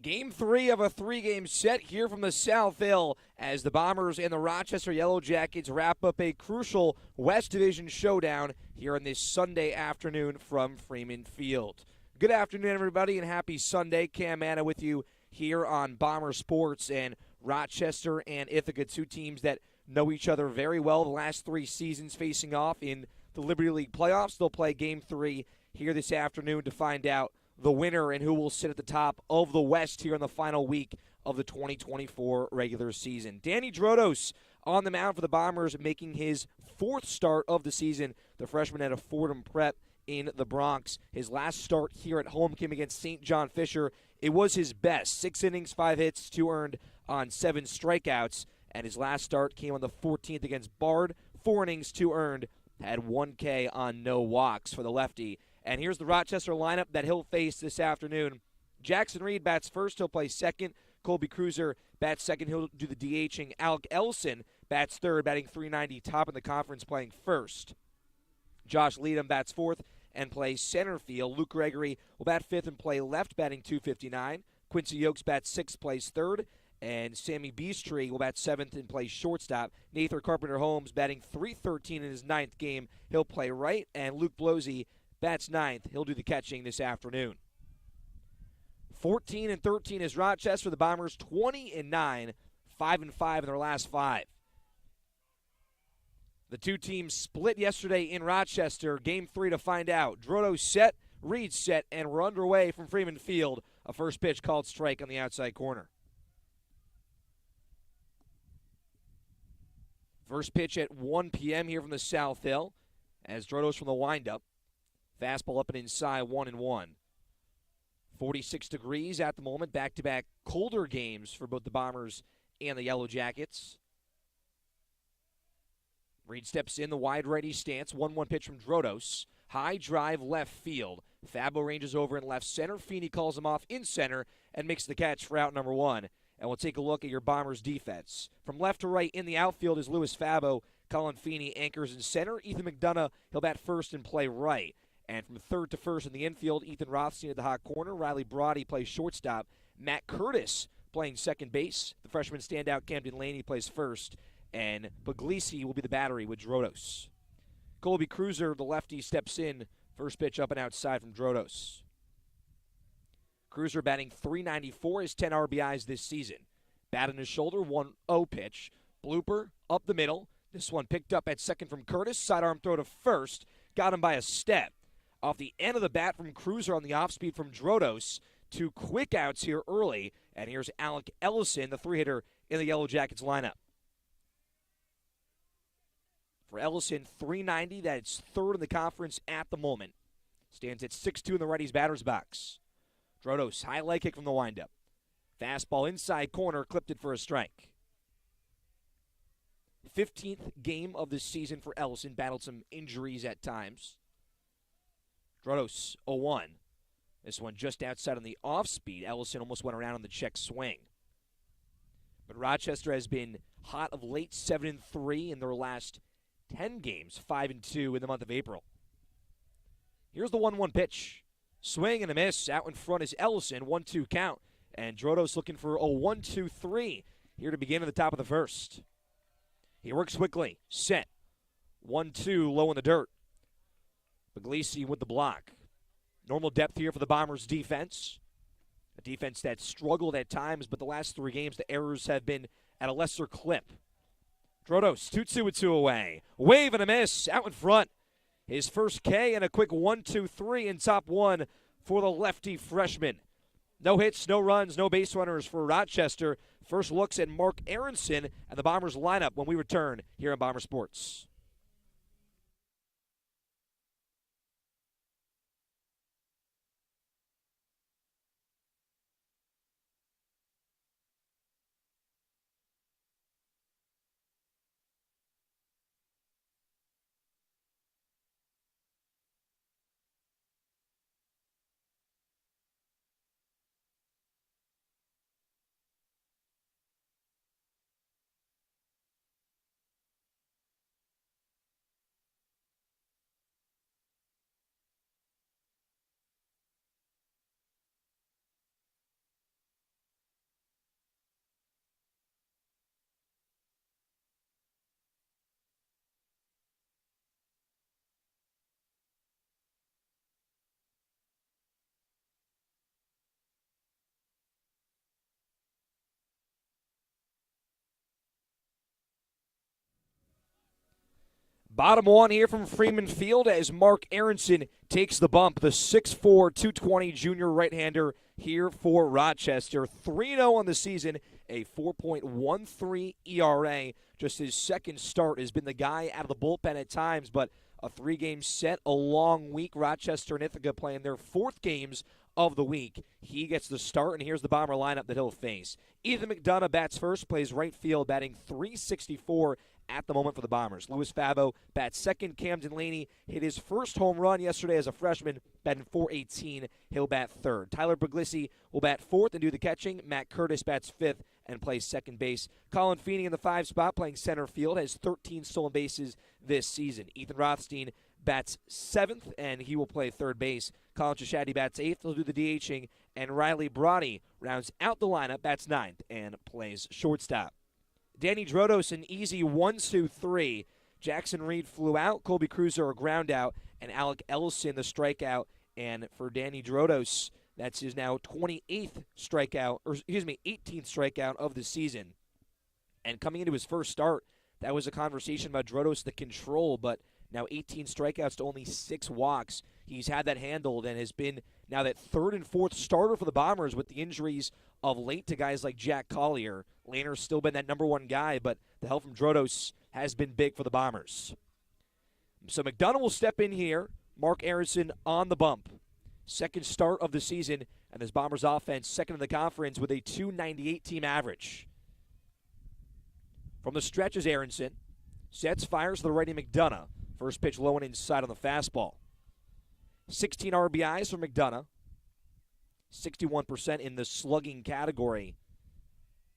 Game 3 of a 3-game set here from the South Hill as the Bombers and the Rochester Yellow Jackets wrap up a crucial West Division showdown here on this Sunday afternoon from Freeman Field. Good afternoon, everybody, and happy Sunday. Cam Anna with you here on Bomber Sports, and Rochester and Ithaca, two teams that know each other very well the last 3 seasons facing off in the Liberty League playoffs. They'll play Game 3 here this afternoon to find out the winner and who will sit at the top of the West here in the final week of the 2024 regular season. Danny Drodos on the mound for the Bombers, making his 4th start of the season. The freshman at a Fordham Prep in the Bronx. His last start here at home came against St. John Fisher. It was his best. 6 innings, 5 hits, 2 earned on 7 strikeouts. And his last start came on the 14th against Bard. 4 innings, 2 earned, had 1 K on no walks for the lefty. And here's the Rochester lineup that he'll face this afternoon. Jackson Reed bats first. He'll play second. Colby Cruiser bats second. He'll do the DHing. Alec Ellison bats third, batting .390, top in the conference, playing first. Josh Leadham bats fourth and plays center field. Luke Gregory will bat fifth and play left, batting .259. Quincy Oakes bats sixth, plays third. And Sammy Beastree will bat seventh and play shortstop. Nathan Carpenter-Holmes batting .313 in his 9th game. He'll play right. And Luke Blosey bats 9th. He'll do the catching this afternoon. 14-13 is Rochester. The Bombers 20-9, 5-5 in their last 5. The two teams split yesterday in Rochester. Game 3 to find out. Drodo set, Reed set, and we're underway from Freeman Field. A first pitch called strike on the outside corner. First pitch at 1 p.m. here from the South Hill as Drodos from the windup. Fastball up and inside, 1-1. 46 degrees at the moment. Back-to-back colder games for both the Bombers and the Yellow Jackets. Reed steps in the wide righty stance. 1-1 pitch from Drodos. High drive left field. Fabo ranges over in left center. Feeney calls him off in center and makes the catch for out number 1. And we'll take a look at your Bombers defense. From left to right in the outfield is Louis Fabo. Colin Feeney anchors in center. Ethan McDonough, he'll bat first and play right. And from third to first in the infield, Ethan Rothstein at the hot corner. Riley Brody plays shortstop. Matt Curtis playing second base. The freshman standout Camden Laney plays first. And Puglisi will be the battery with Drodos. Colby Cruiser, the lefty, steps in. First pitch up and outside from Drodos. Cruiser batting .394, his 10 RBIs this season. Bat on his shoulder, 1-0 pitch. Blooper up the middle. This one picked up at second from Curtis. Sidearm throw to first. Got him by a step. Off the end of the bat from Cruiser on the off-speed from Drodos. 2 quick outs here early. And here's Alec Ellison, the 3-hitter in the Yellow Jackets lineup. For Ellison, .390. That's third in the conference at the moment. Stands at 6'2" in the righty's batter's box. Drodos, high leg kick from the windup. Fastball inside corner, clipped it for a strike. 15th game of the season for Ellison. Battled some injuries at times. Drodos, 0-1. This one just outside on the off-speed. Ellison almost went around on the check swing. But Rochester has been hot of late, 7-3 in their last 10 games, 5-2 in the month of April. Here's the 1-1 pitch. Swing and a miss. Out in front is Ellison. 1-2 count. And Drodos looking for a 1-2-3 here to begin at the top of the first. He works quickly. Set. 1-2 low in the dirt. Puglisi with the block. Normal depth here for the Bombers' defense. A defense that struggled at times, but the last 3 games, the errors have been at a lesser clip. Drodos, 2-2 with 2 away. Wave and a miss. Out in front. His first K and a quick 1-2-3 in top 1 for the lefty freshman. No hits, no runs, no base runners for Rochester. First looks at Mark Aronson and the Bombers lineup when we return here on Bomber Sports. Bottom one here from Freeman Field as Mark Aronson takes the bump. The 6'4", 220 junior right-hander here for Rochester. 3-0 on the season, a 4.13 ERA. Just his second start has been the guy out of the bullpen at times, but a 3-game set, a long week. Rochester and Ithaca playing their 4th games of the week. He gets the start, and here's the Bomber lineup that he'll face. Ethan McDonough bats first, plays right field, batting .364 at the moment for the Bombers. Louis Fabo bats second. Camden Laney hit his first home run yesterday as a freshman, batting .418. He'll bat third. Tyler Puglisi will bat fourth and do the catching. Matt Curtis bats fifth and plays second base. Colin Feeney in the 5 spot, playing center field, has 13 stolen bases this season. Ethan Rothstein bats 7th, and he will play third base. Colin Chishadi bats 8th. He'll do the DHing. And Riley Brody rounds out the lineup, bats 9th, and plays shortstop. Danny Drodos an easy 1-2-3. Jackson Reed flew out. Colby Cruiser a ground out. And Alec Ellison the strikeout. And for Danny Drodos, that's his now 18th strikeout of the season. And coming into his first start, that was a conversation about Drodos the control, but now 18 strikeouts to only 6 walks. He's had that handled and has been now that 3rd and 4th starter for the Bombers with the injuries of late to guys like Jack Collier. Lehner's still been that number 1 guy, but the help from Drodos has been big for the Bombers. So McDonough will step in here. Mark Aronson on the bump. Second start of the season, and this Bombers offense second in the conference with a .298 team average. From the stretch is Aronson. Sets, fires to the righty McDonough. First pitch low and inside on the fastball. 16 RBIs for McDonough. 61% in the slugging category.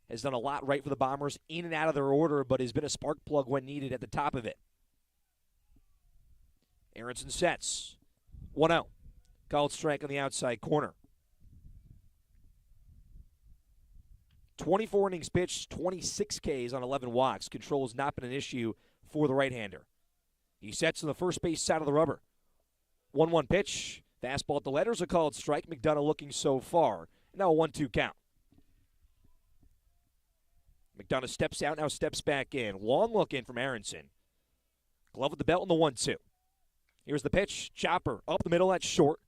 Has done a lot right for the Bombers in and out of their order, but has been a spark plug when needed at the top of it. Aronson sets. 1-0. Called strike on the outside corner. 24 innings pitched, 26 Ks on 11 walks. Control has not been an issue for the right-hander. He sets on the first base side of the rubber. 1-1 pitch. Fastball at the letters, a called strike. McDonough looking so far. Now a 1-2 count. McDonough steps out, now steps back in. Long look in from Aronson. Glove with the belt in the 1-2. Here's the pitch. Chopper up the middle at short.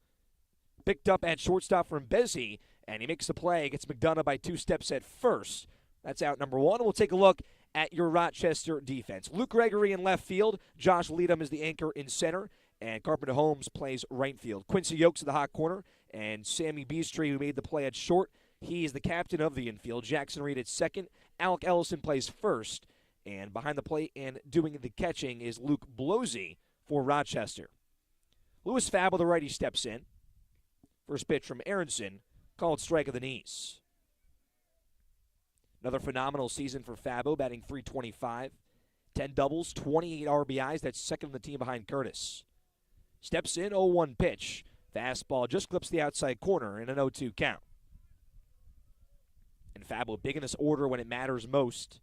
Picked up at shortstop from Bezzi, and he makes the play. Gets McDonough by 2 steps at first. That's out number 1. We'll take a look at your Rochester defense. Luke Gregory in left field. Josh Leadham is the anchor in center. And Carpenter Holmes plays right field. Quincy Yokes in the hot corner. And Sammy Beastree, who made the play at short, he is the captain of the infield. Jackson Reed at second. Alec Ellison plays first. And behind the plate and doing the catching is Luke Blosey for Rochester. Louis Fabo, the righty, steps in. First pitch from Aronson, called strike of the knees. Another phenomenal season for Fabo, batting .325. 10 doubles, 28 RBIs. That's second on the team behind Curtis. Steps in, 0-1 pitch. Fastball just clips the outside corner in an 0-2 count. And Fabo big in this order when it matters most.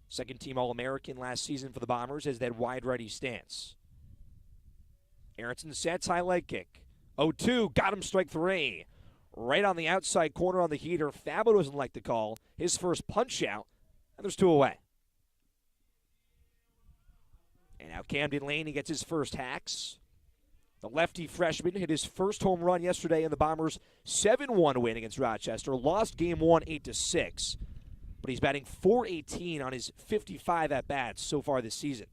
Second team All-American last season for the Bombers has that wide righty stance. Aronson sets, high leg kick. 0-2, got him, strike 3. Right on the outside corner on the heater. Fabo doesn't like the call. His first punch out, and there's 2 away. And now Camden Laney gets his first hacks. The lefty freshman hit his first home run yesterday in the Bombers' 7-1 win against Rochester. Lost game 1, 8-6. But he's batting .418 on his 55 at-bats so far this season.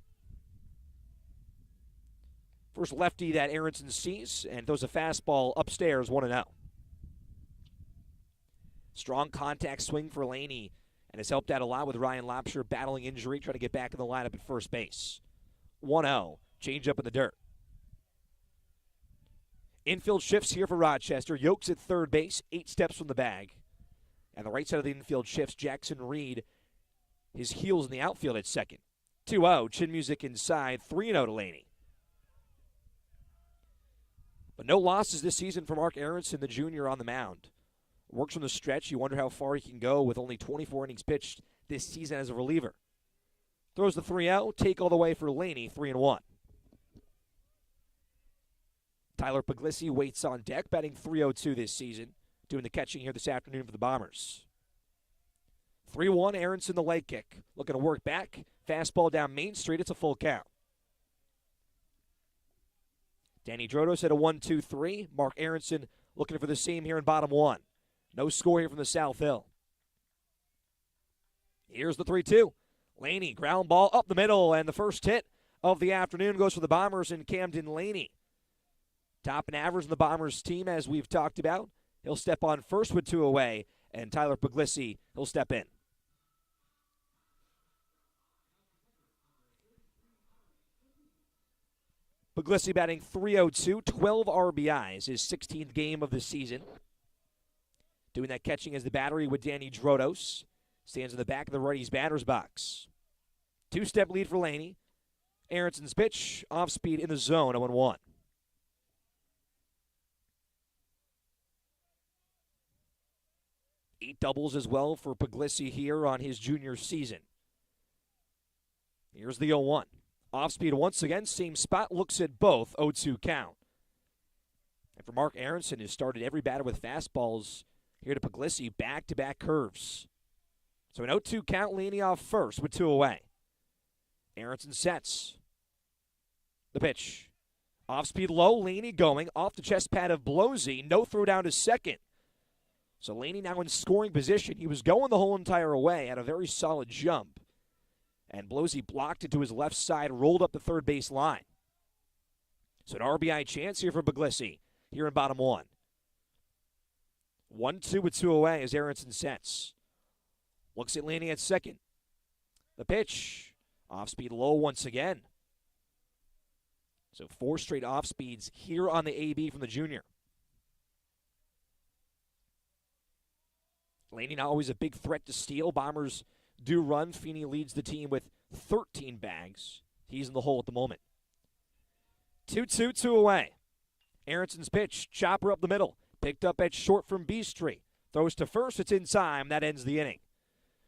First lefty that Aronson sees and throws a fastball upstairs, 1-0. Strong contact swing for Laney and has helped out a lot with Ryan Lobsher battling injury, trying to get back in the lineup at first base. 1-0, change up in the dirt. Infield shifts here for Rochester. Yokes at third base, 8 steps from the bag. And the right side of the infield shifts. Jackson Reed, his heels in the outfield at second. 2-0, chin music inside, 3-0 to Laney. But no losses this season for Mark Aronson, the junior, on the mound. Works from the stretch. You wonder how far he can go with only 24 innings pitched this season as a reliever. Throws the 3-0, take all the way for Laney, 3-1. Tyler Puglisi waits on deck, batting .302 this season, doing the catching here this afternoon for the Bombers. 3-1, Aronson the leg kick. Looking to work back. Fastball down Main Street. It's a full count. Danny Drodos at a 1-2-3. Mark Aronson looking for the same here in bottom one. No score here from the South Hill. Here's the 3-2. Laney, ground ball up the middle, and the first hit of the afternoon goes for the Bombers and Camden Laney. Top and average in the Bombers team, as we've talked about. He'll step on first with 2 away, and Tyler Puglisi, he'll step in. Puglisi batting .302, 12 RBIs, his 16th game of the season. Doing that catching as the battery with Danny Drodos. Stands in the back of the righty's batter's box. 2-step lead for Laney. Aronson's pitch, off speed in the zone, 0-1. Eight doubles as well for Puglisi here on his junior season. Here's the 0-1. Off speed once again, same spot, looks at both, 0-2 count. And for Mark Aronson, who started every batter with fastballs, here to Puglisi, back-to-back curves. So an 0-2 count, Laney off first with 2 away. Aronson sets. The pitch. Off speed low, Laney going off the chest pad of Blosey. No throw down to second. So Laney now in scoring position. He was going the whole entire way, had a very solid jump. And Blosey blocked it to his left side, rolled up the third base line. So an RBI chance here for Puglisi, here in bottom one. 1-2 with 2 away as Aronson sets. Looks at Laney at second. The pitch. Off speed low once again. So 4 straight off speeds here on the AB from the junior. Laney not always a big threat to steal. Bombers do run. Feeney leads the team with 13 bags. He's in the hole at the moment. 2-2, 2 away. Aronson's pitch. Chopper up the middle. Picked up at short from Beastry. Throws to first. It's in time. That ends the inning.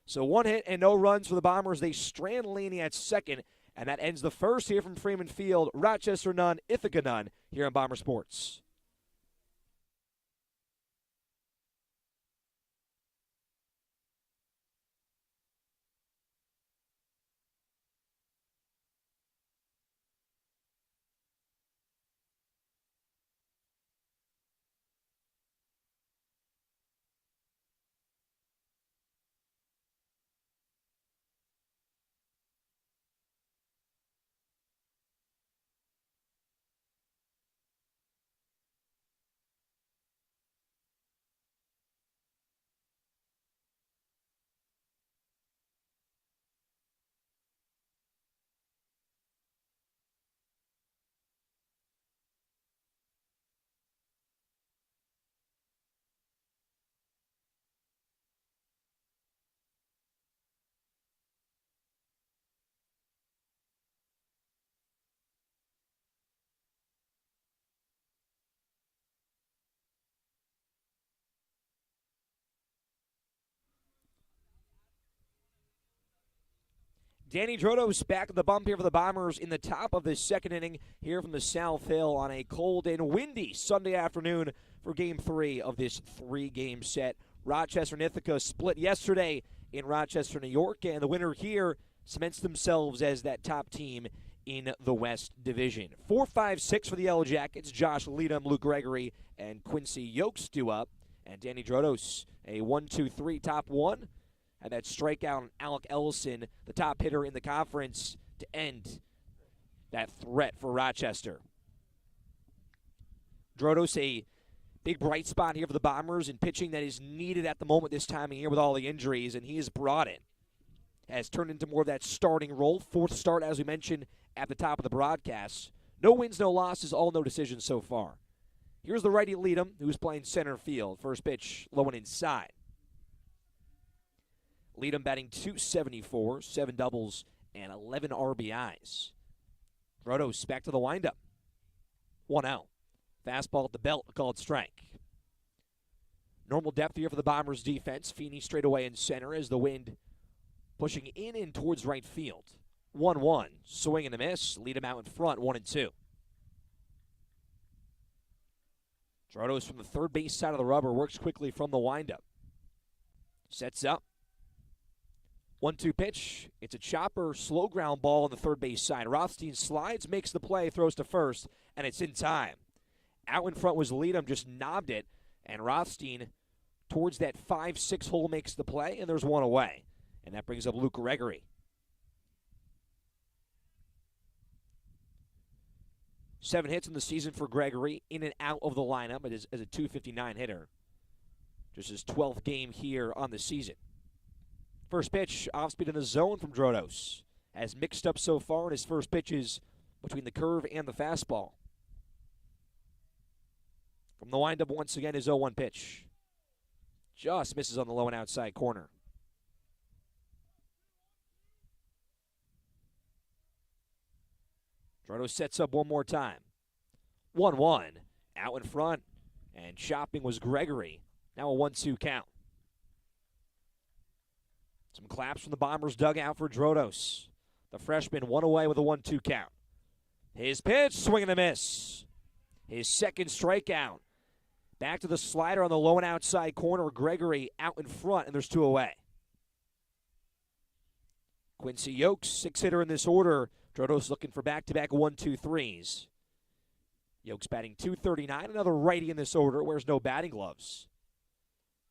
So 1 hit and no runs for the Bombers. They strand Laney at second. And that ends the first here from Freeman Field. Rochester none, Ithaca none here on Bomber Sports. Danny Drodos back at the bump here for the Bombers in the top of the second inning here from the South Hill on a cold and windy Sunday afternoon for Game 3 of this 3-game set. Rochester and Ithaca split yesterday in Rochester, New York, and the winner here cements themselves as that top team in the West Division. 4-5-6 for the Yellow Jackets. Josh Leadham, Luke Gregory, and Quincy Yokes do up. And Danny Drodos, a 1-2-3 top one. And that strikeout on Alec Ellison, the top hitter in the conference, to end that threat for Rochester. Drodos, a big bright spot here for the Bombers in pitching that is needed at the moment this time of year with all the injuries, and he has brought it. Has turned into more of that starting role. 4th start, as we mentioned at the top of the broadcast. No wins, no losses, all no decisions so far. Here's the righty Leadham, who's playing center field. First pitch, low and inside. Leadham batting .274, 7 doubles, and 11 RBIs. Drodos back to the windup. 1 out. Fastball at the belt, called strike. Normal depth here for the Bombers' defense. Feeney straight away in center as the wind pushing in and towards right field. 1-1. Swing and a miss. Leadham out in front, 1-2. Drodos from the third base side of the rubber works quickly from the windup. Sets up. 1-2 pitch. It's a chopper, slow ground ball on the third base side. Rothstein slides, makes the play, throws to first, and it's in time. Out in front was Leadham, just knobbed it, and Rothstein towards that 5-6 hole makes the play, and there's one away. And that brings up Luke Gregory. 7 hits in the season for Gregory, in and out of the lineup as a .259 hitter. Just his 12th game here on the season. First pitch, off speed in the zone from Drodos. Has mixed up so far in his first pitches between the curve and the fastball. From the windup once again, his 0-1 pitch. Just misses on the low and outside corner. Drodos sets up one more time. 1-1, out in front, and chopping was Gregory. Now a 1-2 count. Some claps from the Bombers dugout for Drodos. The freshman one away with a 1-2 count. His pitch, swing and a miss. His second strikeout. Back to the slider on the low and outside corner. Gregory out in front, and there's 2 away. Quincy Yokes, 6-hitter in this order. Drodos looking for back-to-back 1-2-3s. Yokes batting .239, another righty in this order, wears no batting gloves.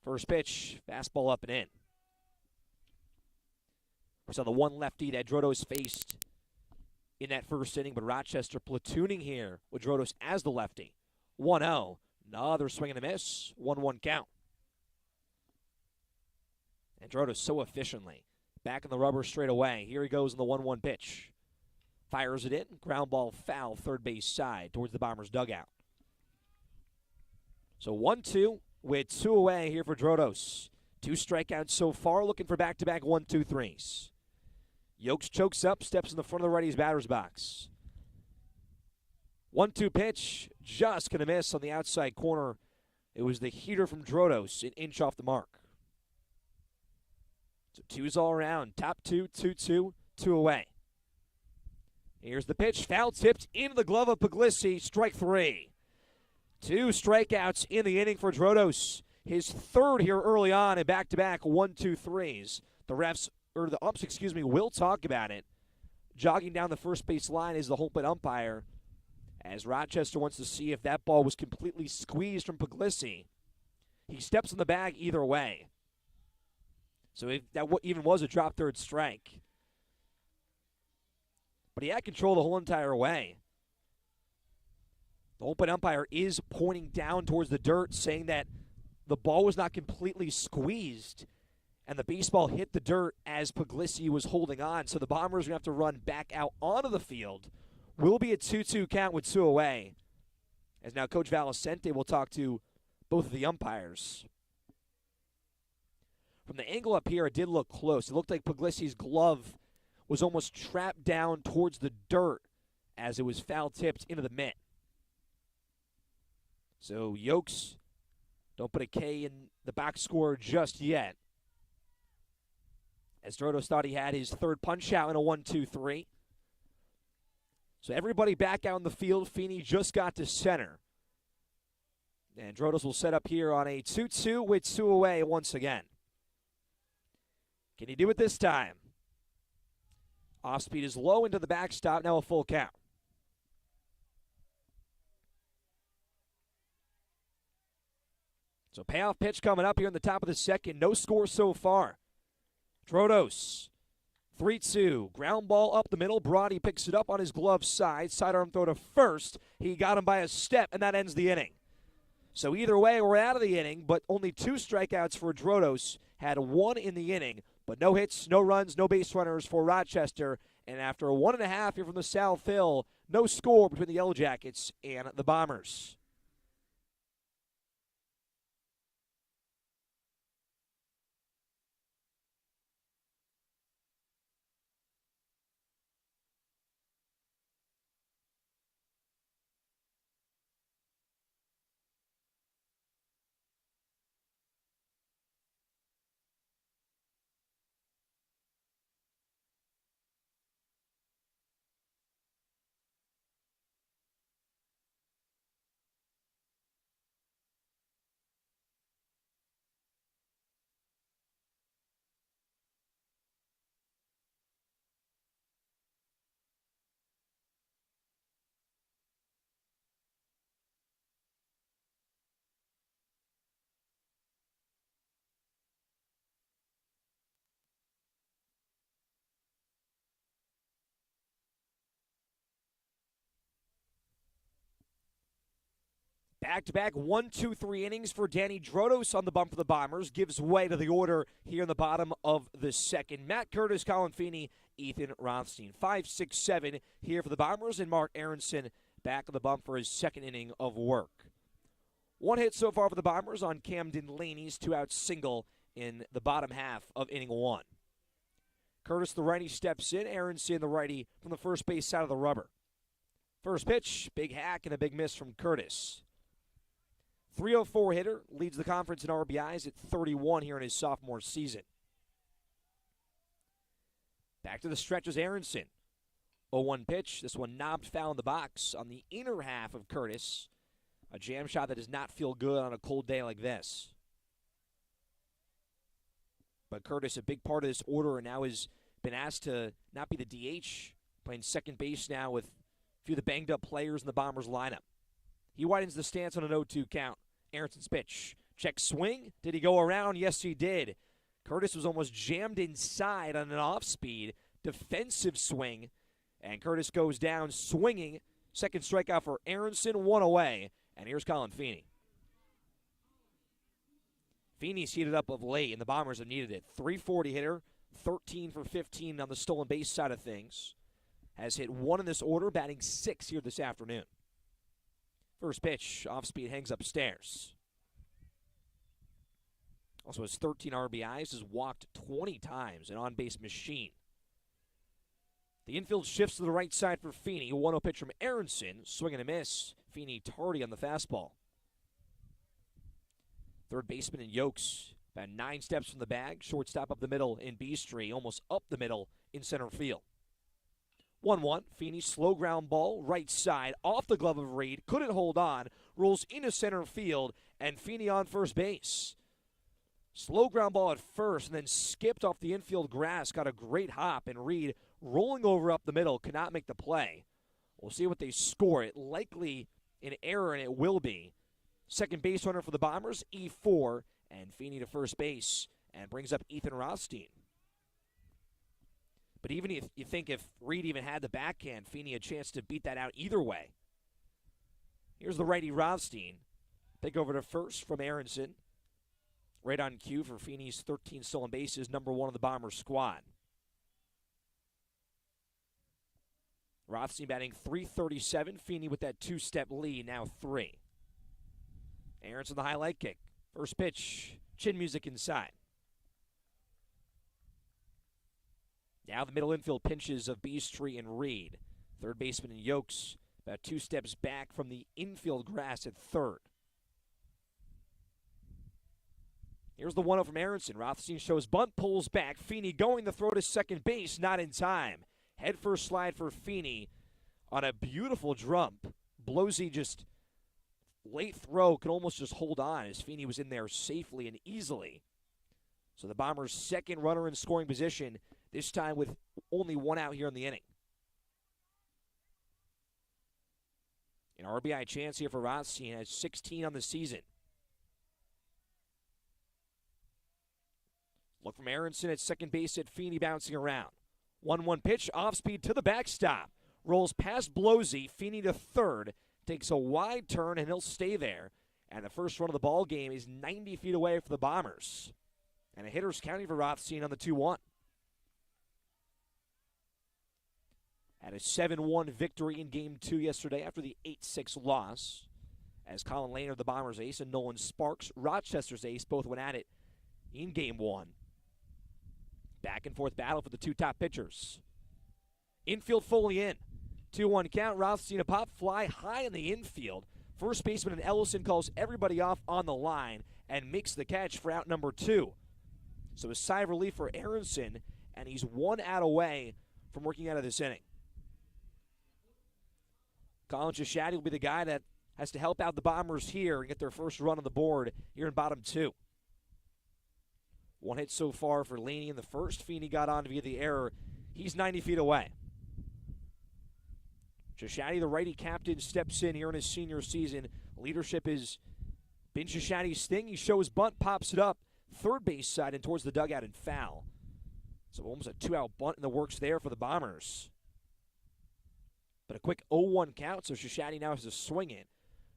First pitch, fastball up and in. We saw the one lefty that Drodos faced in that first inning, but Rochester platooning here with Drodos as the lefty. 1-0, another swing and a miss, 1-1 count. And Drodos so efficiently back in the rubber straight away. Here he goes in the 1-1 pitch. Fires it in, ground ball foul, third base side towards the Bombers dugout. So 1-2 with 2 away here for Drodos. 2 strikeouts so far, looking for back-to-back 1-2-3s. Yokes chokes up, steps in the front of the righty's batter's box. 1-2 pitch, just going to miss on the outside corner. It was the heater from Drodos, an inch off the mark. So 2s all around, top 2, 2-2, 2 away. Here's the pitch, foul tipped into the glove of Puglisi, strike 3. 2 strikeouts in the inning for Drodos. His third here early on in back-to-back 1-2-3s. The refs, or the umps, will talk about it. Jogging down the first base line is the home plate umpire, as Rochester wants to see if that ball was completely squeezed from Puglisi. He steps in the bag either way. So if that even was a drop third strike. But he had control the whole entire way. The open umpire is pointing down towards the dirt, saying that the ball was not completely squeezed, and the baseball hit the dirt as Puglisi was holding on. So the Bombers are going to have to run back out onto the field. Will be a 2-2 count with 2 away. As now Coach Valicente will talk to both of the umpires. From the angle up here, it did look close. It looked like Puglisi's glove was almost trapped down towards the dirt as it was foul tipped into the mitt. So Yokes, don't put a K in the box score just yet, as Drodos thought he had his third punch out in a 1-2-3. So everybody back out in the field. Feeney just got to center. And Drodos will set up here on a 2-2 with 2 away once again. Can he do it this time? Off speed is low into the backstop, now a full count. So payoff pitch coming up here in the top of the second. No score so far. Drodos, 3-2. Ground ball up the middle. Brody picks it up on his glove side. Sidearm throw to first. He got him by a step, and that ends the inning. So either way, we're out of the inning, but only 2 strikeouts for Drodos. Had 1 in the inning, but no hits, no runs, no base runners for Rochester. And after a 1.5 here from the South Hill, no score between the Yellow Jackets and the Bombers. Back-to-back 1-2-3 innings for Danny Drodos on the bump for the Bombers. Gives way to the order here in the bottom of the second. Matt Curtis, Colin Feeney, Ethan Rothstein. 5, 6, 7 here for the Bombers, and Mark Aronson back on the bump for his second inning of work. One hit so far for the Bombers on Camden Laney's 2-out single in the bottom half of inning 1. Curtis, the righty, steps in. Aronson, the righty, from the first base side of the rubber. First pitch, big hack and a big miss from Curtis. 304 hitter, leads the conference in RBIs at 31 here in his sophomore season. Back to the stretch is Aronson. 0-1 pitch, this one knobbed foul in the box on the inner half of Curtis. A jam shot that does not feel good on a cold day like this. But Curtis, a big part of this order, and now has been asked to not be the DH, playing second base now with a few of the banged-up players in the Bombers lineup. He widens the stance on an 0-2 count. Aronson's pitch. Check swing. Did he go around? Yes, he did. Curtis was almost jammed inside on an off-speed defensive swing, and Curtis goes down swinging. Second strikeout for Aronson, one away, and here's Colin Feeney. Feeney's heated up of late, and the Bombers have needed it. 340 hitter, 13 for 15 on the stolen base side of things. Has hit one in this order, batting 6 here this afternoon. First pitch, off speed, hangs upstairs. Also has 13 RBIs, has walked 20 times, an on-base machine. The infield shifts to the right side for Feeney. 1-0 pitch from Aronson, swing and a miss. Feeney tardy on the fastball. Third baseman in Yokes, about 9 steps from the bag. Shortstop up the middle in Beastry, almost up the middle in center field. 1-1, Feeney, slow ground ball, right side, off the glove of Reed, couldn't hold on, rolls into center field, and Feeney on first base. Slow ground ball at first, and then skipped off the infield grass, got a great hop, and Reed rolling over up the middle, could not make the play. We'll see what they score. It likely an error, and it will be. Second base runner for the Bombers, E4, and Feeney to first base, and brings up Ethan Rothstein. But even if you think if Reed even had the backhand, Feeney a chance to beat that out either way. Here's the righty Rothstein. Take over to first from Aronson. Right on cue for Feeney's 13 stolen bases, number 1 on the Bombers squad. Rothstein batting .337. Feeney with that 2-step lead, now 3. Aronson the highlight kick. First pitch, chin music inside. Now the middle infield pinches of Beastry and Reed. Third baseman in Yokes, about 2 steps back from the infield grass at third. Here's the 1-0 from Aronson. Rothstein shows bunt, pulls back. Feeney going to throw to second base, not in time. Head first slide for Feeney on a beautiful drum. Blosey just late throw, could almost just hold on as Feeney was in there safely and easily. So the Bombers' second runner in scoring position, this time with only 1 out here in the inning. An RBI chance here for Rothstein, has 16 on the season. Look from Aronson at second base at Feeney bouncing around. 1-1 pitch, off speed to the backstop. Rolls past Blosey, Feeney to third. Takes a wide turn and he'll stay there. And the first run of the ball game is 90 feet away for the Bombers. And a hitter's counting for Rothstein on the 2-1. Had a 7-1 victory in Game 2 yesterday after the 8-6 loss. As Colin Lehner, the Bombers' ace, and Nolan Sparks, Rochester's ace, both went at it in Game 1. Back and forth battle for the 2 top pitchers. Infield fully in. 2-1 count. Rothstein a pop fly high in the infield. First baseman Ellison calls everybody off on the line and makes the catch for out number 2. So a sigh of relief for Aronson, and he's 1 out away from working out of this inning. Colin Shashady will be the guy that has to help out the Bombers here and get their first run on the board here in bottom 2. 1 hit so far for Laney in the first. Feeney got on via the error. He's 90 feet away. Shashady, the righty captain, steps in here in his senior season. Leadership has been Shashady's thing. He shows bunt, pops it up, third base side and towards the dugout and foul. So almost a 2-out bunt in the works there for the Bombers. But a quick 0-1 count, so Shashady now has to swing it.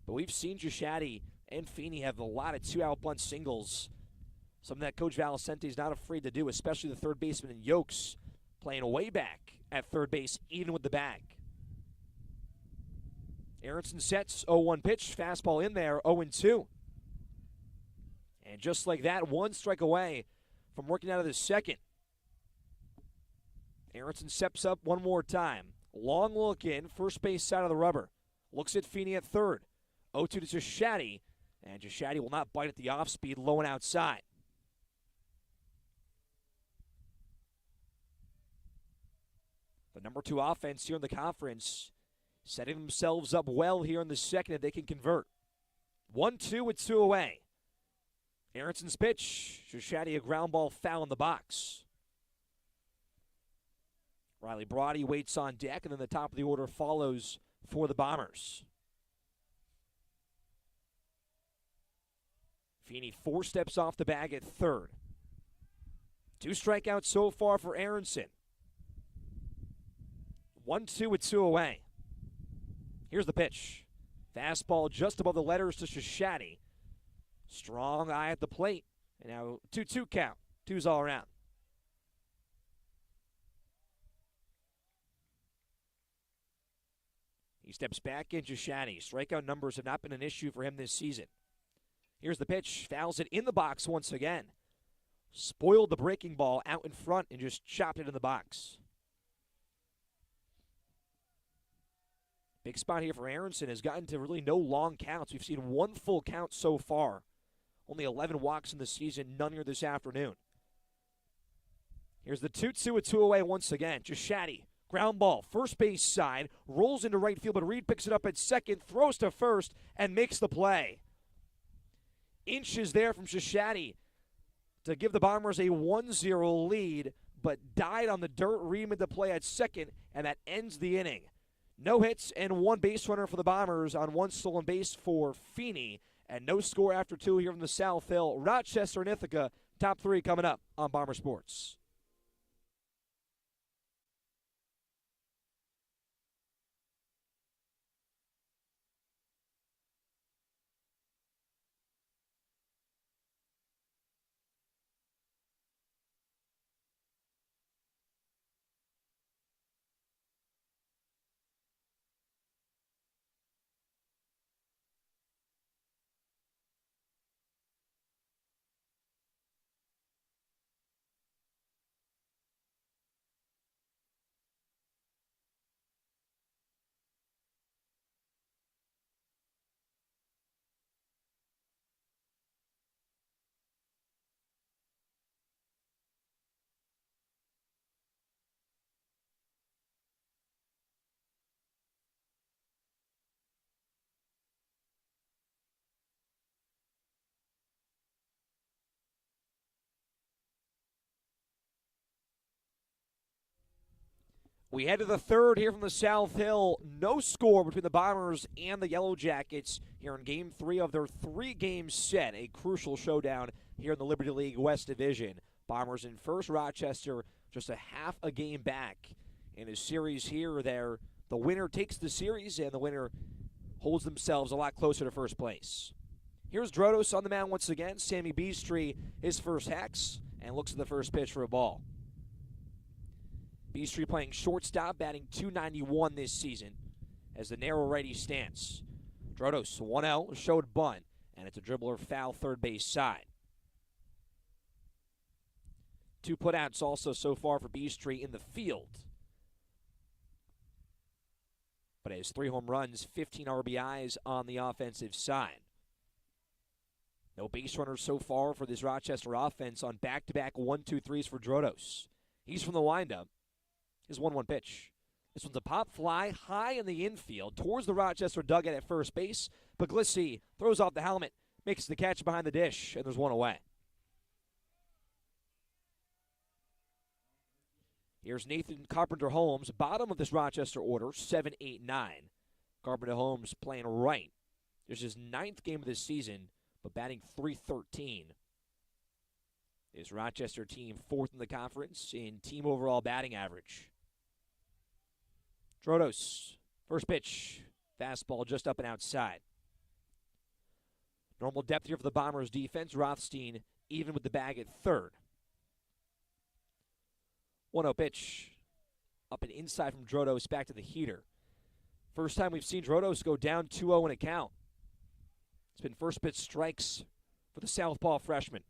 But we've seen Jashadi and Feeney have a lot of two-out bunt singles. Something that Coach Valicente is not afraid to do, especially the third baseman in Yokes, playing way back at third base, even with the bag. Aronson sets 0-1 pitch, fastball in there, 0-2. And just like that, one strike away from working out of the second. Aronson steps up one more time. Long look in, first base side of the rubber. Looks at Feeney at third. 0-2 to Jashadi, and Jashadi will not bite at the off-speed, low and outside. The number 2 offense here in the conference, setting themselves up well here in the second if they can convert. 1-2 with 2 away. Aronson's pitch, Jashadi a ground ball foul in the box. Riley Brody waits on deck, and then the top of the order follows for the Bombers. Feeney 4 steps off the bag at third. 2 strikeouts so far for Aronson. 1-2 with 2 away. Here's the pitch. Fastball just above the letters to Jashadi. Strong eye at the plate. And now 2-2 count. 2's all around. He steps back in Jashadi. Strikeout numbers have not been an issue for him this season. Here's the pitch. Fouls it in the box once again. Spoiled the breaking ball out in front and just chopped it in the box. Big spot here for Aronson has gotten to really no long counts. We've seen 1 full count so far. Only 11 walks in the season, none here this afternoon. Here's the 2-2 with 2 away once again. Jashadi, ground ball, first base side, rolls into right field, but Reed picks it up at second, throws to first, and makes the play. Inches there from Jashadi to give the Bombers a 1-0 lead, but died on the dirt. Reed made the play at second, and that ends the inning. No hits and 1 base runner for the Bombers on 1 stolen base for Feeney, and no score after 2 here from the South Hill. Rochester and Ithaca, top 3 coming up on Bomber Sports. We head to the third here from the South Hill. No score between the Bombers and the Yellow Jackets here in Game 3 of their 3-game set. A crucial showdown here in the Liberty League West Division. Bombers in first, Rochester just a half a game back in a series here. There, the winner takes the series, and the winner holds themselves a lot closer to first place. Here's Drodos on the mound once again. Sammy Beastry, his first hex, and looks at the first pitch for a ball. Beastry playing shortstop, batting .291 this season as the narrow righty stance. Drodos, 1-0, showed bunt, and it's a dribbler foul third base side. 2 putouts also so far for Beastry in the field. But has 3 home runs, 15 RBIs on the offensive side. No base runners so far for this Rochester offense on back-to-back 1-2-3s for Drodos. He's from the windup. His 1-1 pitch. This one's a pop fly high in the infield towards the Rochester dugout at first base. Puglisi throws off the helmet, makes the catch behind the dish, and there's 1 away. Here's Nathan Carpenter-Holmes, bottom of this Rochester order, 7-8-9. Carpenter-Holmes playing right. This is his 9th game of this season, but batting .313. This Rochester team 4th in the conference in team overall batting average. Drodos, first pitch, fastball just up and outside. Normal depth here for the Bombers defense. Rothstein even with the bag at third. 1-0 pitch. Up and inside from Drodos back to the heater. First time we've seen Drodos go down 2-0 in a count. It's been first pitch strikes for the southpaw freshman.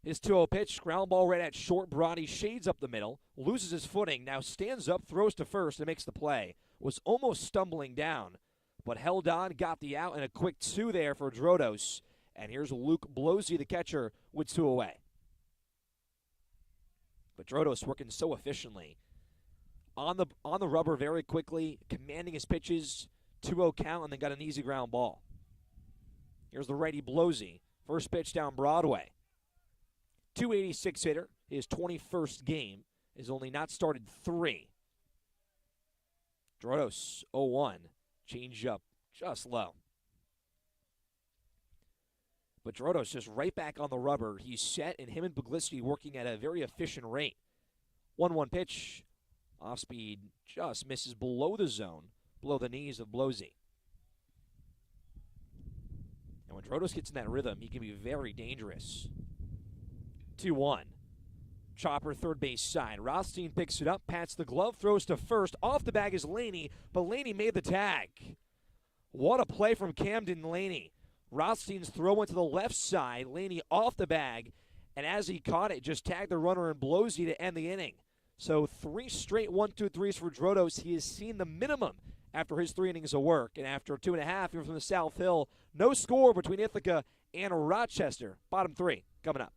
His 2-0 pitch, ground ball right at short. Brody shades up the middle, loses his footing, now stands up, throws to first, and makes the play. Was almost stumbling down, but held on, got the out, and a quick 2 there for Drodos. And here's Luke Blosey, the catcher, with 2 away. But Drodos working so efficiently. On the rubber very quickly, commanding his pitches, 2-0 count, and then got an easy ground ball. Here's the righty Blosey. First pitch down Broadway. 286 hitter, his 21st game, has only not started 3. Drodos 0-1, change up just low. But Drodos just right back on the rubber. He's set, and him and Puglisi working at a very efficient rate. 1-1 pitch, off speed, just misses below the zone, below the knees of Blosey. And when Drodos gets in that rhythm, he can be very dangerous. 2-1. Chopper, third base side. Rothstein picks it up, pats the glove, throws to first. Off the bag is Laney, but Laney made the tag. What a play from Camden Laney. Rothstein's throw went to the left side. Laney off the bag, and as he caught it, just tagged the runner and Blosey to end the inning. So 3 straight 1-2-3s for Drodos. He has seen the minimum after his 3 innings of work. And after 2.5 here from the South Hill, no score between Ithaca and Rochester. Bottom 3 coming up.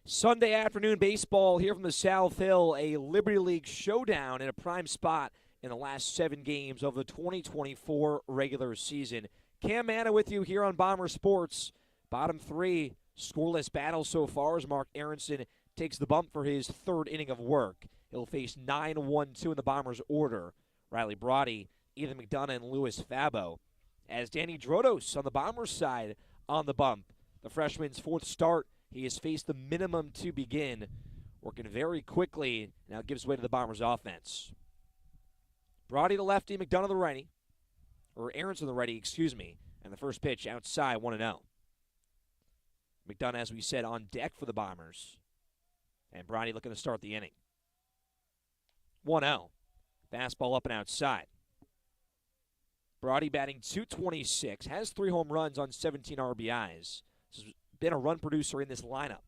Sunday afternoon baseball here from the South Hill, a Liberty League showdown in a prime spot in the last 7 games of the 2024 regular season. Cam Manna with you here on Bomber Sports. Bottom 3, scoreless battle so far as Mark Aronson takes the bump for his 3rd inning of work. He'll face 9-1-2 in the Bombers' order. Riley Brody, Ethan McDonough, and Louis Fabo. As Danny Drodos on the Bombers' side on the bump. The freshman's 4th start. He has faced the minimum to begin, working very quickly. Now gives way to the Bombers' offense. Brody the lefty, McDonough the righty, or Aronson the righty, excuse me. And the first pitch outside, 1-0. McDonough, as we said, on deck for the Bombers. And Brody looking to start the inning. 1-0. Fastball up and outside. Brody batting .226, has 3 home runs on 17 RBIs. This has been a run producer in this lineup.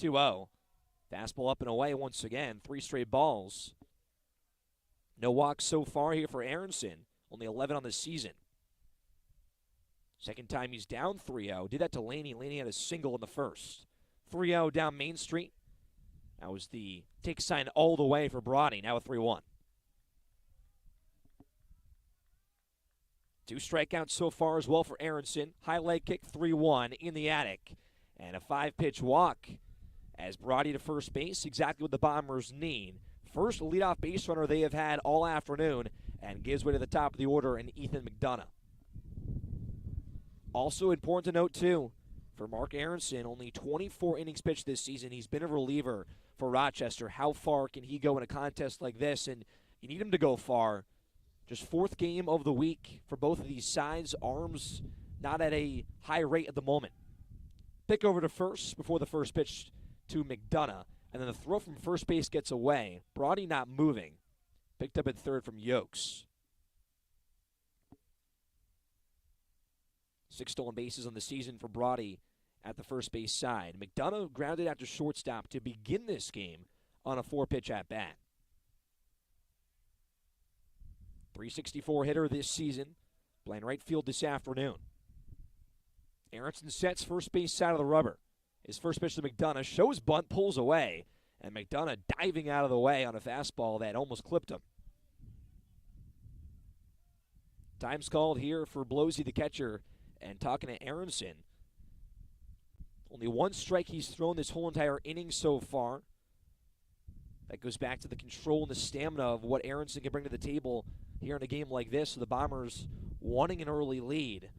2-0. Fastball up and away once again. 3 straight balls. No walks so far here for Aronson. Only 11 on the season. Second time he's down 3-0. Did that to Laney. Laney had a single in the first. 3-0 down Main Street. That was the take sign all the way for Brody. Now a 3-1. 2 strikeouts so far as well for Aronson. High leg kick, 3-1 in the attic. And a 5-pitch walk as Brody to first base, exactly what the Bombers need. First leadoff base runner they have had all afternoon, and gives way to the top of the order in Ethan McDonough. Also important to note, too, for Mark Aronson, only 24 innings pitched this season. He's been a reliever for Rochester. How far can he go in a contest like this? And you need him to go far. Just fourth game of the week for both of these sides. Arms not at a high rate at the moment. Pick over to first before the first pitch to McDonough. And then the throw from first base gets away. Brody not moving. Picked up at third from Yokes. 6 stolen bases on the season for Brody at the first base side. McDonough grounded out to shortstop to begin this game on a 4-pitch at-bat. 364 hitter this season, playing right field this afternoon. Aronson sets first base side of the rubber. His first pitch to McDonough shows bunt, pulls away, and McDonough diving out of the way on a fastball that almost clipped him. Time's called here for Blosey, the catcher, and talking to Aronson. Only one strike he's thrown this whole entire inning so far. That goes back to the control and the stamina of what Aronson can bring to the table here in a game like this. So the Bombers wanting an early lead.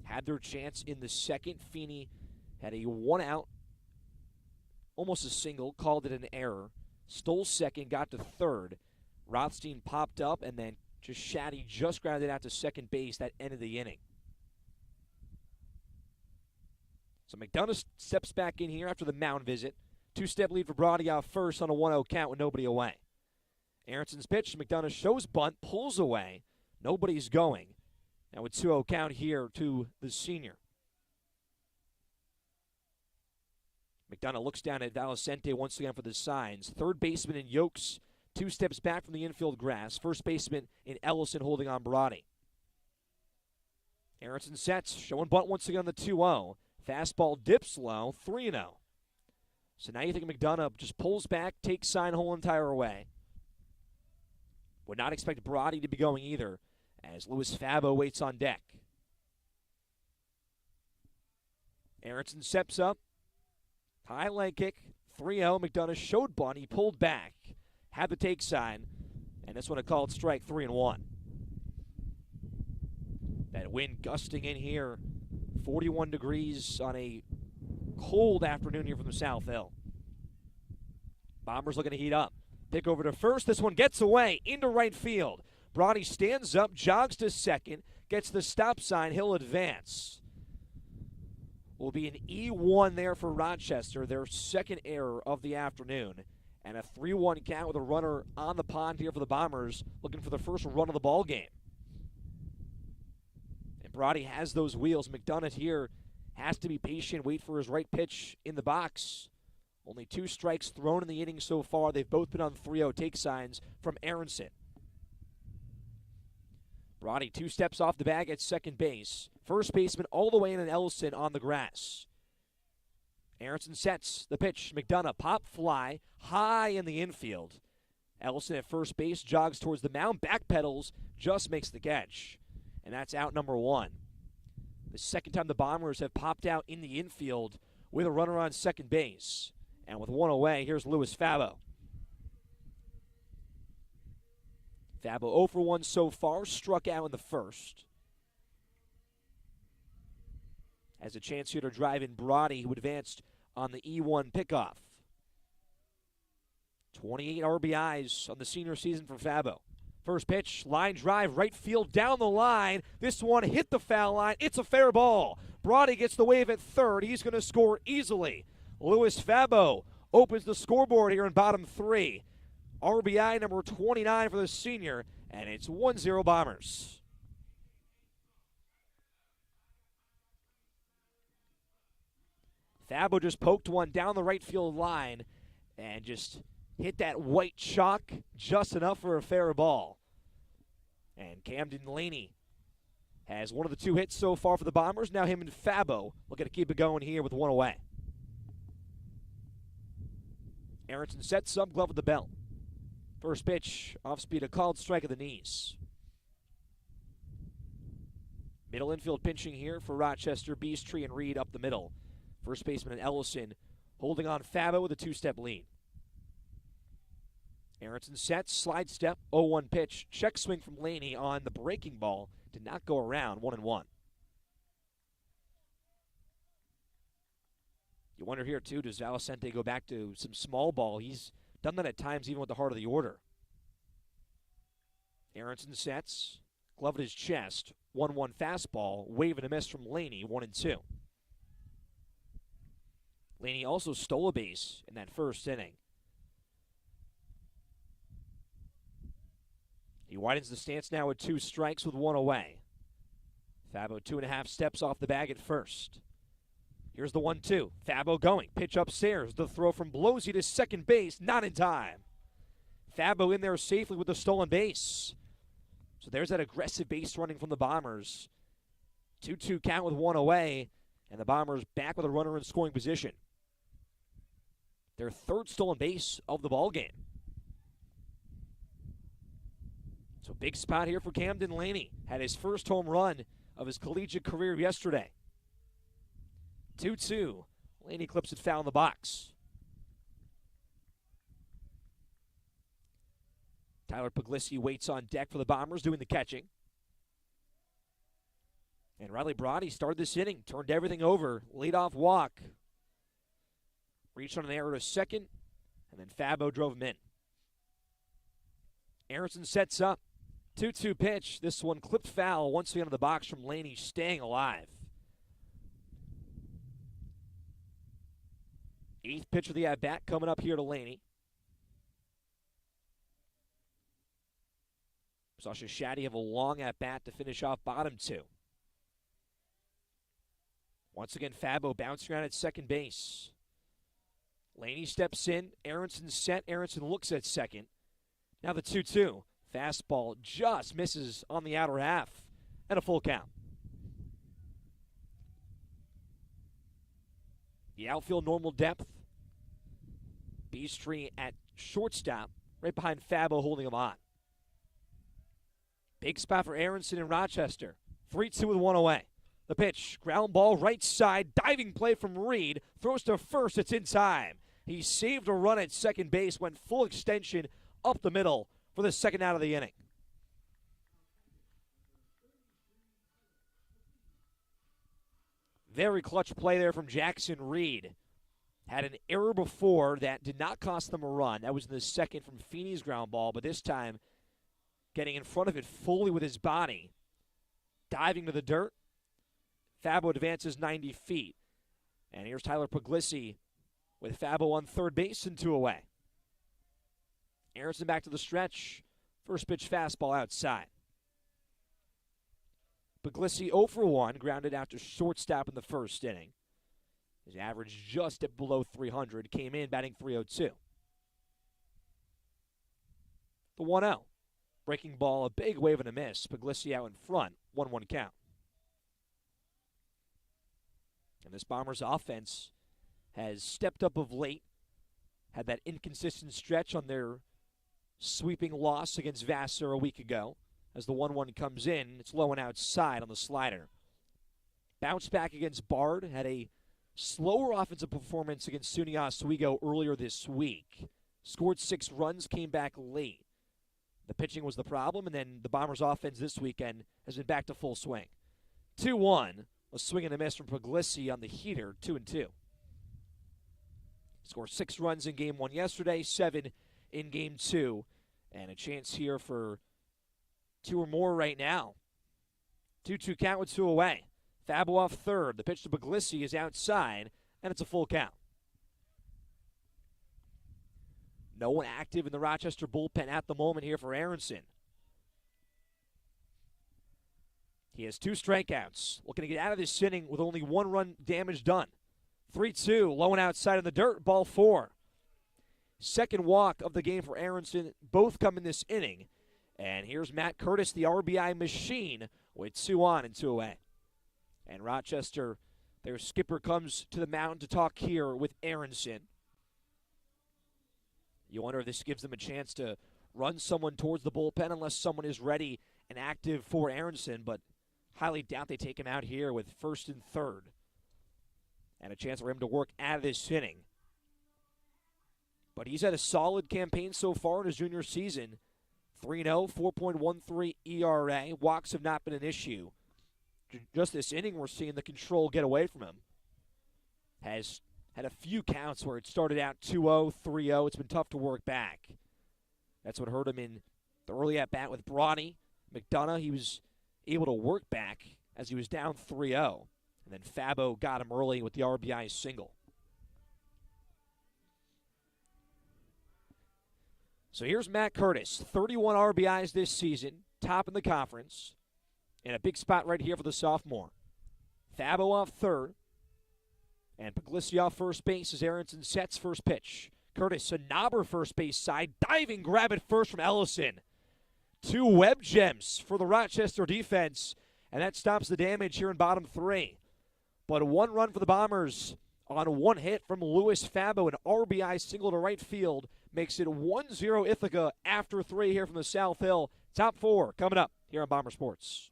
Had their chance in the second. Feeney had a 1-out, almost a single, called it an error. Stole second, got to third. Rothstein popped up, and then just Shaddy just grounded out to second base. That ended the inning. So McDonough steps back in here after the mound visit. 2-step lead for Brody off first on a 1-0 count with nobody away. Aronson's pitch, McDonough shows bunt, pulls away. Nobody's going. Now with 2-0 count here to the senior. McDonough looks down at Valicente once again for the signs. Third baseman in Yokes, 2 steps back from the infield grass. First baseman in Ellison holding on Brody. Aronson sets, showing bunt once again on the 2-0. Fastball dips low, 3-0. So now you think McDonough just pulls back, takes sign whole entire way. Would not expect Brody to be going either, as Louis Fabo waits on deck. Aronson steps up. High leg kick, 3-0. McDonough showed bunt. He pulled back, had the take sign, and this one a called strike, 3-1. That wind gusting in here, 41 degrees on a cold afternoon here from the South Hill. Bombers looking to heat up. Pick over to first. This one gets away into right field. Brody stands up, jogs to second, gets the stop sign. He'll advance. Will be an E1 there for Rochester, their second error of the afternoon. And a 3-1 count with a runner on the pond here for the Bombers, looking for the first run of the ball game. And Brody has those wheels. McDonough here has to be patient, wait for his right pitch in the box. Only 2 strikes thrown in the inning so far. They've both been on 3-0 take signs from Aronson. Brody 2 steps off the bag at second base. First baseman all the way in, and Ellison on the grass. Aronson sets the pitch. McDonough pop fly high in the infield. Ellison at first base jogs towards the mound, backpedals, just makes the catch. And that's out number 1. The second time the Bombers have popped out in the infield with a runner on second base. And with 1 away, here's Louis Fabo. Fabo 0 for 1 so far, struck out in the first. Has a chance here to drive in Brody, who advanced on the E1 pickoff. 28 RBIs on the senior season for Fabo. First pitch, line drive, right field, down the line. This one hit the foul line. It's a fair ball. Brody gets the wave at third. He's going to score easily. Louis Fabo opens the scoreboard here in bottom 3. RBI number 29 for the senior, and it's 1-0 Bombers. Fabo just poked one down the right field line and just hit that white chalk just enough for a fair ball. And Camden Laney has one of the 2 hits so far for the Bombers. Now him and Fabo looking to keep it going here with 1 away. Aronson sets up, glove with the belt. First pitch, off speed, a called strike of the knees. Middle infield pinching here for Rochester. Beastree and Reed up the middle. First baseman and Ellison holding on Fabo with a 2-step lead. Aronson sets, slide step, 0-1 pitch. Check swing from Laney on the breaking ball. Did not go around, 1-1. You wonder here, too, does Valicente go back to some small ball? He's done that at times even with the heart of the order. Aronson sets, glove at his chest, 1-1 fastball, wave and a miss from Laney, 1-2. Laney also stole a base in that first inning. He widens the stance now with 2 strikes with 1 away. Fabo 2.5 steps off the bag at first. Here's the 1-2. Fabo going. Pitch upstairs. The throw from Blosey to second base. Not in time. Fabo in there safely with the stolen base. So there's that aggressive base running from the Bombers. 2-2 count with 1 away. And the Bombers back with a runner in scoring position. Their 3rd stolen base of the ballgame. So big spot here for Camden Laney. Had his first home run of his collegiate career yesterday. 2-2. Laney clips it foul in the box. Tyler Puglisi waits on deck for the Bombers, doing the catching. And Riley Brody started this inning, turned everything over, leadoff walk. Reached on an error to second, and then Fabo drove him in. Aronson sets up. 2-2 pitch. This one clipped foul once again in the box from Laney, staying alive. 8th pitch of the at-bat coming up here to Laney. Sasha Shaddy have a long at-bat to finish off bottom 2. Once again, Fabo bouncing around at second base. Laney steps in. Aronson set. Aronson looks at second. Now the 2-2. Fastball just misses on the outer half. And a full count. The outfield normal depth. Beastree at shortstop, right behind Fabo holding him on. Big spot for Aronson in Rochester. 3-2 with 1 away. The pitch, ground ball right side, diving play from Reed. Throws to first, it's in time. He saved a run at second base, went full extension up the middle for the second out of the inning. Very clutch play there from Jackson Reed. Had an error before that did not cost them a run. That was in the second from Feeney's ground ball, but this time getting in front of it fully with his body. Diving to the dirt. Fabo advances 90 feet. And here's Tyler Puglisi with Fabo on third base and 2 away. Aronson back to the stretch. First pitch fastball outside. Puglisi 0 for 1, grounded out to shortstop in the first inning. His average just at below 300, came in batting .302. The 1-0. Breaking ball, a big wave and a miss. Puglisi out in front, 1-1 count. And this Bombers offense has stepped up of late. Had that inconsistent stretch on their sweeping loss against Vassar a week ago. As the 1-1 comes in, it's low and outside on the slider. Bounce back against Bard. Had a slower offensive performance against SUNY Oswego earlier this week. Scored 6 runs, came back late. The pitching was the problem, and then the Bombers' offense this weekend has been back to full swing. 2-1, a swing and a miss from Puglisi on the heater, 2-2. Scored 6 runs in Game 1 yesterday, 7 in Game 2, and a chance here for 2 or more right now. 2-2 count with 2 away. Fabo off third. The pitch to Puglisi is outside, and it's a full count. No one active in the Rochester bullpen at the moment here for Aronson. He has 2 strikeouts. Looking to get out of this inning with only 1 run damage done. 3-2, low and outside in the dirt, ball 4. Second walk of the game for Aronson. Both come in this inning. And here's Matt Curtis, the RBI machine, with 2 on and 2 away. And Rochester, their skipper, comes to the mound to talk here with Aronson. You wonder if this gives them a chance to run someone towards the bullpen unless someone is ready and active for Aronson, but highly doubt they take him out here with first and third. And a chance for him to work out of this inning. But he's had a solid campaign so far in his junior season. 3-0, 4.13 ERA. Walks have not been an issue. Just this inning, we're seeing the control get away from him. Has had a few counts where it started out 2-0, 3-0. It's been tough to work back. That's what hurt him in The early at-bat with Brawny. McDonough, he was able to work back as he was down 3-0. And then Fabo got him early with the RBI single. So here's Matt Curtis, 31 RBIs this season, top in the conference, and a big spot right here for the sophomore. Fabo off third, and Puglisi off first base as Aronson sets first pitch. Curtis, a knobber first base side, diving grab at first from Ellison. 2 web gems for the Rochester defense, and that stops the damage here in bottom 3. But 1 run for the Bombers on 1 hit from Louis Fabo, an RBI single to right field, makes it 1-0 Ithaca after 3 here from the South Hill. Top 4 coming up here on Bomber Sports.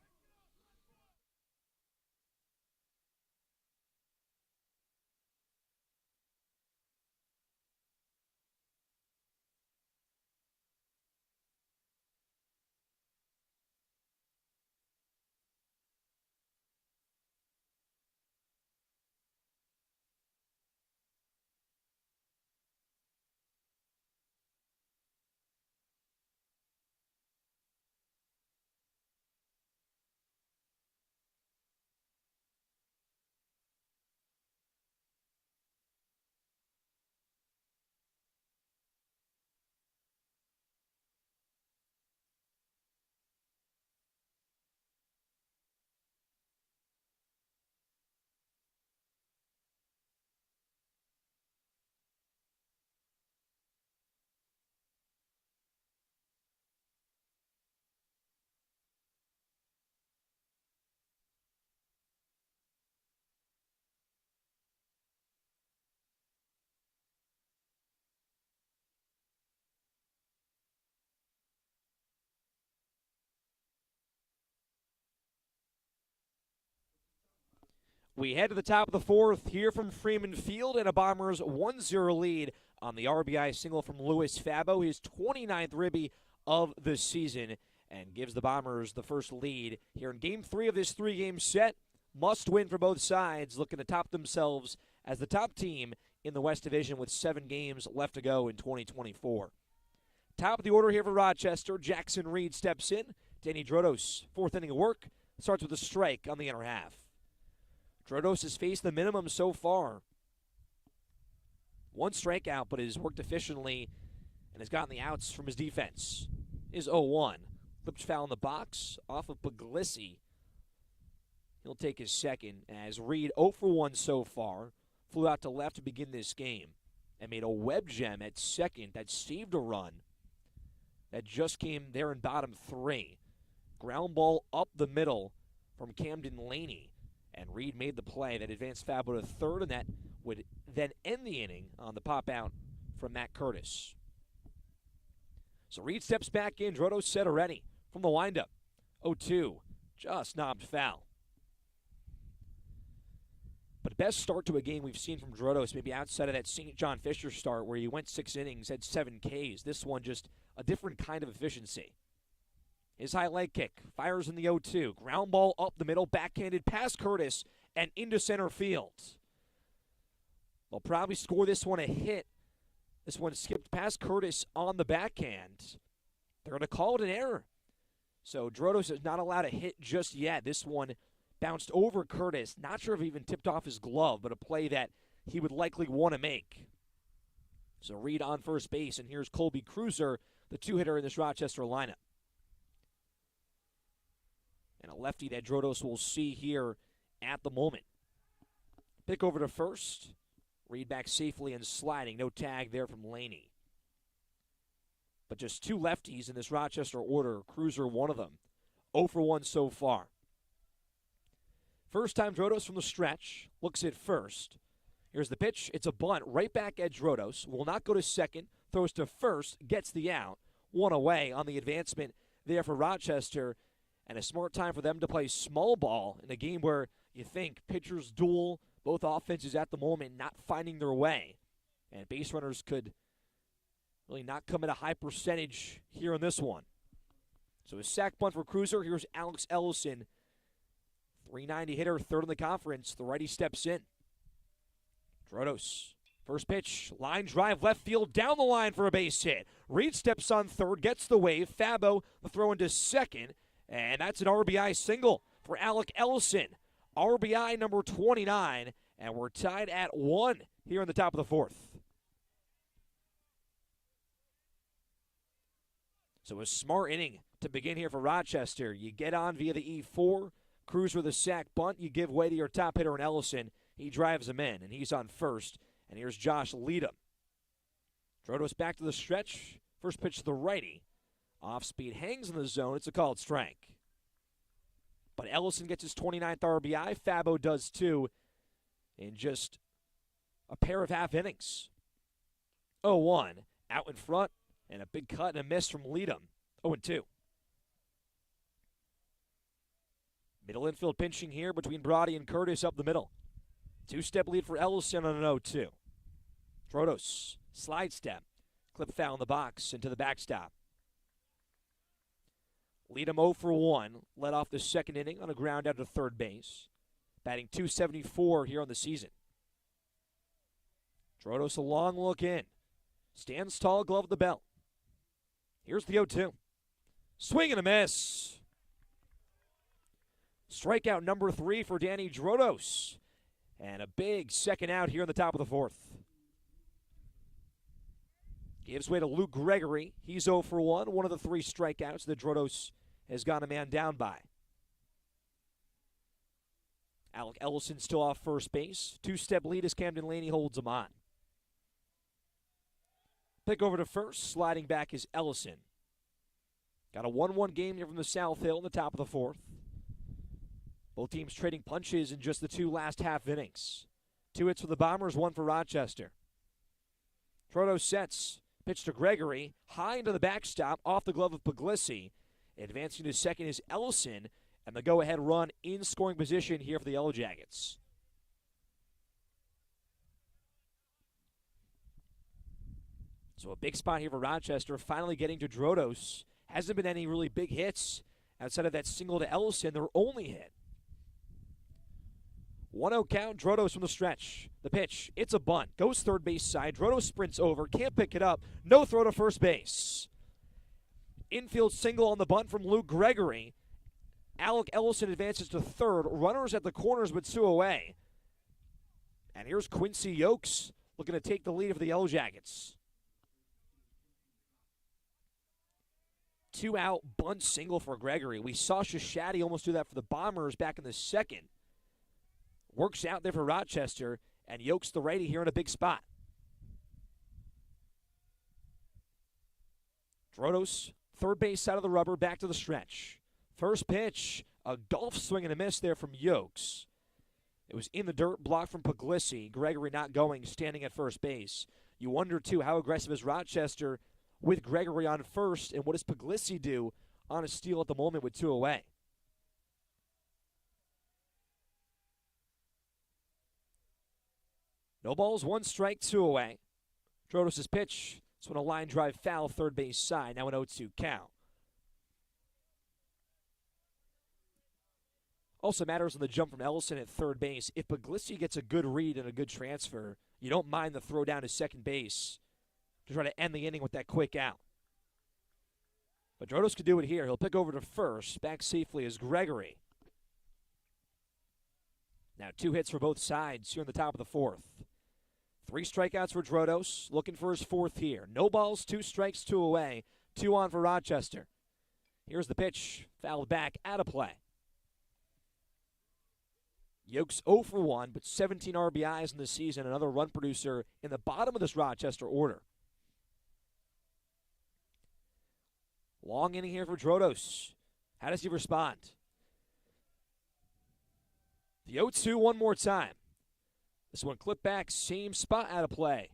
We head to the top of the 4th here from Freeman Field, and a Bombers 1-0 lead on the RBI single from Louis Fabo, his 29th ribby of the season, and gives the Bombers the first lead here in Game 3 of this 3-game set. Must win for both sides, looking to top themselves as the top team in the West Division with 7 games left to go in 2024. Top of the order here for Rochester. Jackson Reed steps in. Danny Drodos, 4th inning of work, starts with a strike on the inner half. Drodos has faced the minimum so far. 1 strikeout, but has worked efficiently and has gotten the outs from his defense. Is 0-1. Clipped foul in the box off of Puglisi. He'll take his second as Reed 0 for 1 so far. Flew out to left to begin this game and made a web gem at second that saved a run that just came there in bottom 3. Ground ball up the middle from Camden Laney. And Reed made the play that advanced Fabo to third, and that would then end the inning on the pop out from Matt Curtis. So Reed steps back in. Drodos set already from the windup. 0-2. Just knobbed foul. But best start to a game we've seen from Drodos, maybe outside of that St. John Fisher start where he went 6 innings, had 7 Ks. This one just a different kind of efficiency. His high leg kick fires in the 0-2. Ground ball up the middle, backhanded past Curtis and into center field. They'll probably score this one a hit. This one skipped past Curtis on the backhand. They're going to call it an error. So Drodos is not allowed a hit just yet. This one bounced over Curtis. Not sure if he even tipped off his glove, but a play that he would likely want to make. So Reed on first base, and here's Colby Cruiser, the 2-hitter in this Rochester lineup. And a lefty that Drodos will see here at the moment. Pick over to first. Reed back safely and sliding. No tag there from Laney. But just 2 lefties in this Rochester order. Cruiser, one of them. 0 for 1 so far. First time Drodos from the stretch. Looks at first. Here's the pitch. It's a bunt right back at Drodos. Will not go to second. Throws to first. Gets the out. 1 away on the advancement there for Rochester. And a smart time for them to play small ball in a game where you think pitchers duel, both offenses at the moment not finding their way. And base runners could really not come at a high percentage here in this one. So a sack bunt for Cruiser. Here's Alex Ellison. .390 hitter, 3rd in the conference. The righty steps in. Drodos First pitch, line drive, left field, down the line for a base hit. Reed steps on third, gets the wave. Fabo, the throw into second, and that's an RBI single for Alec Ellison. RBI number 29, and we're tied at 1 here in the top of the fourth. So a smart inning to begin here for Rochester. You get on via the E4, cruise with a sac bunt, you give way to your top hitter in Ellison. He drives him in, and he's on first. And here's Josh Leadham. Drodos back to the stretch. First pitch to the righty. Off speed, hangs in the zone. It's a called strike. But Ellison gets his 29th RBI. Fabo does too in just a pair of half innings. 0-1 out in front, and a big cut and a miss from Leadham. 0-2. Middle infield pinching here between Brody and Curtis up the middle. Two-step lead for Ellison on an 0-2. Drodos, slide step, clip foul in the box into the backstop. Lead him 0 for 1, led off the second inning on a ground out to third base. Batting .274 here on the season. Drodos a long look in. Stands tall, glove at the belt. Here's the 0-2. Swing and a miss. Strikeout number 3 for Danny Drodos. And a big second out here in the top of the fourth. Gives way to Luke Gregory. He's 0 for 1 of the 3 strikeouts that Drodos has gone a man down by. Alec Ellison still off first base. Two-step lead as Camden Laney holds him on. Pick over to first. Sliding back is Ellison. Got a 1-1 game here from the South Hill in the top of the fourth. Both teams trading punches in just the 2 last half innings. 2 hits for the Bombers, 1 for Rochester. Drodos sets. Pitch to Gregory. High into the backstop, off the glove of Puglisi. Advancing to second is Ellison. And the go-ahead run in scoring position here for the Yellow Jackets. So a big spot here for Rochester, finally getting to Drodos. Hasn't been any really big hits outside of that single to Ellison, their only hit. 1-0 count, Drodos from the stretch. The pitch, it's a bunt. Goes third base side. Drodos sprints over, can't pick it up. No throw to first base. Infield single on the bunt from Luke Gregory. Alec Ellison advances to third. Runners at the corners but 2 away. And here's Quincy Yokes looking to take the lead for the Yellow Jackets. 2-out bunt single for Gregory. We saw Shashadi almost do that for the Bombers back in the second. Works out there for Rochester, and Yokes the righty here in a big spot. Drodos, third base side of the rubber, back to the stretch. First pitch, a golf swing and a miss there from Yokes. It was in the dirt, blocked from Puglisi. Gregory not going, standing at first base. You wonder, too, how aggressive is Rochester with Gregory on first, and what does Puglisi do on a steal at the moment with 2 away? No balls, 1 strike, 2 away. Drodos' pitch. This one a line drive foul, third base side. Now an 0-2 count. Also matters on the jump from Ellison at third base. If Puglisi gets a good read and a good transfer, you don't mind the throw down to second base to try to end the inning with that quick out. But Drodos could do it here. He'll pick over to first. Back safely is Gregory. Now 2 hits for both sides here in the top of the fourth. 3 strikeouts for Drodos, looking for his 4th here. No balls, 2 strikes, 2 away. 2 on for Rochester. Here's the pitch, fouled back, out of play. Yokes 0 for 1, but 17 RBIs in the season. Another run producer in the bottom of this Rochester order. Long inning here for Drodos. How does he respond? The 0-2 one more time. This one clipped back, same spot, out of play.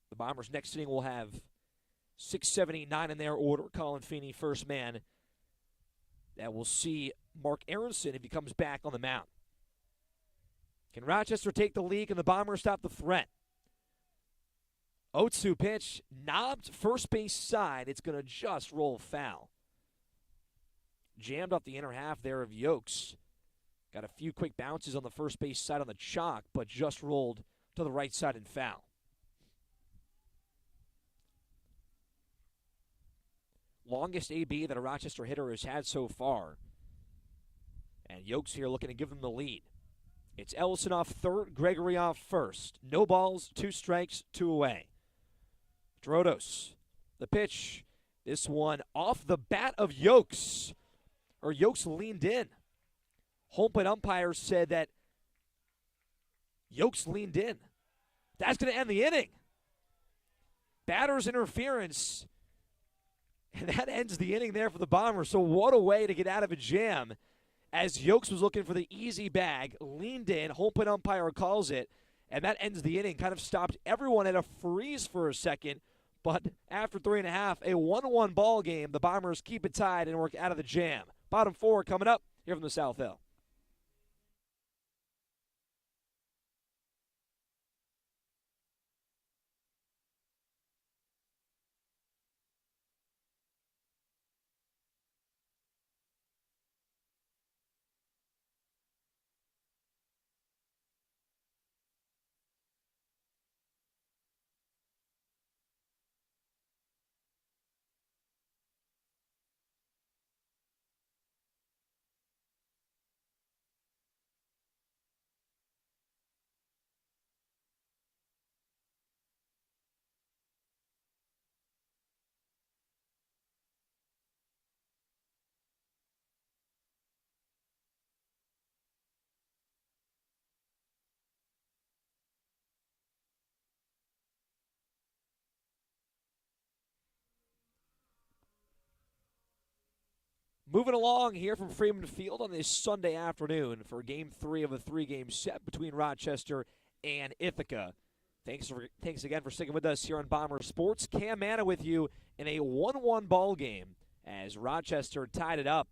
The Bombers next inning will have 6, 7, 8, 9 in their order. Colin Feeney, first man. That will see Mark Aronson if he comes back on the mound. Can Rochester take the lead? Can the Bombers stop the threat? 0-2 pitch, knobbed first base side. It's going to just roll foul. Jammed off the inner half there of Yokes. Got a few quick bounces on the first base side on the chalk, but just rolled to the right side and foul. Longest AB that a Rochester hitter has had so far. And Yokes here looking to give them the lead. It's Ellison off third, Gregory off first. No balls, 2 strikes, 2 away. Drodos, the pitch. This one off the bat of Yokes. Yokes leaned in. Home plate umpire said that Yokes leaned in. That's going to end the inning. Batter's interference. And that ends the inning there for the Bombers. So what a way to get out of a jam. As Yokes was looking for the easy bag, leaned in, home plate umpire calls it, and that ends the inning. Kind of stopped everyone at a freeze for a second. But after 3.5, a 1-1 ball game, the Bombers keep it tied and work out of the jam. Bottom 4 coming up here from the South Hill. Moving along here from Freeman Field on this Sunday afternoon for Game 3 of a 3-game set between Rochester and Ithaca. Thanks again for sticking with us here on Bomber Sports. Cam Manna with you in a 1-1 ball game as Rochester tied it up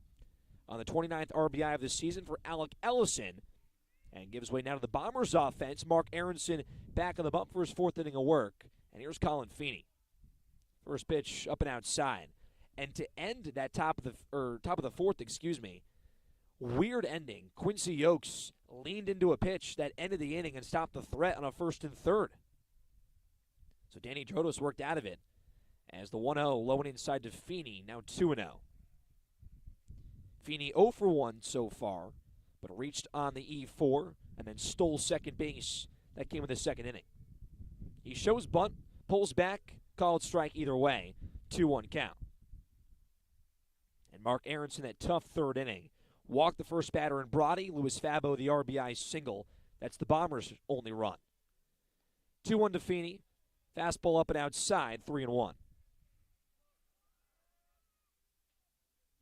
on the 29th RBI of the season for Alec Ellison and gives way now to the Bombers offense. Mark Aronson back on the bump for his 4th inning of work. And here's Colin Feeney. First pitch up and outside. And to end that top of the 4th, weird ending. Quincy Yokes leaned into a pitch that ended the inning and stopped the threat on a 1st and 3rd. So Danny Drodos worked out of it as the 1-0 low and inside to Feeney, now 2-0. Feeney 0 for 1 so far, but reached on the E4 and then stole second base. That came in the 2nd inning. He shows bunt, pulls back, called strike either way, 2-1 count. And Mark Aronson, that tough 3rd inning, walked the first batter in Brody. Louis Fabo, the RBI single. That's the Bombers' only run. 2-1 to Feeney. Fastball up and outside, 3-1.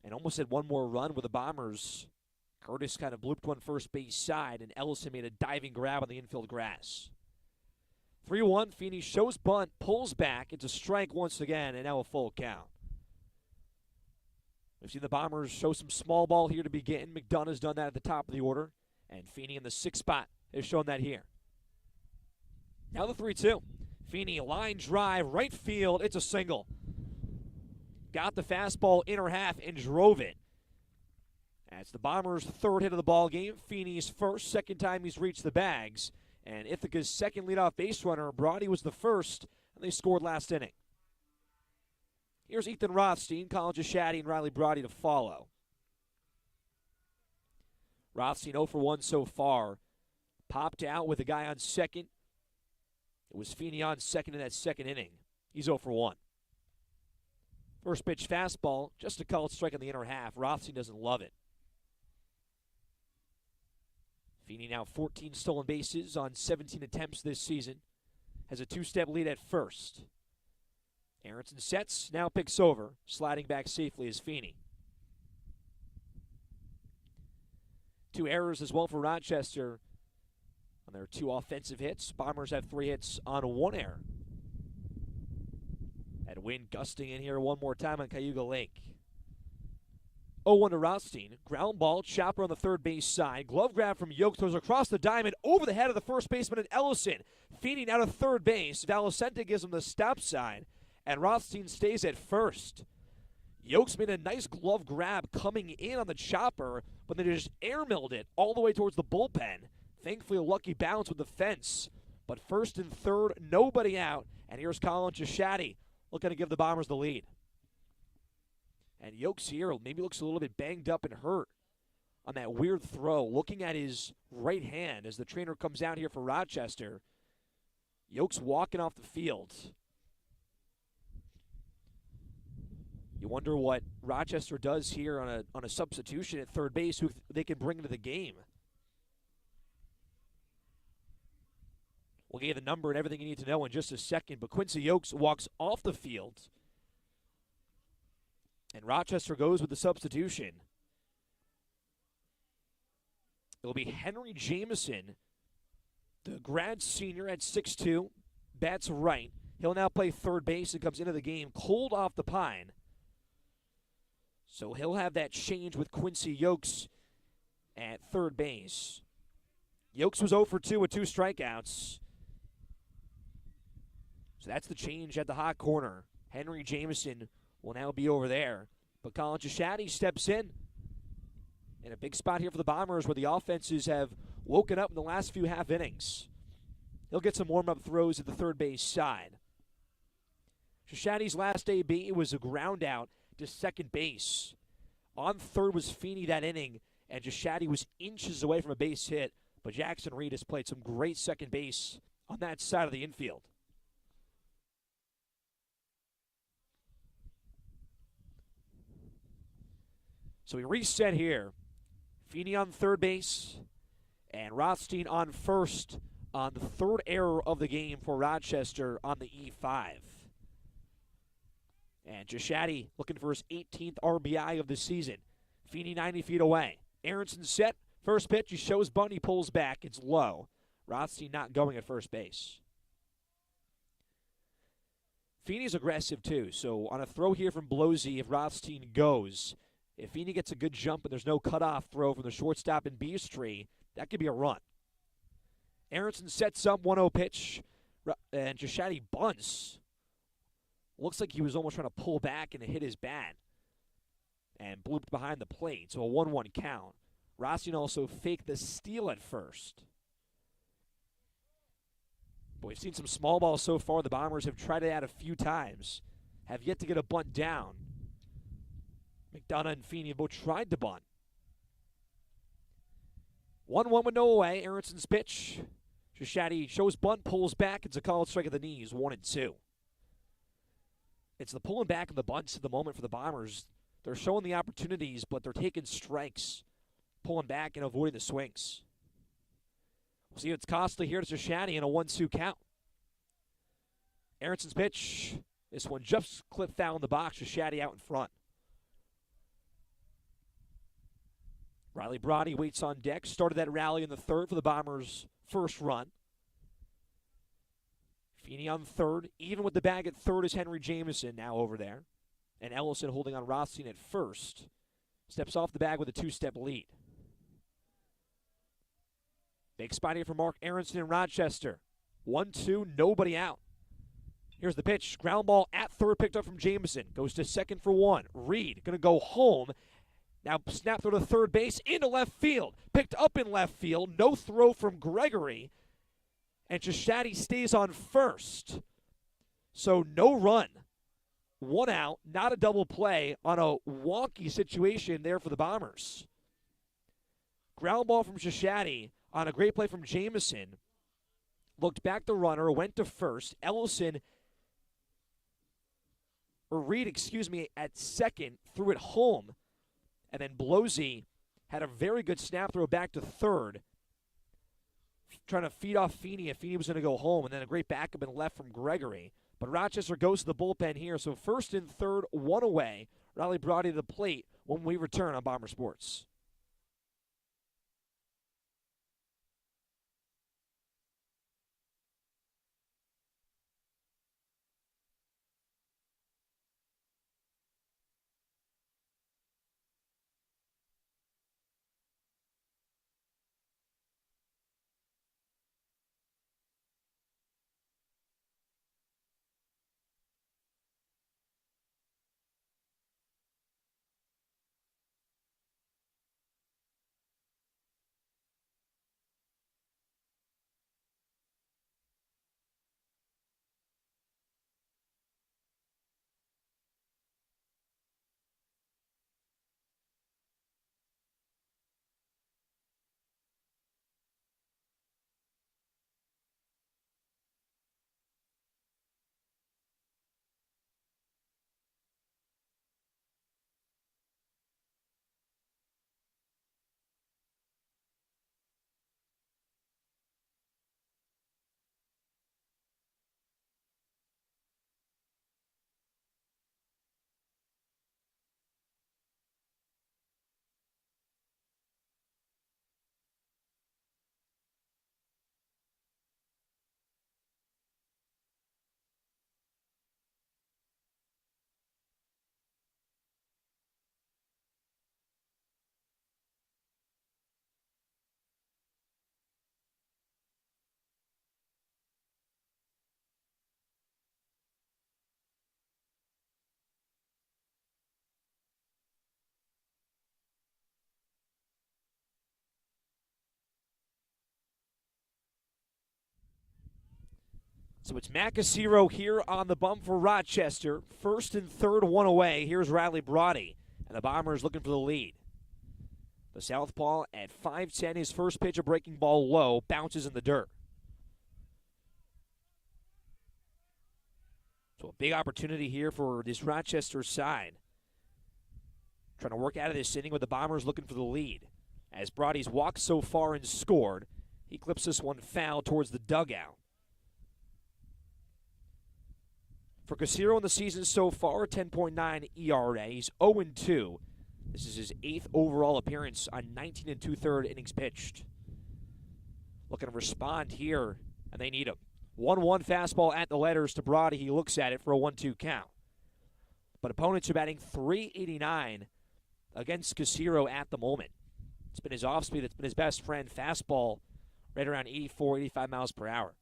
And almost had one more run with the Bombers. Curtis kind of blooped one first base side, and Ellison made a diving grab on the infield grass. 3-1, Feeney shows bunt, pulls back. It's a strike once again, and now a full count. We've seen the Bombers show some small ball here to begin. McDonough's done that at the top of the order. And Feeney in the 6th spot has shown that here. Now the 3-2. Feeney, line drive, right field. It's a single. Got the fastball inner half and drove it. That's the Bombers' 3rd hit of the ball game. Feeney's 1st, 2nd time he's reached the bags. And Ithaca's 2nd leadoff base runner, Brody, was the 1st, and they scored last inning. Here's Ethan Rothstein, College of Shaddy, and Riley Brody to follow. Rothstein 0 for 1 so far. Popped out with a guy on 2nd. It was Feeney on 2nd in that 2nd inning. He's 0 for 1. First pitch fastball, just a called strike in the inner half. Rothstein doesn't love it. Feeney now 14 stolen bases on 17 attempts this season. Has a 2-step lead at first. Aronson sets, now picks over. Sliding back safely is Feeney. 2 errors as well for Rochester on their 2 offensive hits. Bombers have 3 hits on 1 error. That wind gusting in here one more time on Cayuga Lake. 0-1 to Rothstein. Ground ball, chopper on the 3rd base side. Glove grab from Yokes, throws across the diamond, over the head of the first baseman and Ellison. Feeney now to 3rd base. Valicente gives him the stop sign, and Rothstein stays at 1st. Yokes made a nice glove grab coming in on the chopper, but then just air-milled it all the way towards the bullpen. Thankfully, a lucky bounce with the fence. But first and third, nobody out. And here's Colin Chishati looking to give the Bombers the lead. And Yokes here maybe looks a little bit banged up and hurt on that weird throw. Looking at his right hand as the trainer comes out here for Rochester. Yokes walking off the field. You wonder what Rochester does here on a substitution at third base, who they can bring into the game. We'll give you the number and everything you need to know in just a second, but Quincy Yokes walks off the field, and Rochester goes with the substitution. It'll be Henry Jameson, the grad senior at 6'2", bats right. He'll now play third base and comes into the game cold off the pine. So he'll have that change with Quincy Yokes at third base. Yokes was 0 for 2 with 2 strikeouts. So that's the change at the hot corner. Henry Jameson will now be over there. But Colin Chishati steps in a big spot here for the Bombers where the offenses have woken up in the last few half innings. He'll get some warm-up throws at the third base side. Chishati's last AB was a ground out to second base. On third was Feeney that inning, and Chishati was inches away from a base hit, but Jackson Reed has played some great second base on that side of the infield. So we reset here. Feeney on third base, and Rothstein on first on the third error of the game for Rochester on the E5. And Chishati looking for his 18th RBI of the season. Feeney 90 feet away. Aronson set. First pitch, he shows bunt, he pulls back. It's low. Rothstein not going at first base. Feeney's aggressive too, so on a throw here from Blosey, if Rothstein goes, if Feeney gets a good jump and there's no cutoff throw from the shortstop in Beastree, that could be a run. Aronson sets up 1-0 pitch, and Chishati bunts. Looks like he was almost trying to pull back and hit his bat and blooped behind the plate, so a 1-1 count. Rothstein also faked the steal at first. But we've seen some small balls so far. The Bombers have tried it out a few times, have yet to get a bunt down. McDonough and Feeney both tried to bunt. 1-1 with no away. Aronson's pitch. Chishati shows bunt, pulls back. It's a called strike at the knees, 1-2. It's the pulling back and the bunts at the moment for the Bombers. They're showing the opportunities, but they're taking strikes, pulling back and avoiding the swings. We'll see if it's costly here to Chishati in a 1-2 count. Aronson's pitch. This one just clipped foul in the box. Chishati out in front. Riley Brody waits on deck. Started that rally in the third for the Bombers' first run. Feeney on third. Even with the bag at third is Henry Jameson now over there. And Ellison holding on Rothstein at first. Steps off the bag with a 2-step lead. Big spot here for Mark Aronson in Rochester. 1-2, nobody out. Here's the pitch. Ground ball at third, picked up from Jameson. Goes to second for 1. Reed going to go home. Now snap throw to third base, into left field. Picked up in left field. No throw from Gregory. And Chishati stays on first. So no run. 1 out, not a double play on a wonky situation there for the Bombers. Ground ball from Chishati on a great play from Jameson. Looked back the runner, went to first. Reed, at second, threw it home. And then Blosey had a very good snap throw back to third, trying to feed off Feeney, and Feeney was going to go home, and then a great backup and left from Gregory. But Rochester goes to the bullpen here, so first and third, 1 away. Riley Brody to the plate when we return on Bomber Sports. So it's Macasero here on the bump for Rochester. First and third, one away. Here's Riley Brody, and the Bombers looking for the lead. The southpaw at 5'10", his first pitch, a breaking ball low, bounces in the dirt. So a big opportunity here for this Rochester side. Trying to work out of this inning with the Bombers looking for the lead. As Brody's walked so far and scored, he clips this one foul towards the dugout. For Casero in the season so far, 10.9 ERA. He's 0-2. This is his 8th overall appearance on 19 2/3 innings pitched. Looking to respond here, and they need him. 1-1 fastball at the letters to Brody. He looks at it for a 1-2 count. But opponents are batting .389 against Casero at the moment. It's been his off speed that's been his best friend. Fastball right around 84, 85 miles per hour.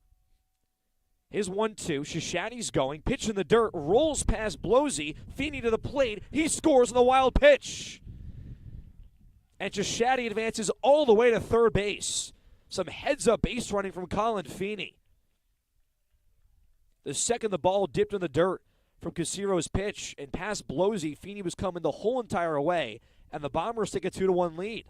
His 1-2, Shishadi's going, pitch in the dirt, rolls past Blosey, Feeney to the plate, he scores on the wild pitch. And Shishadi advances all the way to third base. Some heads-up base running from Colin Feeney. The second the ball dipped in the dirt from Casero's pitch and past Blosey, Feeney was coming the whole entire way, and the Bombers take a 2-1 lead.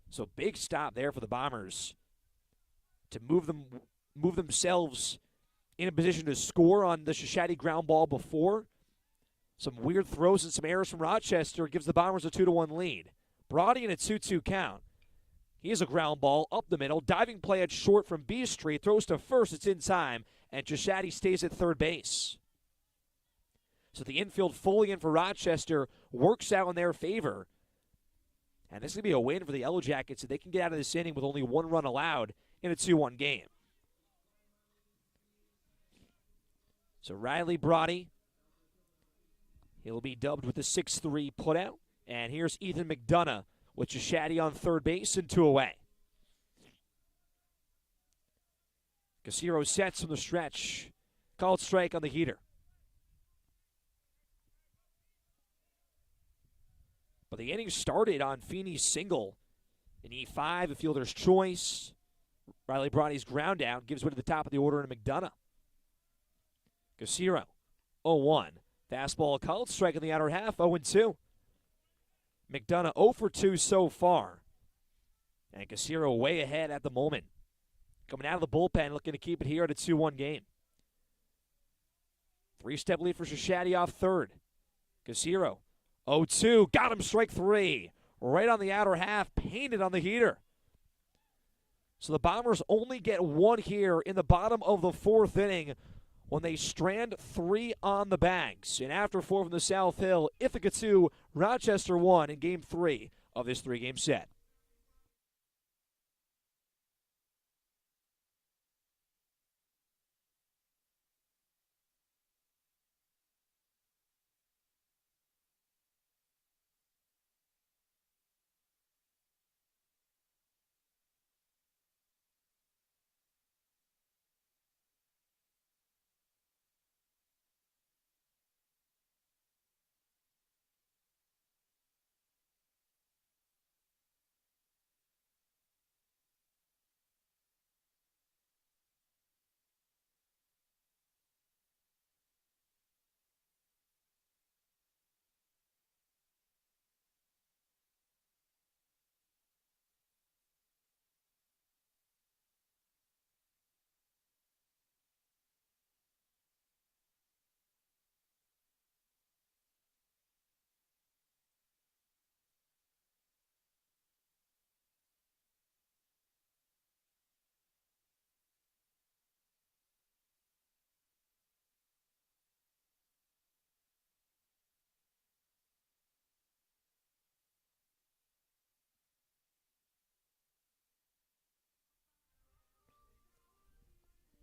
So big stop there for the Bombers to move themselves in a position to score on the Shishadi ground ball before. Some weird throws and some errors from Rochester gives the Bombers a 2-1 lead. Brody in a 2-2 count. He has a ground ball up the middle. Diving play at short from B Street. Throws to first. It's in time. And Shishadi stays at third base. So the infield fully in for Rochester works out in their favor. And this is going to be a win for the Yellow Jackets if they can get out of this inning with only one run allowed in a 2-1 game. So Riley Brody, he'll be dubbed with the 6-3 putout. And here's Ethan McDonough with Shishadi on third base and 2 away. Casero sets from the stretch. Called strike on the heater. But the inning started on Feeney's single. In E5, a fielder's choice. Riley Brody's ground out gives way to the top of the order to McDonough. Casero, 0-1. Fastball called, strike in the outer half, 0-2. McDonough 0-2 so far. And Casero way ahead at the moment. Coming out of the bullpen, looking to keep it here at a 2-1 game. 3-step lead for Shishadi off third. Casero, 0-2, got him, strike 3. Right on the outer half, painted on the heater. So the Bombers only get 1 here in the bottom of the 4th inning when they strand 3 on the bags. And after 4 from the South Hill, Ithaca 2, Rochester 1 in Game 3 of this 3-game set.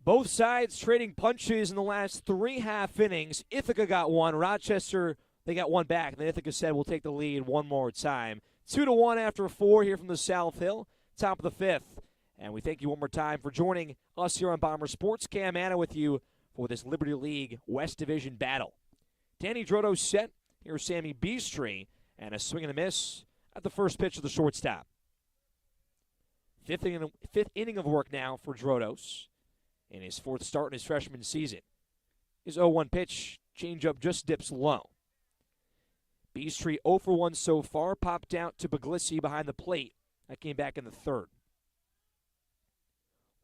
Both sides trading punches in the last 3 half innings. Ithaca got 1. Rochester, they got 1 back. And then Ithaca said, we'll take the lead one more time. 2-1 after 4 here from the South Hill. Top of the 5th. And we thank you one more time for joining us here on Bomber Sports. Cam Anna with you for this Liberty League West Division battle. Danny Droto set. Here's Sammy Beastry. And a swing and a miss at the first pitch of the shortstop. Fifth inning of work now for Drodos in his fourth start in his freshman season. His 0-1 pitch, changeup just dips low. Beastree 0 for 1 so far, popped out to Puglisi behind the plate. That came back in the third.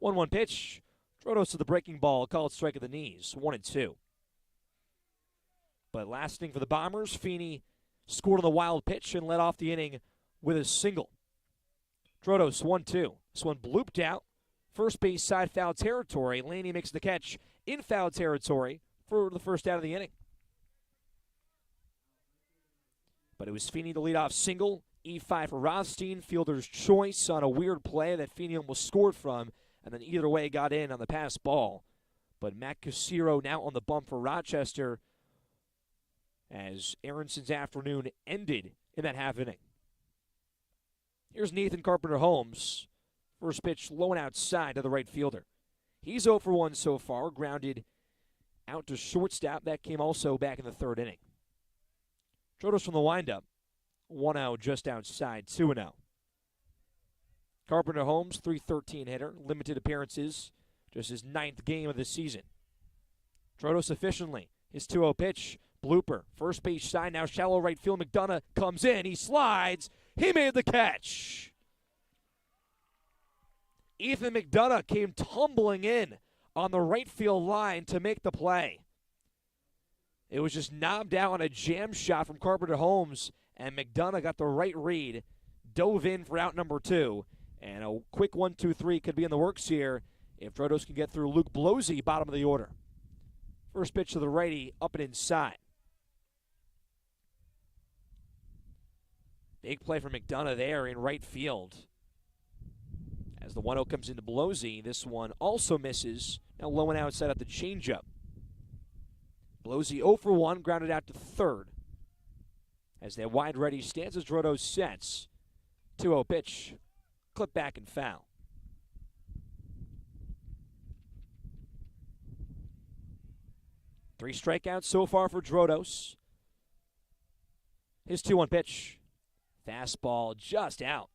1-1 pitch, Drodos to the breaking ball, called strike at the knees, 1-2. But last inning for the Bombers, Feeney scored on the wild pitch and led off the inning with a single. Drodos 1-2. This one blooped out. First base side foul territory. Laney makes the catch in foul territory for the first out of the inning. But it was Feeney the leadoff single. E5 for Rothstein. Fielder's choice on a weird play that Feeney almost scored from, and then either way got in on the pass ball. But Matt Casiro now on the bump for Rochester as Aronson's afternoon ended in that half inning. Here's Nathan Carpenter-Holmes. First pitch low and outside to the right fielder. He's 0 for 1 so far, grounded out to shortstop. That came also back in the third inning. Drodos from the windup. 1-0 just outside, 2-0. Carpenter-Holmes, .313 hitter, limited appearances, just his 9th game of the season. Drodos efficiently, his 2-0 pitch, blooper, first base side, now shallow right field. McDonough comes in, he slides, he made the catch. Ethan McDonough came tumbling in on the right field line to make the play. It was just knobbed out on a jam shot from Carpenter-Holmes, and McDonough got the right read, dove in for out number 2, and a quick 1-2-3 could be in the works here if Drodos can get through Luke Blosey, bottom of the order. First pitch to the righty, up and inside. Big play for McDonough there in right field. As the 1-0 comes into Blosey, this one also misses. Now low and outside at the changeup. Blosey 0 for 1, grounded out to third. As that wide ready stands as Drodos sets. 2-0 pitch, clip back and foul. Three strikeouts so far for Drodos. His 2-1 pitch. Fastball just out.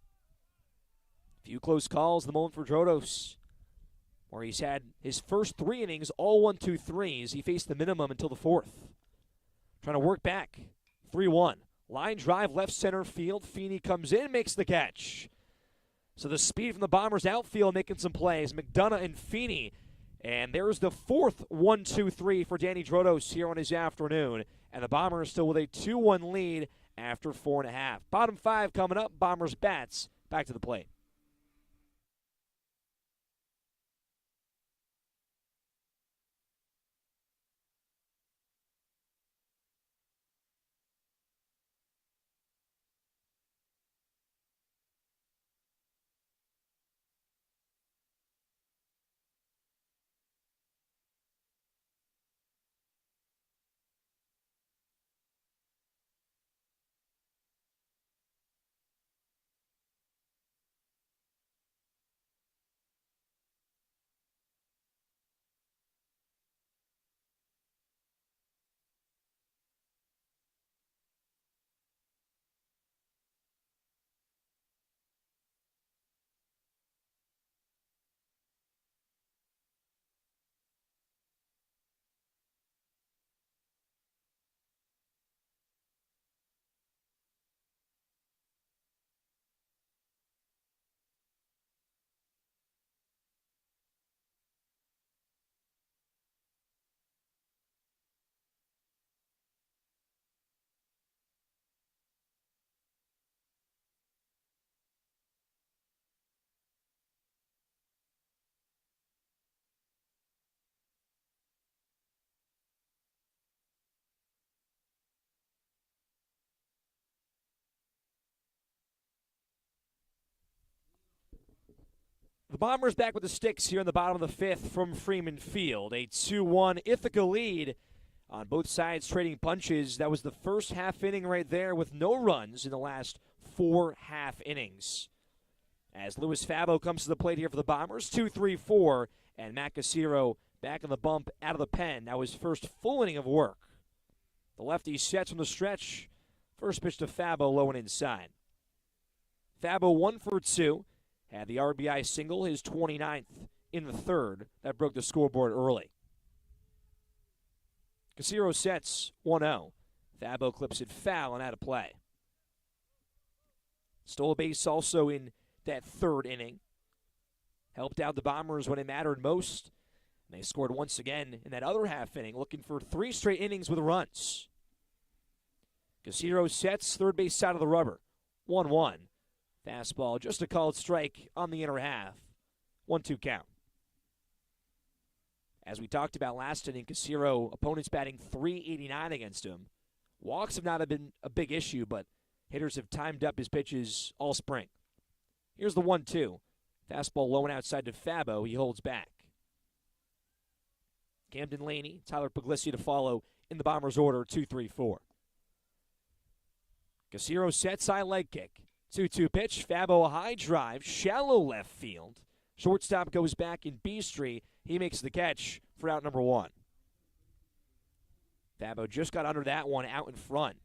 Few close calls the moment for Drodos, where he's had his first 3 innings, all 1-2-3s. He faced the minimum until the 4th. Trying to work back. 3-1. Line drive left center field. Feeney comes in, makes the catch. So the speed from the Bombers outfield making some plays. McDonough and Feeney. And there's the 4th 1-2-3 for Danny Drodos here on his afternoon. And the Bombers still with a 2-1 lead after 4.5. Bottom 5 coming up. Bombers bats back to the plate. The Bombers back with the sticks here in the bottom of the 5th from Freeman Field. A 2-1 Ithaca lead on both sides trading punches. That was the first half inning right there with no runs in the last 4 half innings. As Louis Fabo comes to the plate here for the Bombers, 2-3-4, and Matt Casiro back in the bump out of the pen. Now his first full inning of work. The lefty sets from the stretch. First pitch to Fabo, low and inside. Fabo 1 for 2. Had the RBI single, his 29th in the third. That broke the scoreboard early. Casiro sets 1-0. Fabo clips it foul and out of play. Stole a base also in that third inning. Helped out the Bombers when it mattered most. And they scored once again in that other half inning, looking for 3 straight innings with runs. Casiro sets third base side of the rubber. 1-1. Fastball, just a called strike on the inner half. 1-2 count. As we talked about last inning, Casiro, opponents batting .389 against him. Walks have not been a big issue, but hitters have timed up his pitches all spring. Here's the 1-2. Fastball low and outside to Fabo. He holds back. Camden Laney, Tyler Puglisi to follow in the Bombers' order, 2-3-4. Casiro sets high leg kick. 2-2 pitch. Fabo a high drive. Shallow left field. Shortstop goes back in B Street. He makes the catch for out number 1. Fabo just got under that one out in front.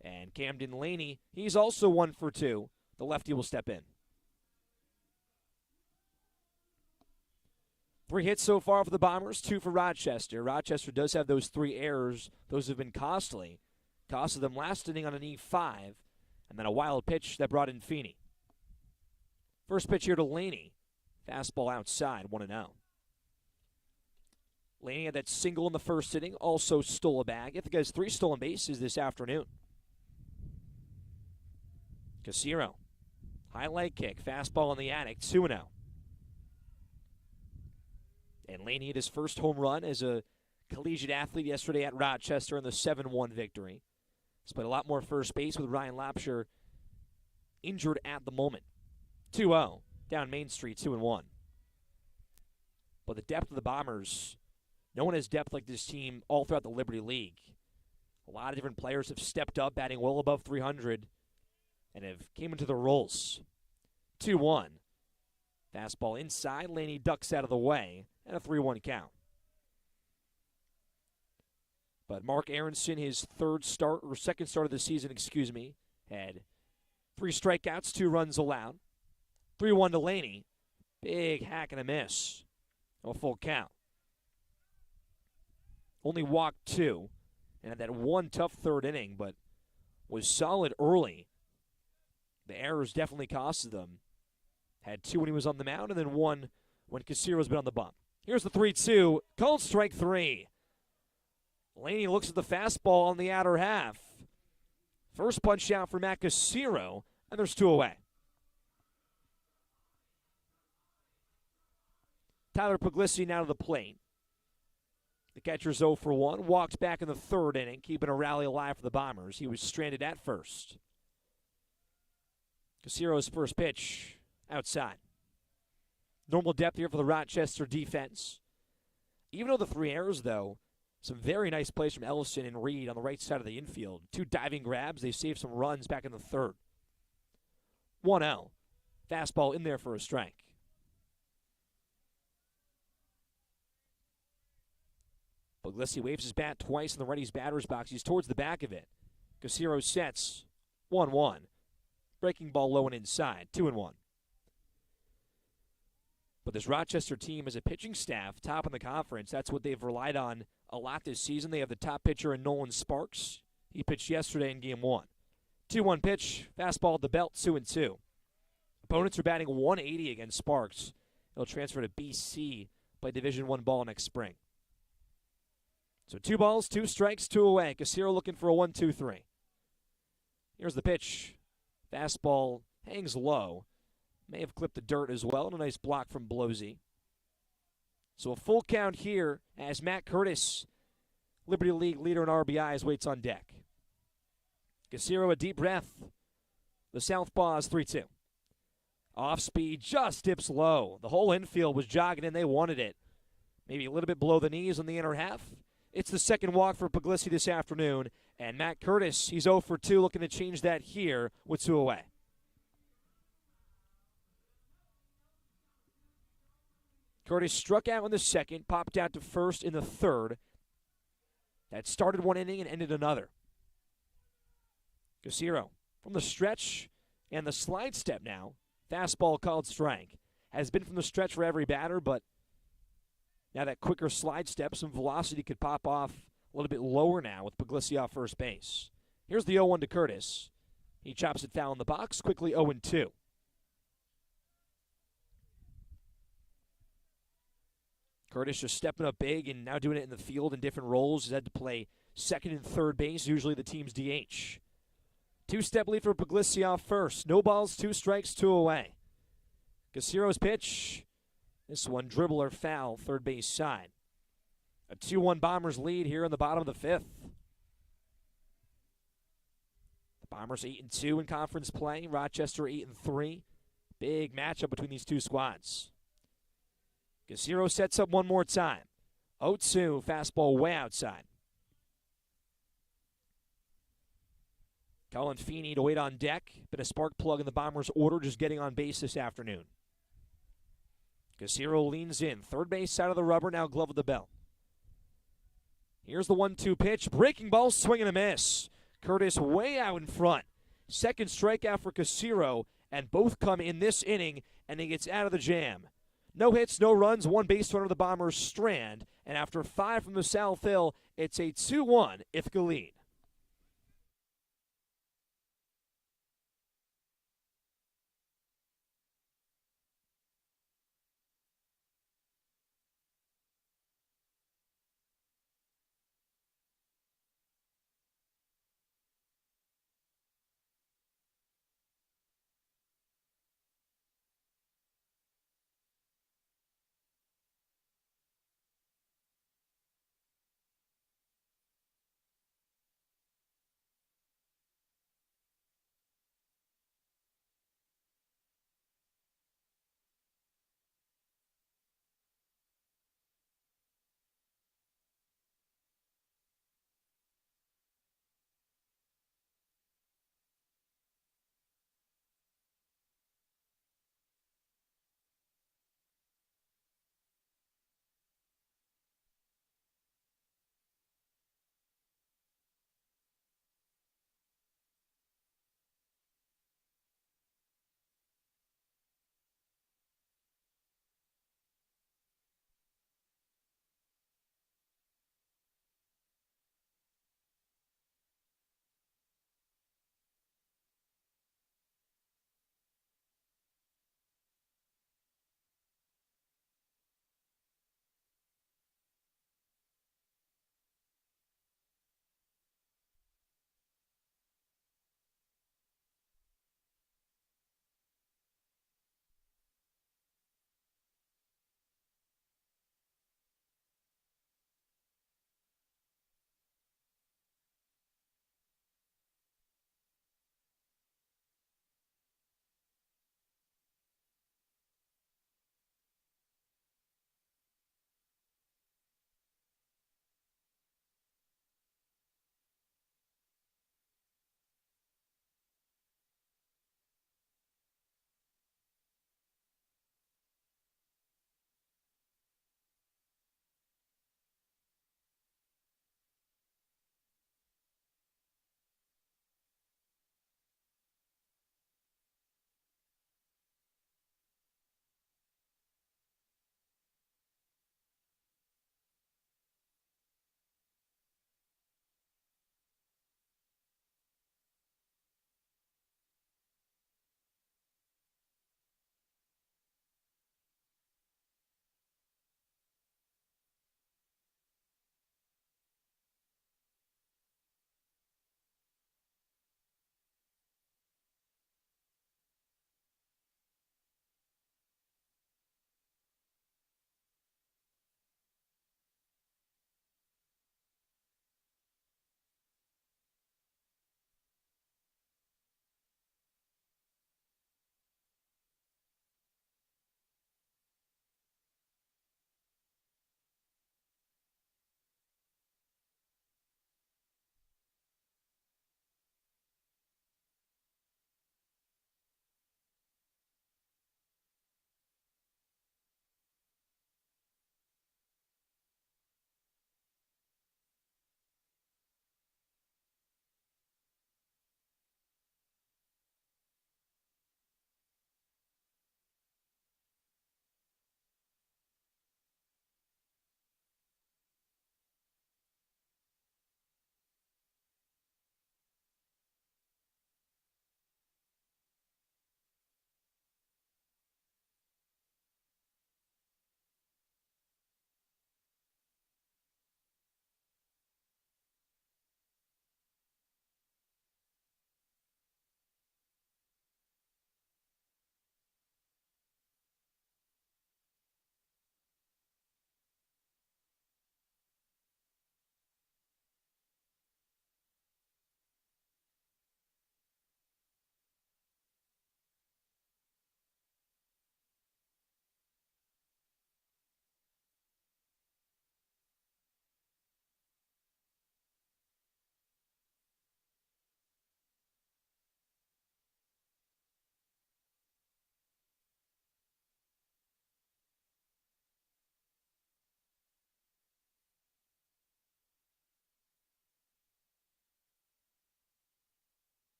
And Camden Laney, he's also 1 for 2. The lefty will step in. 3 hits so far for the Bombers, 2 for Rochester. Rochester does have those 3 errors. Those have been costly. Costed them last inning on an E5, and then a wild pitch that brought in Feeney. First pitch here to Laney. Fastball outside, 1-0. Laney had that single in the first inning, also stole a bag. Ithaca has 3 stolen bases this afternoon. Casiro, high leg kick, fastball in the attic, 2-0. And Laney had his first home run as a collegiate athlete yesterday at Rochester in the 7-1 victory. He's played a lot more first base with Ryan Lapsher injured at the moment. 2-0, down Main Street, 2-1. But the depth of the Bombers, no one has depth like this team all throughout the Liberty League. A lot of different players have stepped up, batting well above 300, and have came into their roles. 2-1. Fastball inside, Laney ducks out of the way, and a 3-1 count. But Mark Aronson, his second start of the season, had 3 strikeouts, 2 runs allowed. 3-1 to Laney. Big hack and a miss. A full count. Only walked 2, and had that one tough third inning, but was solid early. The errors definitely costed them. Had 2 when he was on the mound, and then 1 when Casiro's been on the bump. Here's the 3-2, called strike 3. Laney looks at the fastball on the outer half. First punch out for Matt Casiro, and there's 2 away. Tyler Puglisi now to the plate. The catcher's 0 for 1, walked back in the third inning, keeping a rally alive for the Bombers. He was stranded at first. Casiro's first pitch, outside. Normal depth here for the Rochester defense. Even though the 3 errors, though, some very nice plays from Ellison and Reed on the right side of the infield. 2 diving grabs. They saved some runs back in the third. 1-0. Fastball in there for a strike. Puglisi waves his bat twice in the righty's batter's box. He's towards the back of it. Casiro sets 1-1. Breaking ball low and inside. 2-1. But this Rochester team as a pitching staff, top in the conference, that's what they've relied on a lot this season. They have the top pitcher in Nolan Sparks. He pitched yesterday in Game 1. 2-1 pitch, fastball at the belt, 2-2. Opponents are batting 180 against Sparks. He'll transfer to BC, play Division I ball next spring. So 2 balls, 2 strikes, 2 away. Casiro looking for a 1-2-3. Here's the pitch. Fastball hangs low. May have clipped the dirt as well, and a nice block from Blosey. So a full count here as Matt Curtis, Liberty League leader in RBIs, waits on deck. Casiro a deep breath. The southpaw is 3-2. Off speed, just dips low. The whole infield was jogging in. They wanted it. Maybe a little bit below the knees on the inner half. It's the second walk for Puglisi this afternoon. And Matt Curtis, he's 0 for 2, looking to change that here with 2 away. Curtis struck out in the second, popped out to first in the third. That started one inning and ended another. Casiro from the stretch and the slide step now. Fastball called strike. Has been from the stretch for every batter, but now that quicker slide step, some velocity could pop off a little bit lower now with Puglisi off first base. Here's the 0-1 to Curtis. He chops it foul in the box, quickly 0-2. Curtis just stepping up big and now doing it in the field in different roles. He's had to play second and third base, usually the team's DH. Two-step lead for Puglisi off first. No balls, 2 strikes, 2 away. Casiro's pitch. This one, dribbler foul, third base side. A 2-1 Bombers lead here in the bottom of the 5th. The Bombers 8-2 in conference play. Rochester 8-3. Big matchup between these two squads. Casiro sets up one more time. 0-2, fastball way outside. Colin Feeney to wait on deck. Been a spark plug in the Bombers' order, just getting on base this afternoon. Casiro leans in. Third base side of the rubber, now glove of the belt. Here's the 1-2 pitch. Breaking ball, swing and a miss. Curtis way out in front. Second strikeout for Casiro, and both come in this inning, and he gets out of the jam. No hits, no runs, 1 base runner of the Bombers strand, and after 5 from the South Hill, it's a 2-1 Ithaca lead.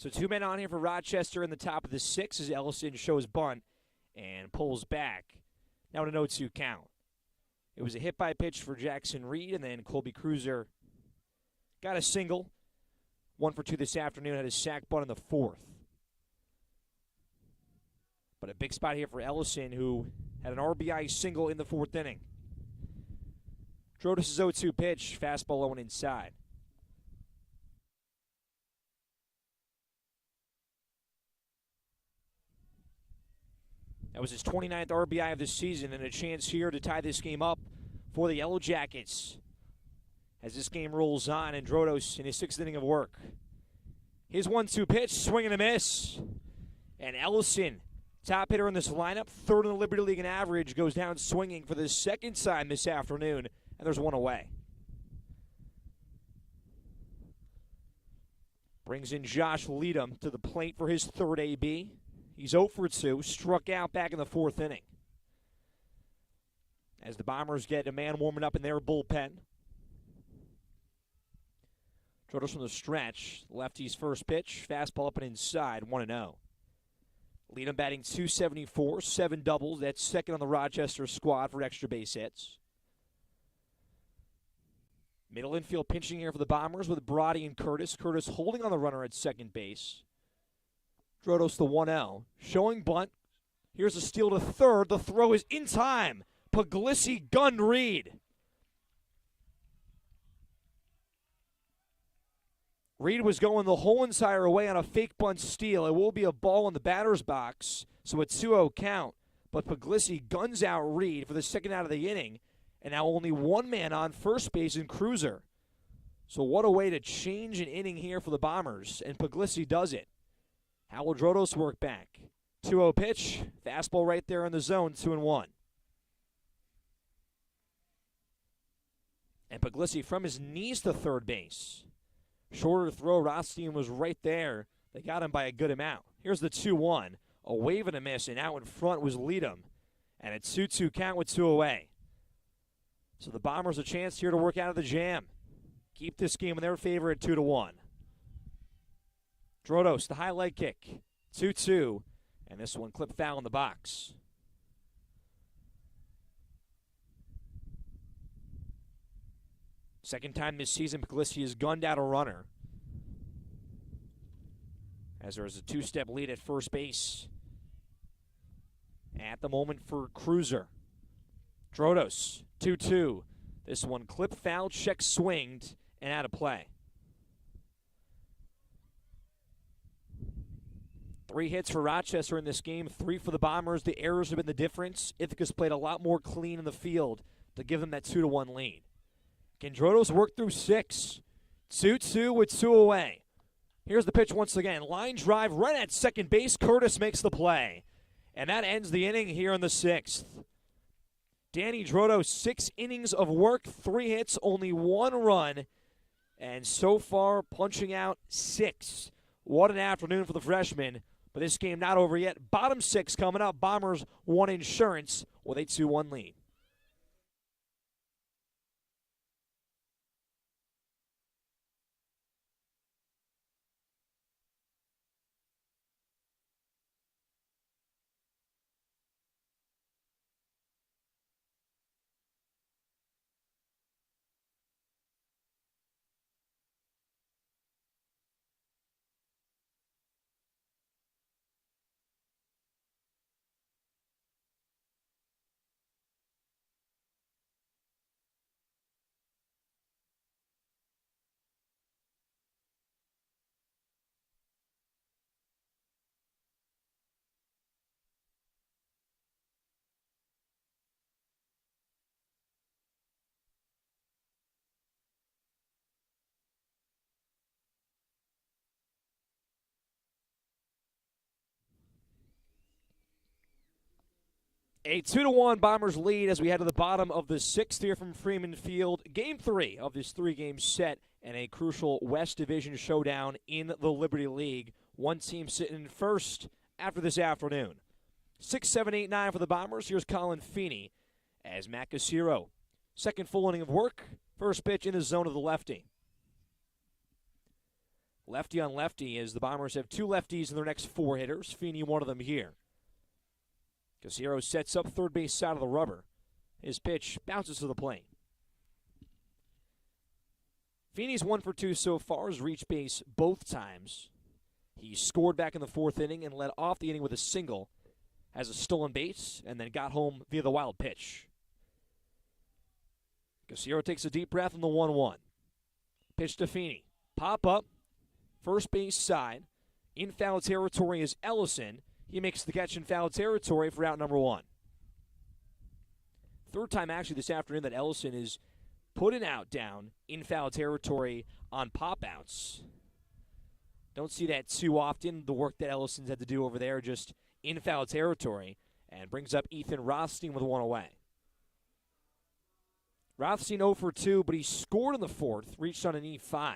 So 2 men on here for Rochester in the top of the 6 as Ellison shows bunt and pulls back. Now an 0-2 count. It was a hit by pitch for Jackson Reed, and then Colby Cruiser got a single. 1 for 2 this afternoon, had a sac bunt in the 4th. But a big spot here for Ellison, who had an RBI single in the 4th inning. Drodos' 0-2 pitch, fastball low and inside. That was his 29th RBI of the season, and a chance here to tie this game up for the Yellow Jackets as this game rolls on, and Drodos in his 6th inning of work. His 1-2 pitch, swing and a miss. And Ellison, top hitter in this lineup, 3rd in the Liberty League in average, goes down swinging for the 2nd time this afternoon, and there's 1 away. Brings in Josh Leadham to the plate for his 3rd AB. He's 0 for 2, struck out back in the 4th inning. As the Bombers get a man warming up in their bullpen. Drodos from the stretch. Lefty's first pitch, fastball up and inside, 1-0. Leadham batting .274, 7 doubles. That's 2nd on the Rochester squad for extra base hits. Middle infield pinching here for the Bombers with Brody and Curtis. Curtis holding on the runner at 2nd base. Drodos the 1-0. Showing bunt. Here's a steal to 3rd. The throw is in time. Puglisi gunned Reed. Reed was going the whole entire way on a fake bunt steal. It will be a ball in the batter's box, so a 2-0 count. But Puglisi guns out Reed for the 2nd out of the inning, and now only 1 man on first base in Cruiser. So what a way to change an inning here for the Bombers, and Puglisi does it. How will Drodos work back? 2-0 pitch, fastball right there in the zone, 2-1. And Puglisi from his knees to 3rd base. Shorter throw, Rothstein was right there. They got him by a good amount. Here's the 2-1. A wave and a miss, and out in front was Leadham. And a 2-2 count with 2 away. So the Bombers a chance here to work out of the jam. Keep this game in their favor at 2-1. Drodos, the high leg kick, 2-2, and this one clipped foul in the box. Second time this season, Puglisi has gunned out a runner, as there is a 2-step lead at first base at the moment for Cruiser. Drodos, 2-2. This one clipped foul, check swinged, and out of play. 3 hits for Rochester in this game, 3 for the Bombers. The errors have been the difference. Ithaca's played a lot more clean in the field to give them that 2-1 lead. Can Drodos work through 6? 2-2 with 2 away. Here's the pitch once again. Line drive right at 2nd base. Curtis makes the play. And that ends the inning here in the 6th. Danny Drodos, 6 innings of work, 3 hits, only 1 run. And so far, punching out 6. What an afternoon for the freshman. But this game not over yet. Bottom 6 coming up. Bombers 1 insurance with a 2-1 lead. A 2-1 Bombers lead as we head to the bottom of the 6th here from Freeman Field. Game 3 of this 3-game set and a crucial West Division showdown in the Liberty League. One team sitting in first after this afternoon. 6, 7, 8, 9 for the Bombers. Here's Colin Feeney as Matt Casiro. 2nd full inning of work. First pitch in the zone of the lefty. Lefty on lefty as the Bombers have two lefties in their next four hitters. Feeney, one of them here. Casero sets up third base side of the rubber. His pitch bounces to the plate. Feeney's 1 for 2 so far, has reached base both times. He scored back in the fourth inning and led off the inning with a single, has a stolen base, and then got home via the wild pitch. Casero takes a deep breath on the 1-1. Pitch to Feeney. Pop up, first base side. In foul territory is Ellison. He makes the catch in foul territory for out number 1. Third time actually this afternoon that Ellison is put an out down in foul territory on pop-outs. Don't see that too often, the work that Ellison's had to do over there just in foul territory, and brings up Ethan Rothstein with one away. Rothstein 0 for 2, but he scored in the fourth, reached on an E5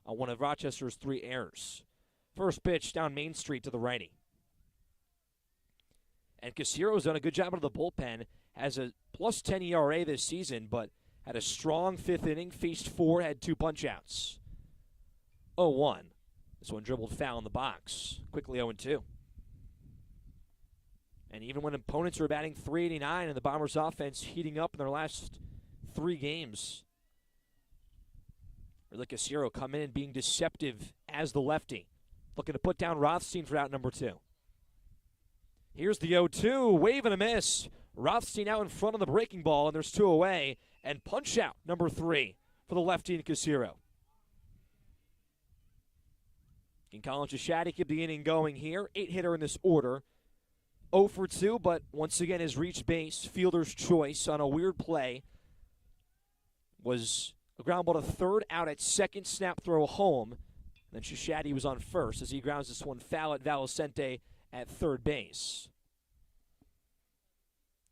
on one of Rochester's 3 errors. First pitch down Main Street to the righty. And Casero's done a good job out of the bullpen, has a plus 10 ERA this season, but had a strong fifth inning, faced 4, had 2 punch-outs. 0-1. This one dribbled foul in the box. Quickly 0-2. And even when opponents are batting .389 and the Bombers' offense heating up in their last 3 games, really Casero come in and being deceptive as the lefty. Looking to put down Rothstein for out number 2. Here's the 0-2, wave and a miss. Rothstein out in front of the breaking ball, and there's 2 away. And punch out number 3 for the lefty and Casero. Can Colin Shashady keep the inning going here? 8-hitter in this order. 0 for 2, but once again has reached base. Fielder's choice on a weird play. Was a ground ball to third, out at second, snap throw home. Then Shashady was on first as he grounds this one foul at Valicente at third base.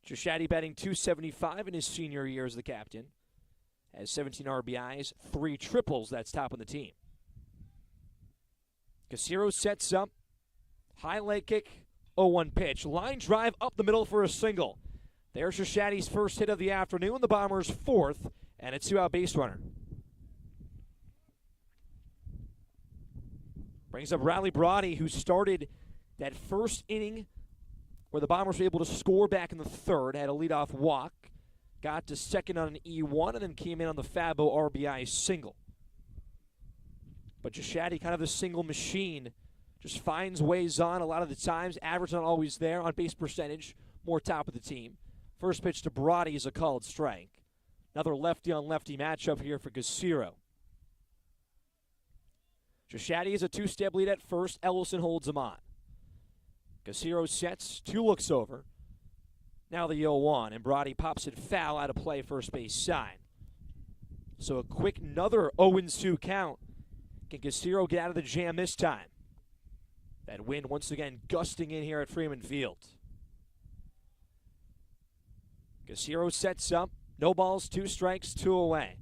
Shashady batting .275 in his senior year as the captain. Has 17 RBIs, 3 triples, that's top of the team. Casero sets up, high leg kick, 0-1 pitch. Line drive up the middle for a single. There's Shashady's first hit of the afternoon, the Bombers' 4th, and a 2-out base runner. Brings up Riley Brody, who started that first inning where the Bombers were able to score back in the third, had a leadoff walk, got to second on an E1, and then came in on the Fabo RBI single. But Shashady, kind of a single machine, just finds ways on a lot of the times. Average not always there. On base percentage, more top of the team. First pitch to Brody is a called strike. Another lefty-on-lefty matchup here for Casero. Shashady is a 2-step lead at first. Ellison holds him on. Casero sets, 2 looks over. Now the 0-1, and Brody pops it foul out of play first base side. So a quick another 0-2 count. Can Casero get out of the jam this time? That wind once again gusting in here at Freeman Field. Casero sets up. No balls, 2 strikes, 2 away.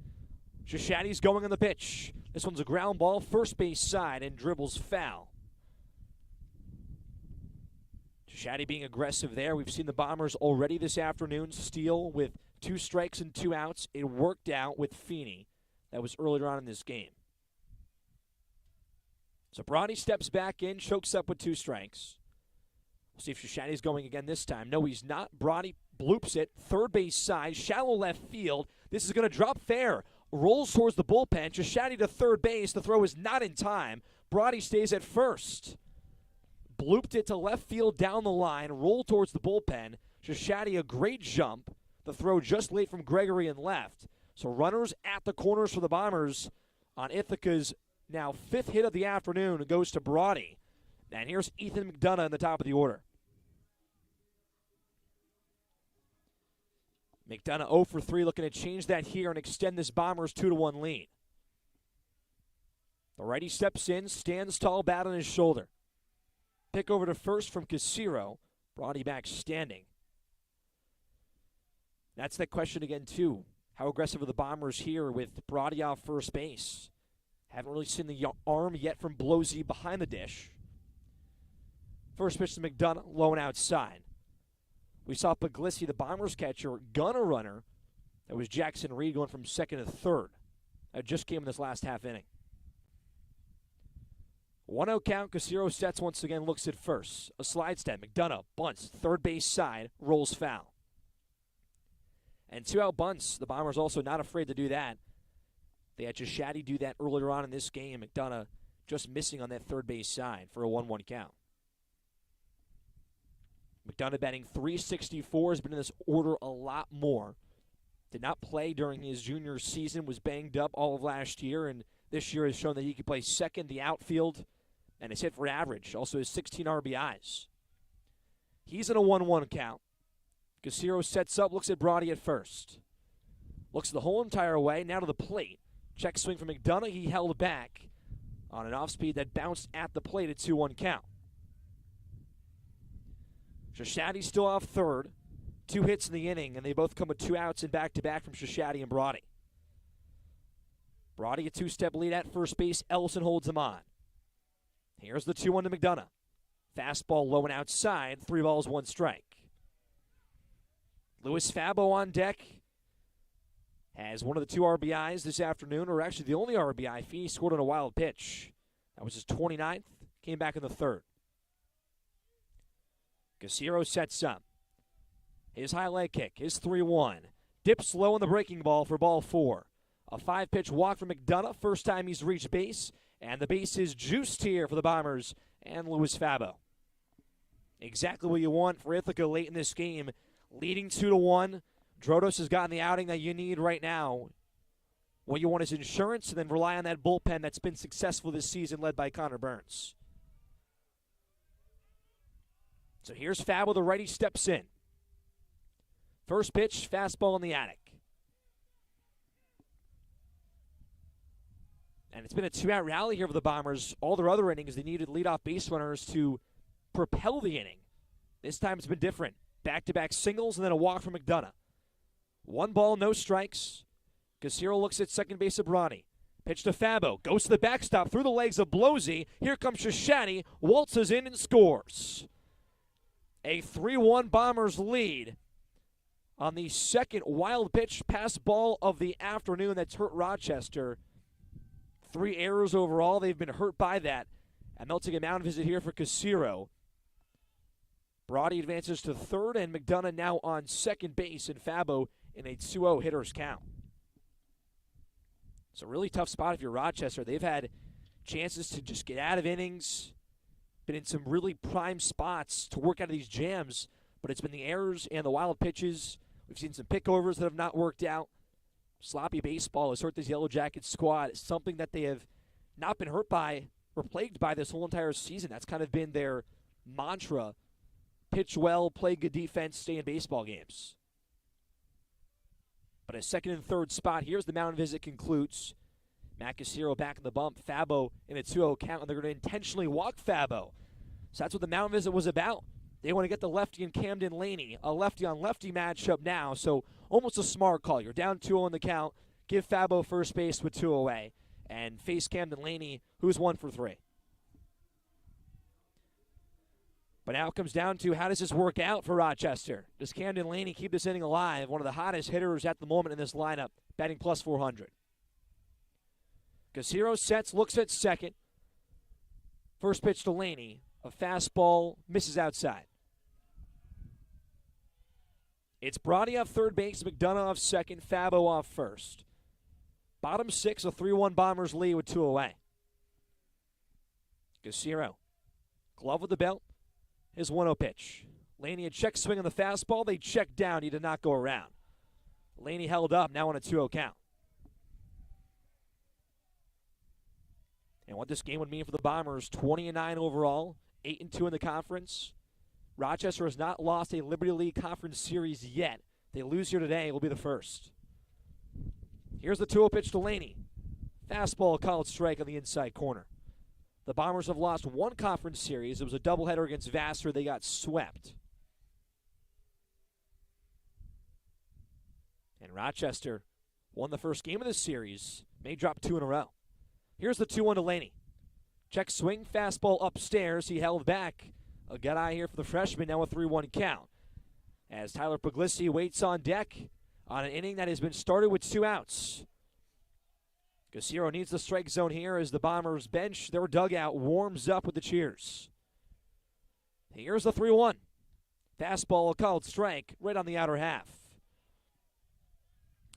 Shashady's going on the pitch. This one's a ground ball, first base side, and dribbles foul. Shashady being aggressive there. We've seen the Bombers already this afternoon steal with 2 strikes and 2 outs. It worked out with Feeney. That was earlier on in this game. So Brody steps back in, chokes up with 2 strikes. We'll see if Shashady's going again this time. No, he's not. Brody bloops it. Third base side, shallow left field. This is going to drop fair. Rolls towards the bullpen. Shashady to third base. The throw is not in time. Brody stays at first. Blooped it to left field down the line. Rolled towards the bullpen. Shashady a great jump. The throw just late from Gregory and left. So runners at the corners for the Bombers on Ithaca's now 5th hit of the afternoon goes to Brody. And here's Ethan McDonough in the top of the order. McDonough 0 for 3, looking to change that here and extend this Bombers 2-1 lead. The righty steps in, stands tall, bat on his shoulder. Pick over to first from Casero. Brody back standing. That's the question again, too. How aggressive are the Bombers here with Brody off first base? Haven't really seen the arm yet from Blosey behind the dish. First pitch to McDonough, low and outside. We saw Puglisi, the Bombers catcher, gun a runner. That was Jackson Reed going from second to third. That just came in this last half inning. 1-0 count. Casiro sets once again, looks at first. A slide step. McDonough bunts. Third base side. Rolls foul. And 2-out bunts. The Bombers also not afraid to do that. They had Shaddy do that earlier on in this game. McDonough just missing on that third base side for a 1-1 count. McDonough batting .364, has been in this order a lot more. Did not play during his junior season, was banged up all of last year, and this year has shown that he can play second, the outfield, and his hit for average. Also has 16 RBIs. He's in a 1-1 count. Casiro sets up, looks at Brody at first. Looks the whole entire way, now to the plate. Check swing from McDonough, he held back on an off-speed that bounced at the plate at 2-1 count. Shashaddy's still off third. 2 hits in the inning, and they both come with 2 outs in back-to-back from Shashaddy and Brody. Brody a 2-step lead at first base. Ellison holds him on. Here's the 2-1 to McDonough. Fastball low and outside. 3 balls, 1 strike. Louis Fabo on deck. Has one of the 2 RBIs this afternoon, or actually the only RBI. Feeney scored on a wild pitch. That was his 29th. Came back in the 3rd. Casiro sets up. His high leg kick, his 3-1. Dips low on the breaking ball for ball 4. A 5-pitch walk from McDonough, first time he's reached base, and the base is juiced here for the Bombers and Louis Fabo. Exactly what you want for Ithaca late in this game, leading 2-1. Drodos has gotten the outing that you need right now. What you want is insurance, and then rely on that bullpen that's been successful this season, led by Connor Burns. So here's Fabo, the righty steps in. First pitch, fastball in the attic. And it's been a 2-out rally here for the Bombers. All their other innings, they needed leadoff base runners to propel the inning. This time it's been different. Back-to-back singles and then a walk from McDonough. 1 ball, no strikes. Casiro looks at second base of Brody. Pitch to Fabo. Goes to the backstop through the legs of Blosey. Here comes Shashaddy. Waltzes in and scores. A 3-1 Bombers lead on the second wild pitch pass ball of the afternoon that's hurt Rochester. 3 errors overall. They've been hurt by that. And they'll take a mound visit here for Casiro. Brody advances to third, and McDonough now on second base, and Fabo in a 2-0 hitter's count. It's a really tough spot if you're Rochester. They've had chances to just get out of innings, been in some really prime spots to work out of these jams, but it's been the errors and the wild pitches. We've seen some pickovers that have not worked out. Sloppy baseball has hurt this Yellow Jackets squad. It's something that they have not been hurt by or plagued by this whole entire season. That's kind of been their mantra. Pitch well, play good defense, stay in baseball games. But a second and third spot. Here's the mound visit concludes. Matt Casiro back in the bump. Fabo in a 2-0 count, and they're going to intentionally walk Fabo. So that's what the mound visit was about. They want to get the lefty and Camden Laney, a lefty-on-lefty matchup now, so almost a smart call. You're down 2-0 in the count. Give Fabo first base with 2 away, and face Camden Laney, who's 1 for 3. But now it comes down to, how does this work out for Rochester? Does Camden Laney keep this inning alive? One of the hottest hitters at the moment in this lineup, batting plus 400. Casiro sets, looks at second. First pitch to Laney. A fastball misses outside. It's Brody off third base, McDonough off second, Fabo off first. Bottom 6, a 3-1 Bombers lead with 2 away. Casiro, glove with the belt. His 1-0 pitch. Laney a check swing on the fastball. They checked down. He did not go around. Laney held up, now on a 2-0 count. And what this game would mean for the Bombers, 20-9 overall, 8-2 in the conference. Rochester has not lost a Liberty League Conference Series yet. They lose here today, it will be the first. Here's the 2-0 pitch to Laney. Fastball called strike on the inside corner. The Bombers have lost 1 conference series. It was a doubleheader against Vassar. They got swept. And Rochester won the first game of this series. May drop 2 in a row. Here's the 2-1 to Laney. Check swing, fastball upstairs. He held back. A good eye here for the freshman, now a 3-1 count. As Tyler Puglisi waits on deck on an inning that has been started with 2 outs. Casiro needs the strike zone here as the Bombers bench their dugout warms up with the cheers. Here's the 3-1. Fastball called strike right on the outer half.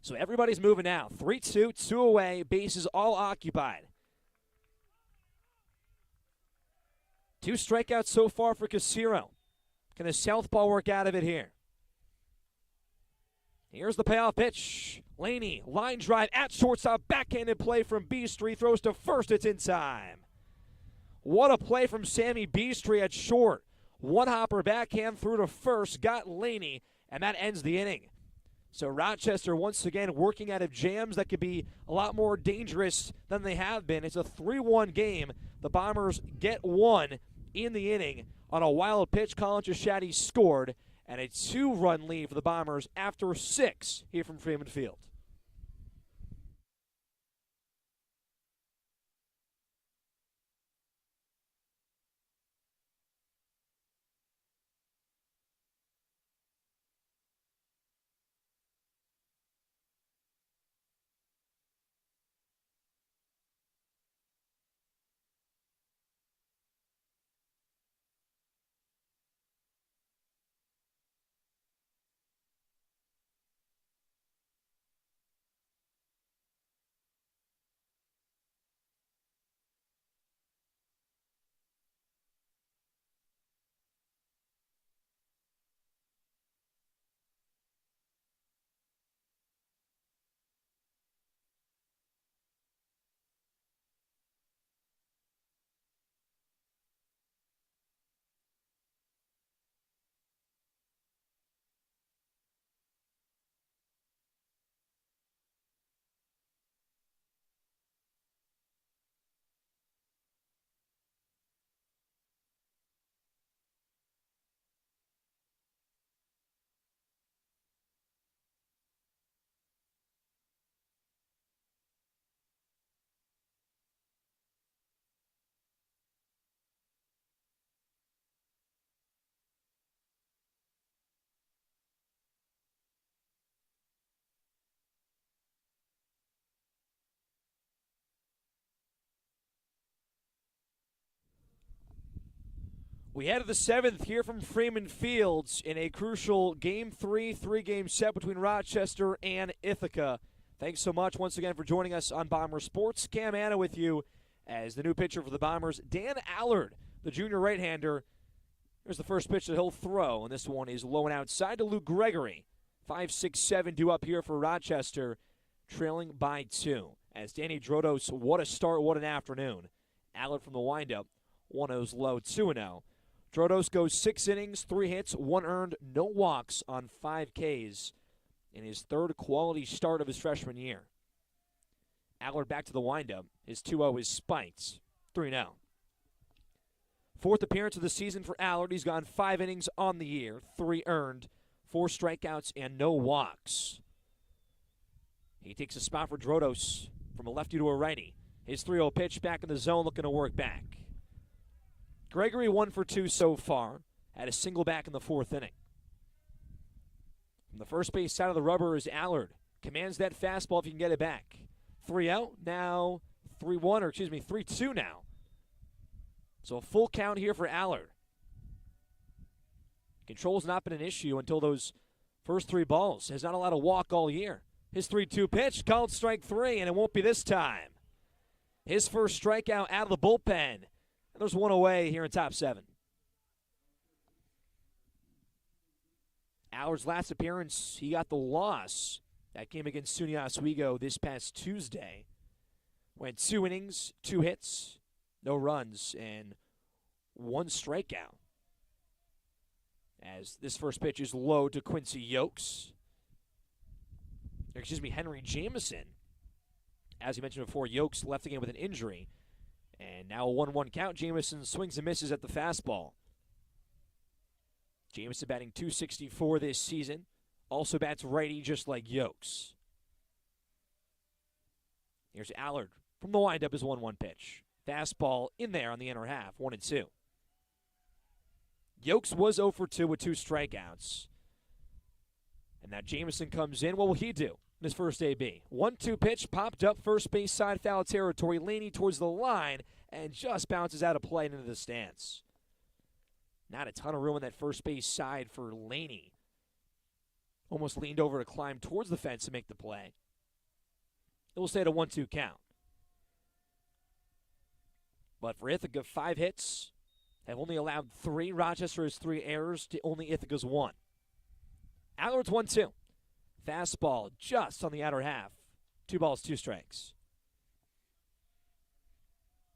So everybody's moving now. 3-2, 2 away, bases all occupied. 2 strikeouts so far for Casiro. Can the southpaw work out of it here? Here's the payoff pitch. Laney, line drive at shortstop, backhanded play from Beastry, throws to first, it's in time. What a play from Sammy Beastry at short. One hopper backhand through to first, got Laney, and that ends the inning. So Rochester once again working out of jams that could be a lot more dangerous than they have been. It's a 3-1 game. The Bombers get one in the inning on a wild pitch. Colin Chashadi scored, and a 2-run lead for the Bombers after 6 here from Freeman Field. We head to the 7th here from Freeman Fields in a crucial Game 3, 3-game set between Rochester and Ithaca. Thanks so much once again for joining us on Bomber Sports. Cam Anna with you as the new pitcher for the Bombers, Dan Allard, the junior right-hander. Here's the first pitch that he'll throw, and this one is low and outside to Luke Gregory. 5-6-7 due up here for Rochester, trailing by 2. As Danny Drodos, what a start, what an afternoon. Allard from the windup, 1-0's low, 2-0. Drodos goes 6 innings, 3 hits, 1 earned, no walks on 5 Ks in his 3rd quality start of his freshman year. Allard back to the windup. His 2-0 is spiked, 3-0. 4th appearance of the season for Allard. He's gone 5 innings on the year, 3 earned, 4 strikeouts, and no walks. He takes a spot for Drodos from a lefty to a righty. His 3-0 pitch back in the zone, looking to work back. Gregory 1 for 2 so far. Had a single back in the 4th inning. From the first base side of the rubber is Allard. Commands that fastball if he can get it back. 3-0, now 3-2 now. So a full count here for Allard. Control's not been an issue until those first 3 balls. Has not allowed a walk all year. His 3-2 pitch, called strike 3, and it won't be this time. His first strikeout out of the bullpen. And there's 1 away here in top 7. Allard's last appearance, he got the loss. That came against SUNY Oswego this past Tuesday. Went 2 innings, 2 hits, no runs, and 1 strikeout. As this first pitch is low to Quincy Henry Jamison. As you mentioned before, Yokes left the game with an injury. And now a 1-1 count. Jamison swings and misses at the fastball. Jamison batting .264 this season. Also bats righty just like Yokes. Here's Allard from the windup, his 1-1 pitch. Fastball in there on the inner half, 1-2. Yokes was 0 for 2 with 2 strikeouts. And now Jamison comes in. What will he do? in his first AB. 1-2 pitch, popped up first base side, foul territory. Laney towards the line and just bounces out of play into the stands. Not a ton of room on that first base side for Laney. Almost leaned over to climb towards the fence to make the play. It will stay at a 1-2 count. But for Ithaca, 5 hits. Have only allowed 3. Rochester has 3 errors to only Ithaca's 1. Allard's 1-2. Fastball just on the outer half. 2 balls, 2 strikes.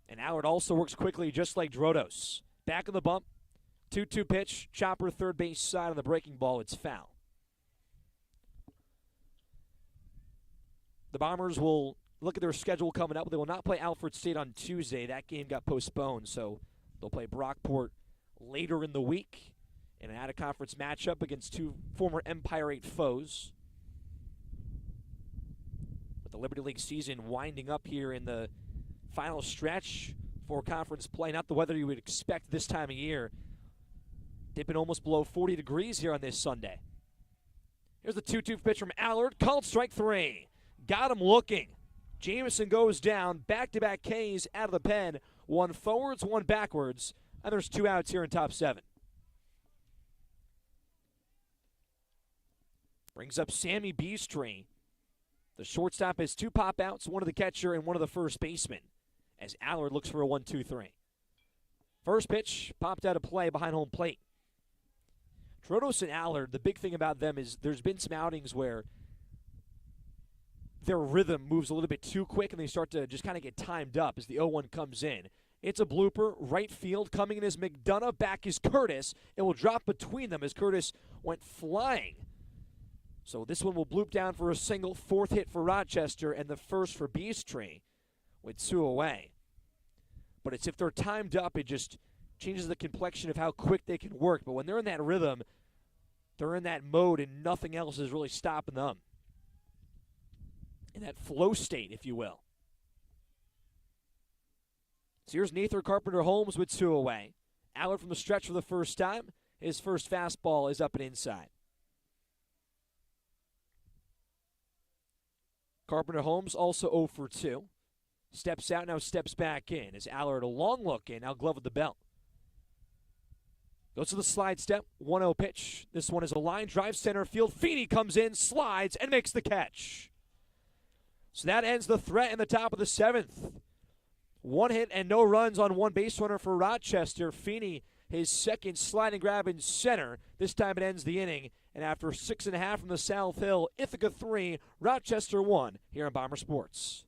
And Allard also works quickly just like Drodos. Back of the bump. 2-2 pitch. Chopper third base side on the breaking ball. It's foul. The Bombers will look at their schedule coming up. They will not play Alfred State on Tuesday. That game got postponed, so they'll play Brockport later in the week in an out-of-conference matchup against 2 former Empire 8 foes. With the Liberty League season winding up here in the final stretch for conference play, not the weather you would expect this time of year. Dipping almost below 40 degrees here on this Sunday. Here's the 2-2 pitch from Allard, called strike 3. Got him looking. Jameson goes down, back-to-back Ks out of the pen, 1 forwards, 1 backwards, and there's 2 outs here in top 7. Brings up Sammy Beastree. The shortstop has 2 pop-outs, 1 of the catcher and 1 of the first baseman, as Allard looks for a 1-2-3. First pitch popped out of play behind home plate. Drodos and Allard, the big thing about them is there's been some outings where their rhythm moves a little bit too quick and they start to just kind of get timed up as the 0-1 comes in. It's a blooper. Right field coming in is McDonough. Back is Curtis. It will drop between them as Curtis went flying. So this one will bloop down for a single. 4th hit for Rochester and the first for Beastree with 2 away. But it's if they're timed up, it just changes the complexion of how quick they can work. But when they're in that rhythm, they're in that mode and nothing else is really stopping them. In that flow state, if you will. So here's Nathan Carpenter Holmes with 2 away. Allard from the stretch for the first time. His first fastball is up and inside. Carpenter Holmes also 0 for 2. Steps out, now steps back in. As Allard a long look in, now glove with the belt. Goes to the slide step, 1-0 pitch. This one is a line drive center field. Feeney comes in, slides, and makes the catch. So that ends the threat in the top of the 7th. 1 hit and no runs on 1 base runner for Rochester. Feeney, his second sliding grab in center. This time it ends the inning. And after 6.5 from the South Hill, Ithaca 3, Rochester 1 here on Bomber Sports.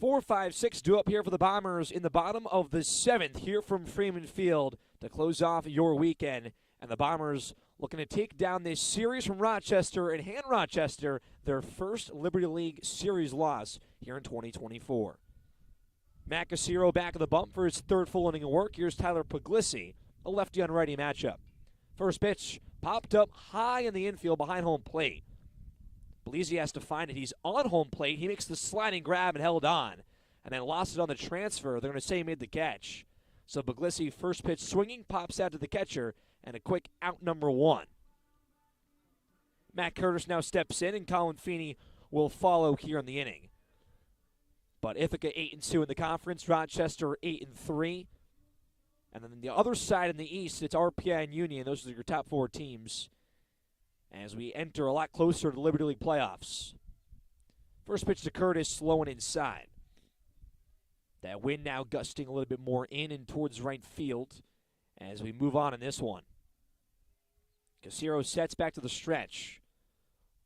Four, 5, 6 due up here for the Bombers in the bottom of the 7th here from Freeman Field to close off your weekend. And the Bombers looking to take down this series from Rochester and hand Rochester their first Liberty League series loss here in 2024. Matt Casiro back of the bump for his 3rd full inning of work. Here's Tyler Puglisi, a lefty on righty matchup. First pitch popped up high in the infield behind home plate. Puglisi has to find it. He's on home plate. He makes the sliding grab and held on, and then lost it on the transfer. They're going to say he made the catch. So Puglisi, first pitch swinging, pops out to the catcher, and a quick out number 1. Matt Curtis now steps in, and Colin Feeney will follow here in the inning. But Ithaca 8-2 in the conference. Rochester 8-3. And then the other side in the East, it's RPI and Union. Those are your top 4 teams as we enter a lot closer to the Liberty League playoffs. First pitch to Curtis, slow and inside. That wind now gusting a little bit more in and towards right field as we move on in this one. Casiro sets back to the stretch.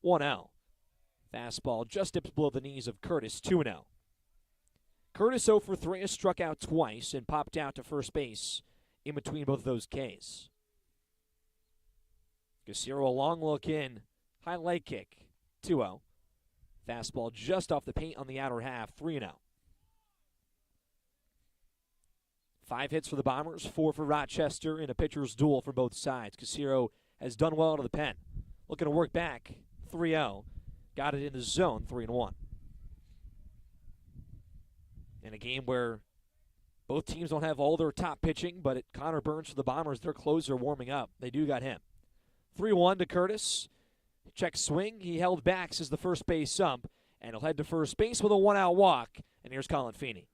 1-0. Fastball just dips below the knees of Curtis, 2-0. Curtis 0 for 3 has struck out twice and popped out to first base in between both of those Ks. Casiro a long look in. High leg kick, 2-0. Fastball just off the paint on the outer half, 3-0. 5 hits for the Bombers, 4 for Rochester in a pitcher's duel for both sides. Casiro has done well out of the pen. Looking to work back, 3-0. Got it in the zone, 3-1. In a game where both teams don't have all their top pitching, but Connor Burns for the Bombers, their closer warming up. They do got him. 3-1 to Curtis. Check swing. He held back, says the first base ump, and he'll head to first base with a 1-out walk. And here's Colin Feeney.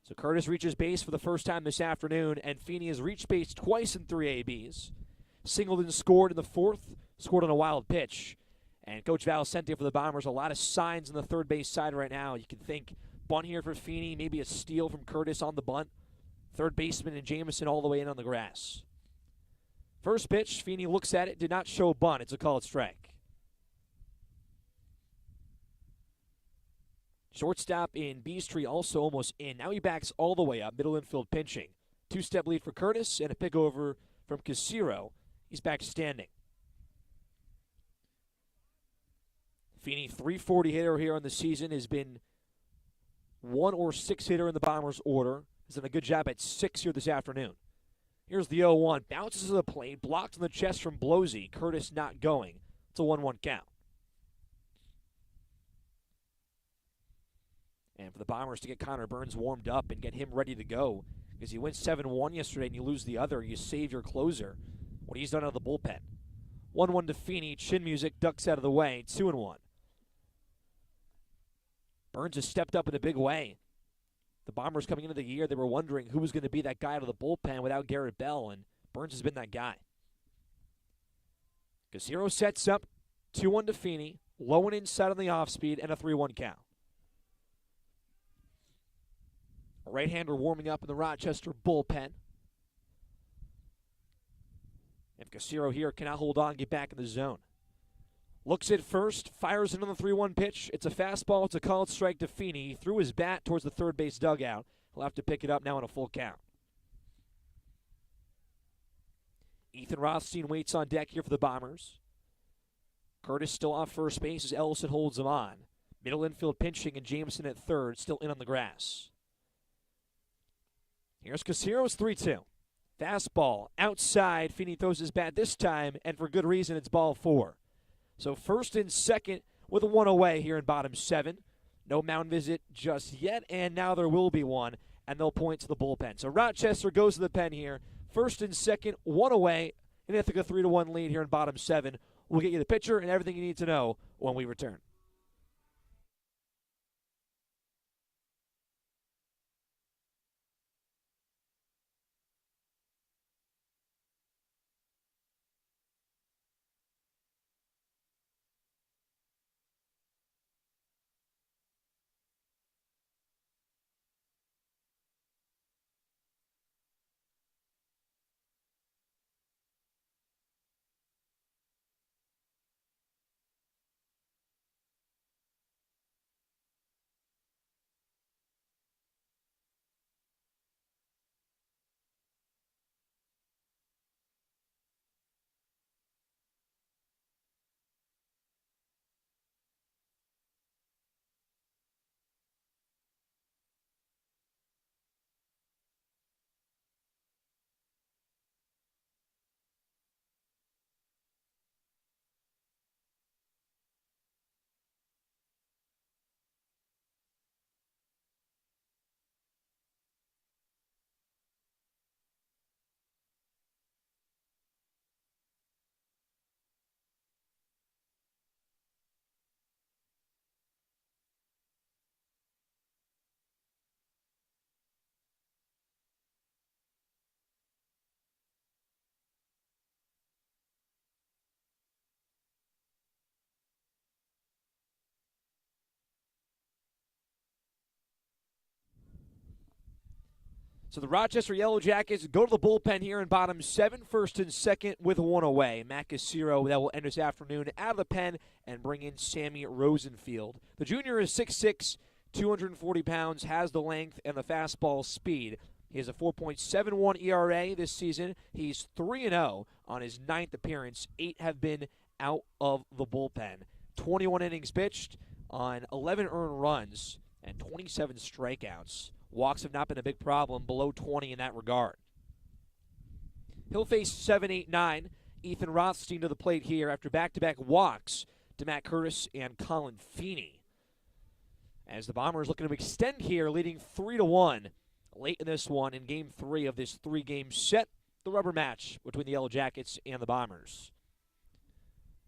So Curtis reaches base for the first time this afternoon, and Feeney has reached base twice in 3 ABs. Singled and scored in the 4th, scored on a wild pitch. And Coach Valicente for the Bombers, a lot of signs on the third base side right now. You can think bunt here for Feeney, maybe a steal from Curtis on the bunt. Third baseman and Jameson all the way in on the grass. First pitch, Feeney looks at it, did not show a bunt. It's a called strike. Shortstop in Beastree also almost in. Now he backs all the way up, middle infield pitching. 2-step lead for Curtis and a pick over from Casiro. He's back standing. Feeney, 340 hitter here on the season, has been 1 or 6 hitter in the Bombers' order. Has done a good job at 6 here this afternoon. Here's the 0-1. Bounces to the plate, blocked on the chest from Blosey. Curtis not going. It's a 1-1 count. And for the Bombers to get Connor Burns warmed up and get him ready to go, because he went 7-1 yesterday and you lose the other, you save your closer. What he's done out of the bullpen. 1-1 to Feeney. Chin music ducks out of the way. 2-1. Burns has stepped up in a big way. The Bombers coming into the year, they were wondering who was going to be that guy out of the bullpen without Garrett Bell, and Burns has been that guy. Casiro sets up, 2-1 to Feeney, low and inside on the off-speed, and a 3-1 count. A right-hander warming up in the Rochester bullpen. If Casiro here cannot hold on, get back in the zone. Looks at first, fires another 3-1 pitch. It's a fastball. It's a called strike to Feeney. He threw his bat towards the third base dugout. He'll have to pick it up now in a full count. Ethan Rothstein waits on deck here for the Bombers. Curtis still off first base as Ellison holds him on. Middle infield pinching and Jameson at third, still in on the grass. Here's Casiro's 3-2. Fastball outside. Feeney throws his bat this time, and for good reason, it's ball 4. So first and second with a 1 away here in bottom 7. No mound visit just yet, and now there will be one, and they'll point to the bullpen. So Rochester goes to the pen here. First and second, 1 away, in Ithaca 3-1 lead here in bottom 7. We'll get you the pitcher and everything you need to know when we return. So the Rochester Yellow Jackets go to the bullpen here in bottom 7, first and second with 1 away. Matt Casiro, that will end this afternoon, out of the pen and bring in Sammy Rosenfield. The junior is 6'6", 240 pounds, has the length and the fastball speed. He has a 4.71 ERA this season. He's 3-0 on his 9th appearance. 8 have been out of the bullpen. 21 innings pitched on 11 earned runs and 27 strikeouts. Walks have not been a big problem, below 20 in that regard. He'll face 7-8-9. Ethan Rothstein to the plate here after back-to-back walks to Matt Curtis and Colin Feeney. As the Bombers looking to extend here, leading 3-1 late in this one in Game 3 of this 3-game set, the rubber match between the Yellow Jackets and the Bombers.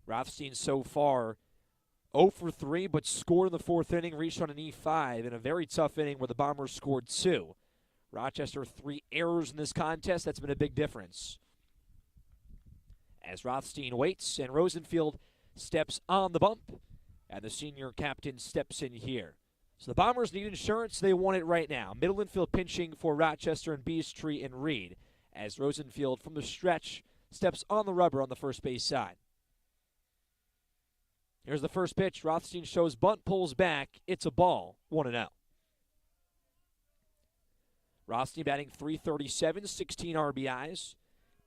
Rothstein so far 0 for 3, but scored in the 4th inning, reached on an E5 in a very tough inning where the Bombers scored 2. Rochester 3 errors in this contest. That's been a big difference. As Rothstein waits and Rosenfield steps on the bump, and the senior captain steps in here. So the Bombers need insurance. They want it right now. Middle infield pinching for Rochester and Beastree and Reed, as Rosenfield from the stretch steps on the rubber on the first base side. Here's the first pitch. Rothstein shows bunt, pulls back. It's a ball. 1-0. Rothstein batting .337, 16 RBIs.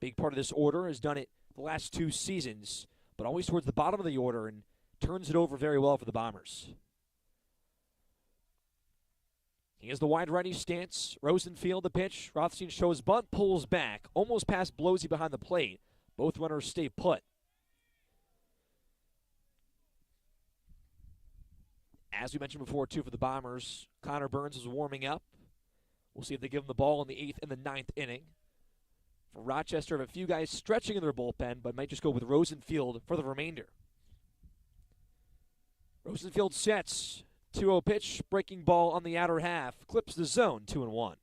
Big part of this order, has done it the last 2 seasons, but always towards the bottom of the order and turns it over very well for the Bombers. He has the wide righty stance. Rosenfield the pitch. Rothstein shows bunt, pulls back. Almost past Blosey behind the plate. Both runners stay put. As we mentioned before, too, for the Bombers, Connor Burns is warming up. We'll see if they give him the ball in the 8th and the 9th inning. For Rochester, have a few guys stretching in their bullpen, but might just go with Rosenfield for the remainder. Rosenfield sets. 2-0 pitch, breaking ball on the outer half. Clips the zone, 2-1.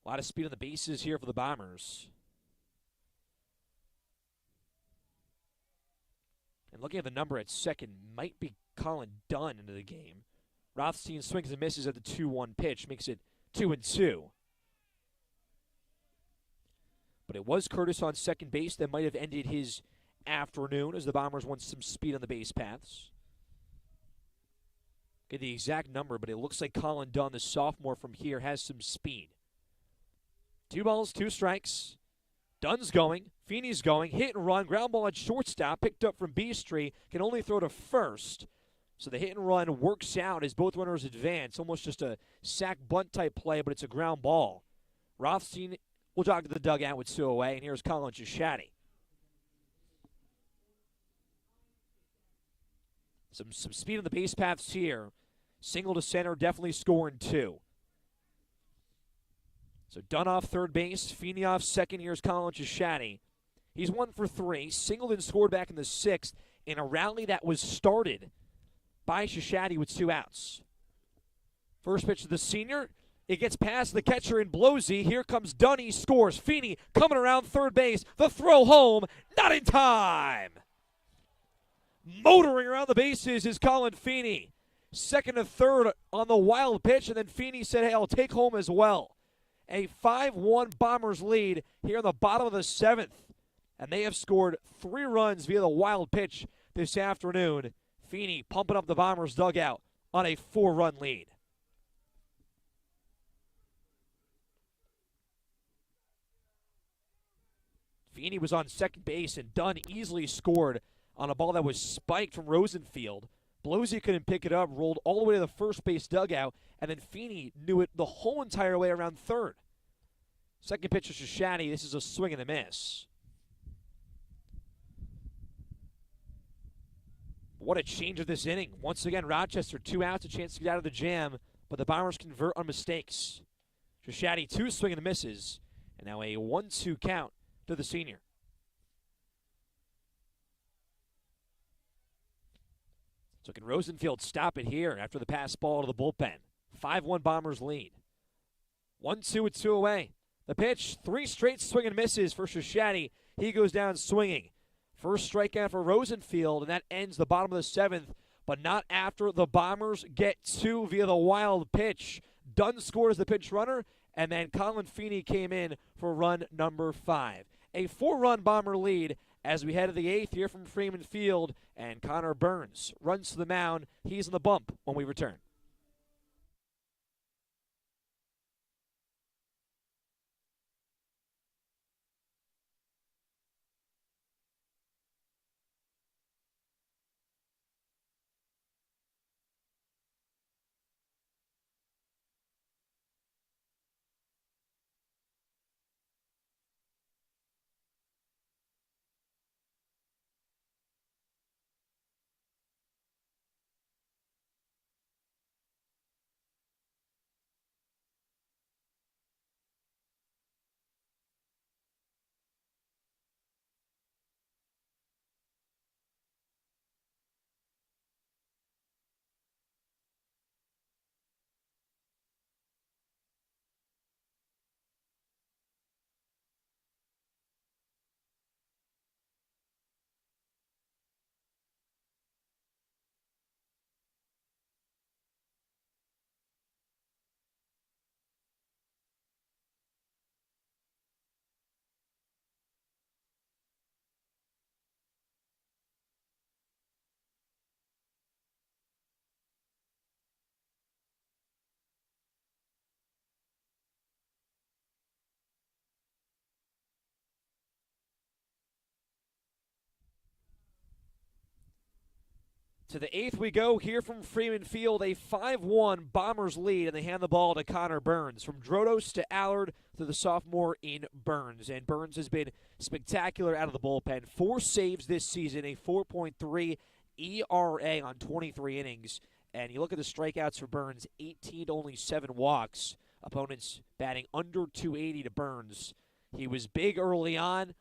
A lot of speed on the bases here for the Bombers. And looking at the number at second, might be Colin Dunn into the game. Rothstein swings and misses at the 2-1 pitch, makes it 2-2. But it was Curtis on second base that might have ended his afternoon, as the Bombers want some speed on the base paths. Get the exact number, but it looks like Colin Dunn, the sophomore from here, has some speed. 2 balls, 2 strikes. Dunn's going. Feeney's going. Hit and run. Ground ball at shortstop. Picked up from Beastree. Can only throw to first. So the hit and run works out as both runners advance. Almost just a sack bunt type play, but it's a ground ball. Rothstein will jog to the dugout with 2 away. And here's Colin Shishatti. Some speed on the base paths here. Single to center, definitely scoring 2. So Dunn off third base, Feeney off second. Here's Colin Shishatti. He's 1 for 3, singled and scored back in the 6th in a rally that was started by Shishatti with 2 outs. First pitch to the senior. It gets past the catcher in Blosey. Here comes Dunn. He scores. Feeney coming around third base. The throw home, not in time. Motoring around the bases is Colin Feeney. Second to third on the wild pitch, and then Feeney said, hey, I'll take home as well. A 5-1 Bombers lead here in the bottom of the 7th. And they have scored 3 runs via the wild pitch this afternoon. Feeney pumping up the Bombers dugout on a 4-run lead. Feeney was on second base, and Dunn easily scored on a ball that was spiked from Rosenfield. Blosey couldn't pick it up, rolled all the way to the first base dugout, and then Feeney knew it the whole entire way around third. Second pitch to Shishatti. This is a swing and a miss. What a change of this inning. Once again, Rochester 2 outs, a chance to get out of the jam, but the Bombers convert on mistakes. Shishatti 2 swing and misses, and now a 1-2 count to the senior. So can Rosenfield stop it here after the pass ball to the bullpen? 5-1 Bombers lead. 1-2 with 2 away. The pitch, 3 straight swing and misses for Shishatti. He goes down swinging. First strikeout for Rosenfield, and that ends the bottom of the 7th but not after the Bombers get two via the wild pitch. Dunn scored as the pinch runner, and then Colin Feeney came in for run number 5. A 4-run Bomber lead as we head to the 8th here from Freeman Field, and Connor Burns runs to the mound. He's on the bump when we return. To the 8th we go here from Freeman Field, a 5-1 Bombers lead, and they hand the ball to Connor Burns. From Drodos to Allard to the sophomore in Burns. And Burns has been spectacular out of the bullpen. 4 saves this season, a 4.3 ERA on 23 innings. And you look at the strikeouts for Burns, 18 to only 7 walks. Opponents batting under 280 to Burns. He was big early on,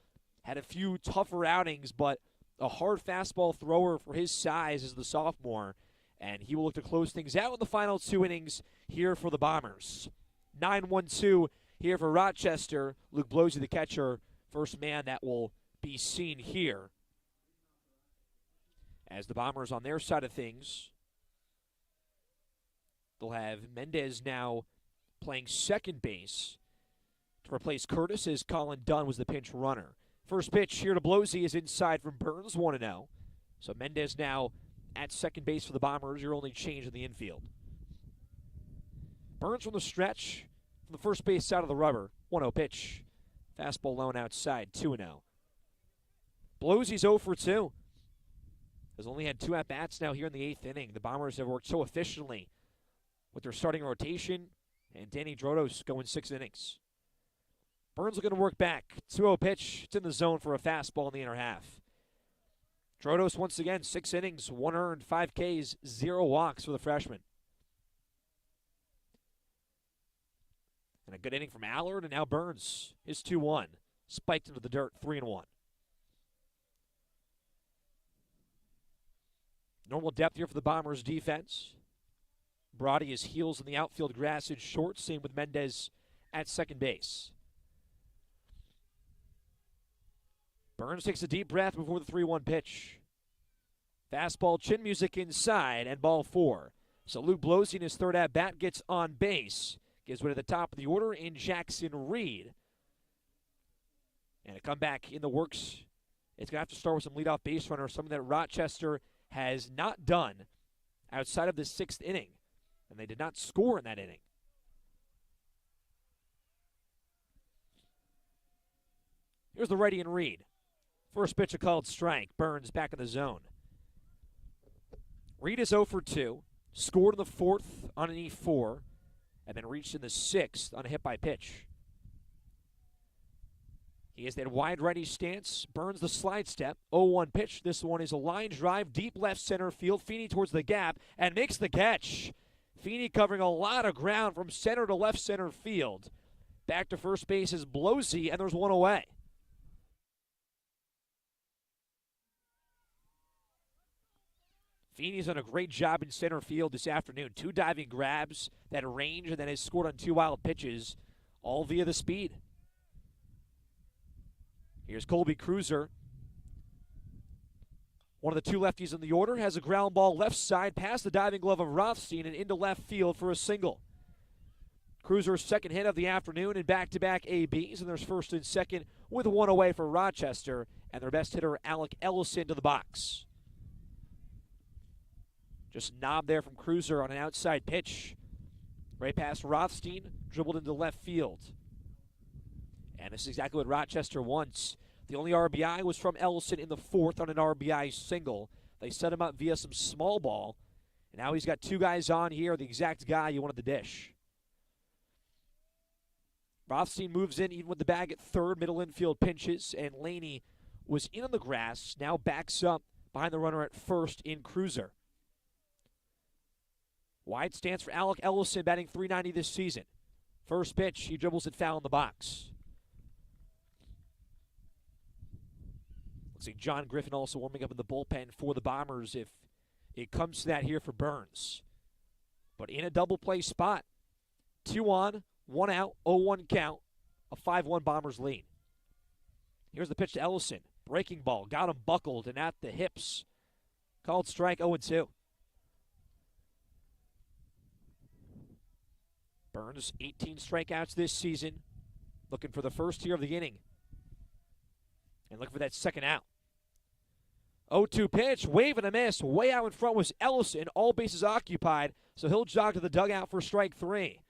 had a few tougher outings, but a hard fastball thrower for his size as the sophomore, and he will look to close things out in the final 2 innings here for the Bombers. 9-1-2 here for Rochester. Luke Blosey, the catcher, first man that will be seen here. As the Bombers on their side of things, they'll have Mendez now playing second base to replace Curtis, as Colin Dunn was the pinch runner. First pitch here to Blosey is inside from Burns, 1-0. So Mendez now at second base for the Bombers, your only change in the infield. Burns from the stretch, from the first base side of the rubber, 1-0 pitch. Fastball low and outside, 2-0. Blosey's 0 for 2. Has only had 2 at-bats now here in the 8th inning. The Bombers have worked so efficiently with their starting rotation, and Danny Drodos going 6 innings. Burns looking to work back. 2-0 pitch. It's in the zone for a fastball in the inner half. Drodos once again, 6 innings, 1 earned, 5 Ks, 0 walks for the freshman. And a good inning from Allard, and now Burns. His 2-1. Spiked into the dirt, 3-1. Normal depth here for the Bombers' defense. Brody is heels in the outfield, grass is short. Same with Mendez at second base. Burns takes a deep breath before the 3-1 pitch. Fastball, chin music inside, and ball 4. So Luke Blosey in his third at-bat gets on base. Gives way to the top of the order in Jackson Reed. And a comeback in the works. It's going to have to start with some leadoff base runner, something that Rochester has not done outside of the 6th inning. And they did not score in that inning. Here's the righty in Reed. First pitch a called strike. Burns back in the zone. Reed is 0 for 2. Scored in the 4th on an E4. And then reached in the 6th on a hit by pitch. He has that wide righty stance. Burns the slide step. 0-1 pitch. This one is a line drive. Deep left center field. Feeney towards the gap. And makes the catch. Feeney covering a lot of ground from center to left center field. Back to first base is Blosey. And there's one away. Feeney's done a great job in center field this afternoon. 2 diving grabs, that range, and then has scored on 2 wild pitches, all via the speed. Here's Colby Cruiser. One of the two lefties in the order has a ground ball left side past the diving glove of Rothstein and into left field for a single. Cruiser's second hit of the afternoon in back-to-back ABs, and there's first and second with one away for Rochester, and their best hitter, Alec Ellison, to the box. Just knob there from Cruiser on an outside pitch. Right past Rothstein, dribbled into left field. And this is exactly what Rochester wants. The only RBI was from Ellison in the fourth on an RBI single. They set him up via some small ball, and now he's got two guys on here, the exact guy you wanted to dish. Rothstein moves in even with the bag at third, middle infield pinches, and Laney was in on the grass, now backs up behind the runner at first in Cruiser. Wide stance for Alec Ellison, batting .390 this season. First pitch, he dribbles it foul in the box. Looks like John Griffin also warming up in the bullpen for the Bombers if it comes to that here for Burns. But in a double play spot, 2 on, 1 out, 0-1 count, a 5-1 Bombers lead. Here's the pitch to Ellison. Breaking ball, got him buckled and at the hips. Called strike 0-2. Burns, 18 strikeouts this season. Looking for the first here of the inning. And looking for that second out. 0-2 pitch, wave and a miss. Way out in front was Ellison, all bases occupied, so he'll jog to the dugout for strike 3.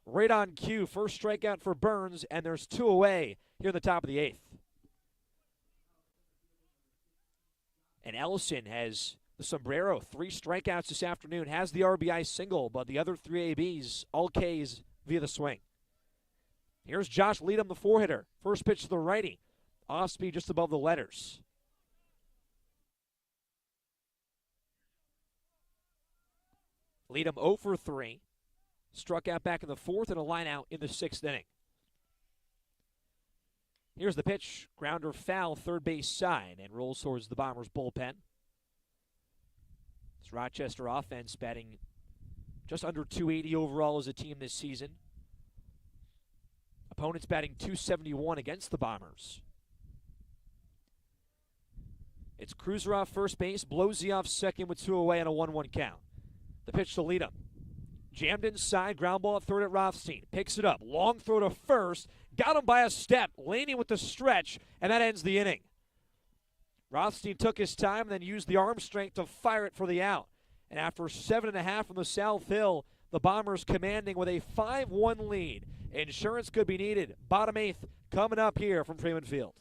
Right on cue, first strikeout for Burns, and there's 2 away here in the top of the 8th. And Ellison has the sombrero, 3 strikeouts this afternoon, has the RBI single, but the other 3 ABs, all Ks via the swing. Here's Josh Leadham, the 4-hitter. First pitch to the righty. Off speed just above the letters. Leadham 0 for 3. Struck out back in the 4th and a line out in the 6th inning. Here's the pitch. Grounder foul, third base side, and rolls towards the Bombers' bullpen. This Rochester offense batting just under .280 overall as a team this season. Opponents batting .271 against the Bombers. It's Cruiser off first base, Blosey off second with 2 away and a 1-1 count. The pitch to Leadham. Jammed inside, ground ball at third at Rothstein. Picks it up, long throw to first. Got him by a step, Laney with the stretch, and that ends the inning. Rothstein took his time and then used the arm strength to fire it for the out. And after 7.5 from the South Hill, the Bombers commanding with a 5-1 lead. Insurance could be needed. Bottom 8th coming up here from Freeman Field.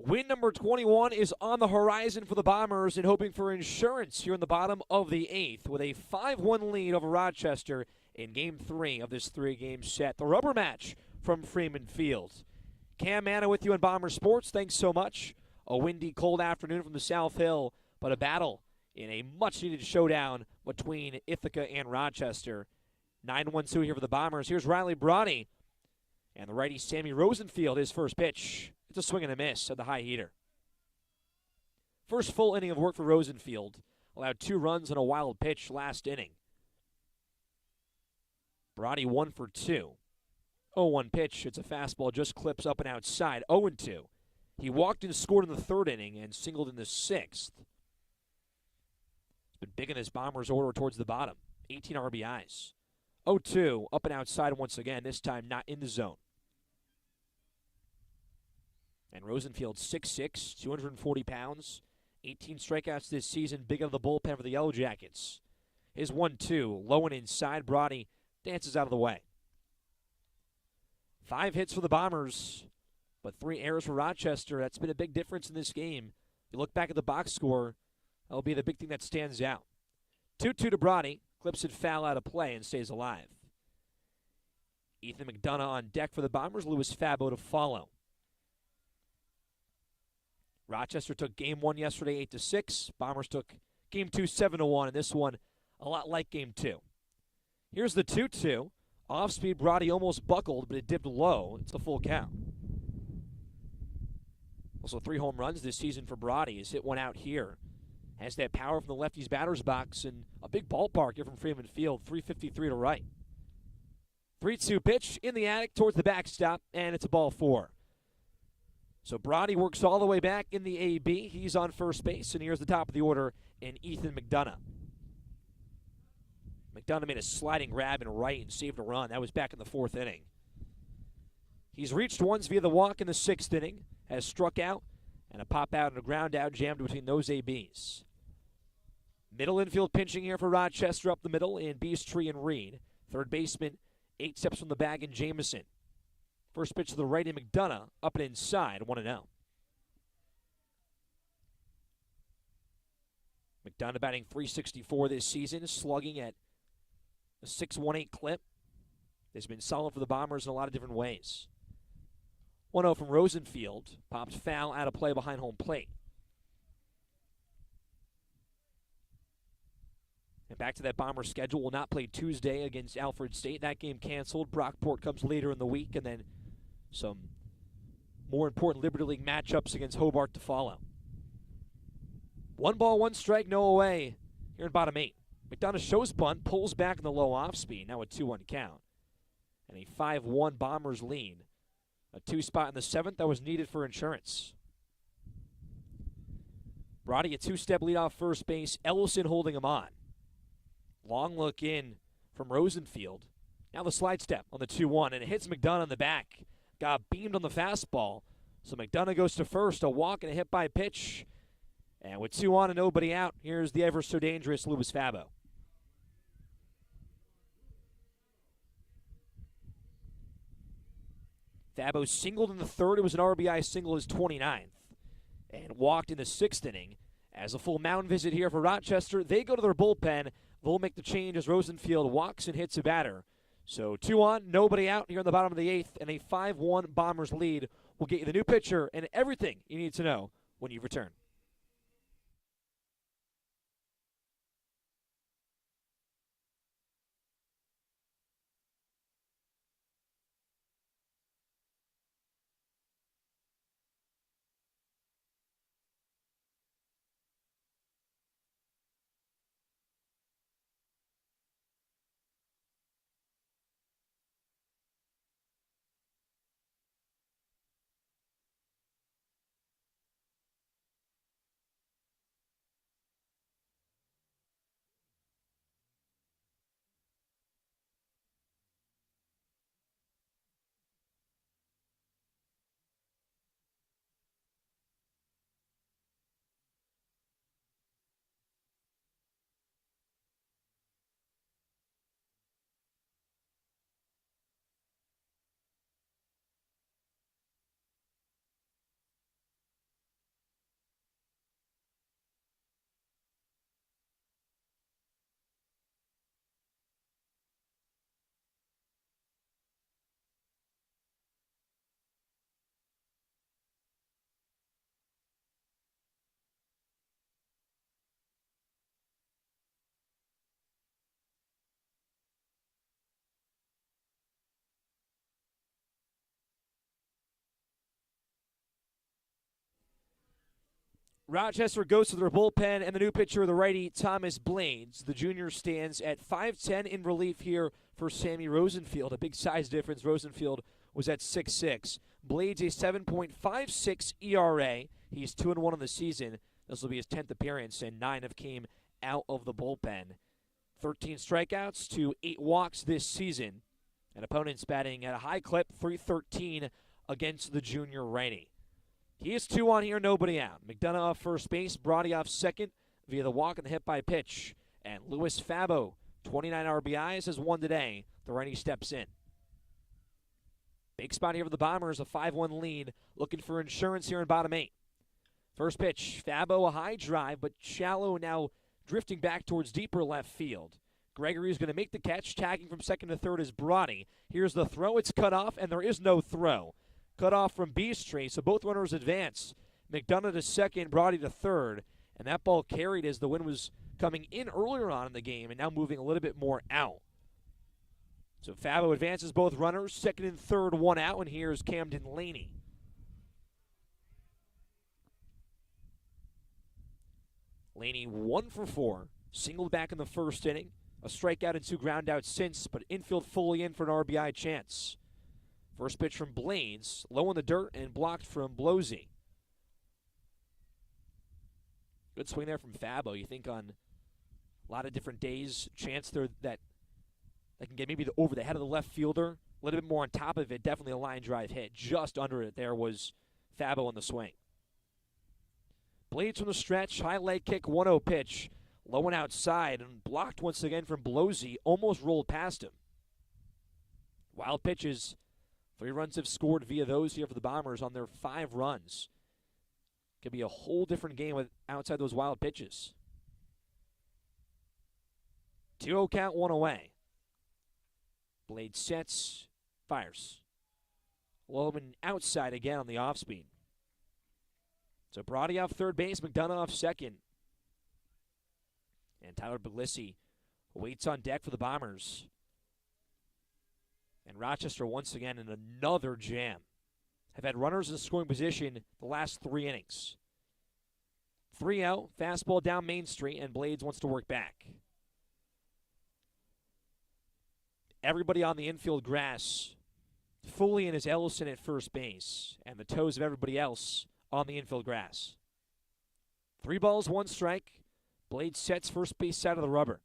Win number 21 is on the horizon for the Bombers and hoping for insurance here in the bottom of the 8th with a 5-1 lead over Rochester in Game 3 of this 3-game set. The rubber match from Freeman Field. Cam Manna with you in Bomber Sports. Thanks so much. A windy, cold afternoon from the South Hill, but a battle in a much-needed showdown between Ithaca and Rochester. 9-1-2 here for the Bombers. Here's Riley Bronny and the righty Sammy Rosenfield, his first pitch. It's a swing and a miss at the high heater. First full inning of work for Rosenfield. Allowed 2 runs and a wild pitch last inning. Bronny 1 for 2. 0-1 pitch. It's a fastball, just clips up and outside. 0-2. He walked and scored in the third inning and singled in the sixth. He's been big in his Bombers order towards the bottom. 18 RBIs. 0-2, up and outside once again, this time not in the zone. And Rosenfield, 6'6", 240 pounds, 18 strikeouts this season, big out of the bullpen for the Yellow Jackets. His 1-2, low and inside. Brody dances out of the way. 5 hits for the Bombers, but 3 errors for Rochester. That's been a big difference in this game. You look back at the box score, that'll be the big thing that stands out. 2-2 to Brody, clips it foul out of play and stays alive. Ethan McDonough on deck for the Bombers, Louis Fabo to follow. Rochester took game 1 yesterday 8-6. Bombers took game 2 7-1, and this one a lot like game 2. Here's the 2-2. Off-speed, Brody almost buckled, but it dipped low. It's a full count. Also 3 home runs this season for Brody. He's hit one out here. Has that power from the lefty's batter's box and a big ballpark here from Freeman Field. 353 to right. 3-2 pitch in the attic towards the backstop, and it's a ball 4. So Brody works all the way back in the AB. He's on first base, and here's the top of the order in Ethan McDonough. McDonough made a sliding grab and right and saved a run. That was back in the 4th inning. He's reached once via the walk in the 6th inning, has struck out, and a pop out and a ground out jammed between those ABs. Middle infield pinching here for Rochester up the middle in Beastree and Reed. Third baseman, 8 steps from the bag in Jamison. First pitch to the right in McDonough, up and inside, 1-0. McDonough batting .364 this season, slugging at a .618 clip. Has been solid for the Bombers in a lot of different ways. 1-0 from Rosenfield, popped foul out of play behind home plate. And back to that Bomber schedule, will not play Tuesday against Alfred State. That game canceled. Brockport comes later in the week, and then some more important Liberty League matchups against Hobart to follow. 1 ball, 1 strike, no away here in bottom 8. McDonough shows bunt, pulls back in the low off speed, now a 2-1 count. And a 5-1 Bombers lead. A 2 spot in the 7th that was needed for insurance. Brody a 2-step lead off first base, Ellison holding him on. Long look in from Rosenfield. Now the slide step on the 2-1, and it hits McDonough in the back. Got beamed on the fastball. So McDonough goes to first, a walk and a hit by pitch. And with 2 on and nobody out, here's the ever so dangerous Louis Fabo. Fabo singled in the 3rd. It was an RBI single, his 29th. And walked in the 6th inning. As a full mound visit here for Rochester, they go to their bullpen. They'll make the change as Rosenfield walks and hits a batter. So 2 on, nobody out here in the bottom of the 8th, and a 5-1 Bombers lead will get you the new pitcher and everything you need to know when you return. Rochester goes to their bullpen, and the new pitcher, the righty Thomas Blades. The junior stands at 5'10" in relief here for for Sammy Rosenfield. A big size difference. Rosenfield was at 6'6". Blades a 7.56 ERA. He's 2-1 on the season. This will be his 10th appearance, and 9 have came out of the bullpen. 13 strikeouts to 8 walks this season. And opponents batting at a high clip, .313 against the junior righty. He is 2 on here, nobody out. McDonough off first base, Brody off second via the walk and the hit by pitch. And Luis Fabo, 29 RBIs, has 1 today. The righty steps in. Big spot here for the Bombers, a 5-1 lead, looking for insurance here in bottom 8. First pitch, Fabo, a high drive, but shallow now drifting back towards deeper left field. Gregory is going to make the catch, tagging from second to third is Brody. Here's the throw, it's cut off, and there is no throw. Cut off from Beastry, so both runners advance. McDonough to second, Brody to third, and that ball carried as the wind was coming in earlier on in the game and now moving a little bit more out. So Fabo advances both runners, second and third, 1 out, and here's Camden Laney. Laney 1 for 4, singled back in the first inning, a strikeout and 2 groundouts since, but infield fully in for an RBI chance. First pitch from Blades, low in the dirt and blocked from Blosey. Good swing there from Fabo. You think on a lot of different days, chance there that can get maybe over the head of the left fielder, a little bit more on top of it. Definitely a line drive hit. Just under it there was Fabo on the swing. Blades from the stretch, high leg kick, 1-0 pitch. Low and outside and blocked once again from Blosey. Almost rolled past him. Wild pitches. 3 runs have scored via those here for the Bombers on their 5 runs. Could be a whole different game with outside those wild pitches. 2-0 count, 1 away. Blade sets, fires. Low and outside again on the off speed. So Brody off third base, McDonough off second. And Tyler Puglisi waits on deck for the Bombers. And Rochester once again in another jam. Have had runners in scoring position the last 3 innings. 3 out, fastball down Main Street, and Blades wants to work back. Everybody on the infield grass. Fully in is Ellison at first base, and the toes of everybody else on the infield grass. 3 balls, 1 strike. Blades sets first base side of the rubber.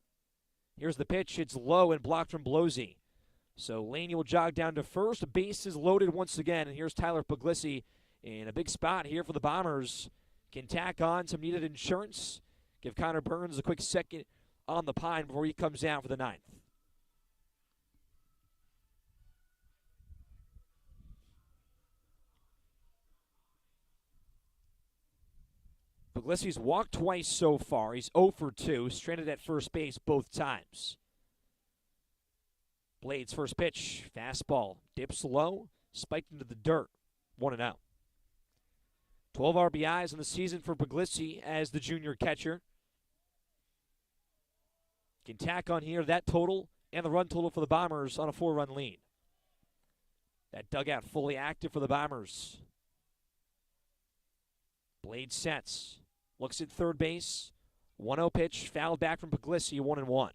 Here's the pitch. It's low and blocked from Blosey. So Laney will jog down to first. Base is loaded once again, and here's Tyler Puglisi in a big spot here for the Bombers. Can tack on some needed insurance. Give Connor Burns a quick second on the pine before he comes down for the 9th. Puglisi's walked twice so far. He's 0 for 2, stranded at first base both times. Blades first pitch, fastball, dips low, spiked into the dirt, 1-0. 12 RBIs in the season for Puglisi as the junior catcher. Can tack on here that total and the run total for the Bombers on a 4-run lead. That dugout fully active for the Bombers. Blade sets. Looks at third base. 1-0 pitch, fouled back from Puglisi, 1-1.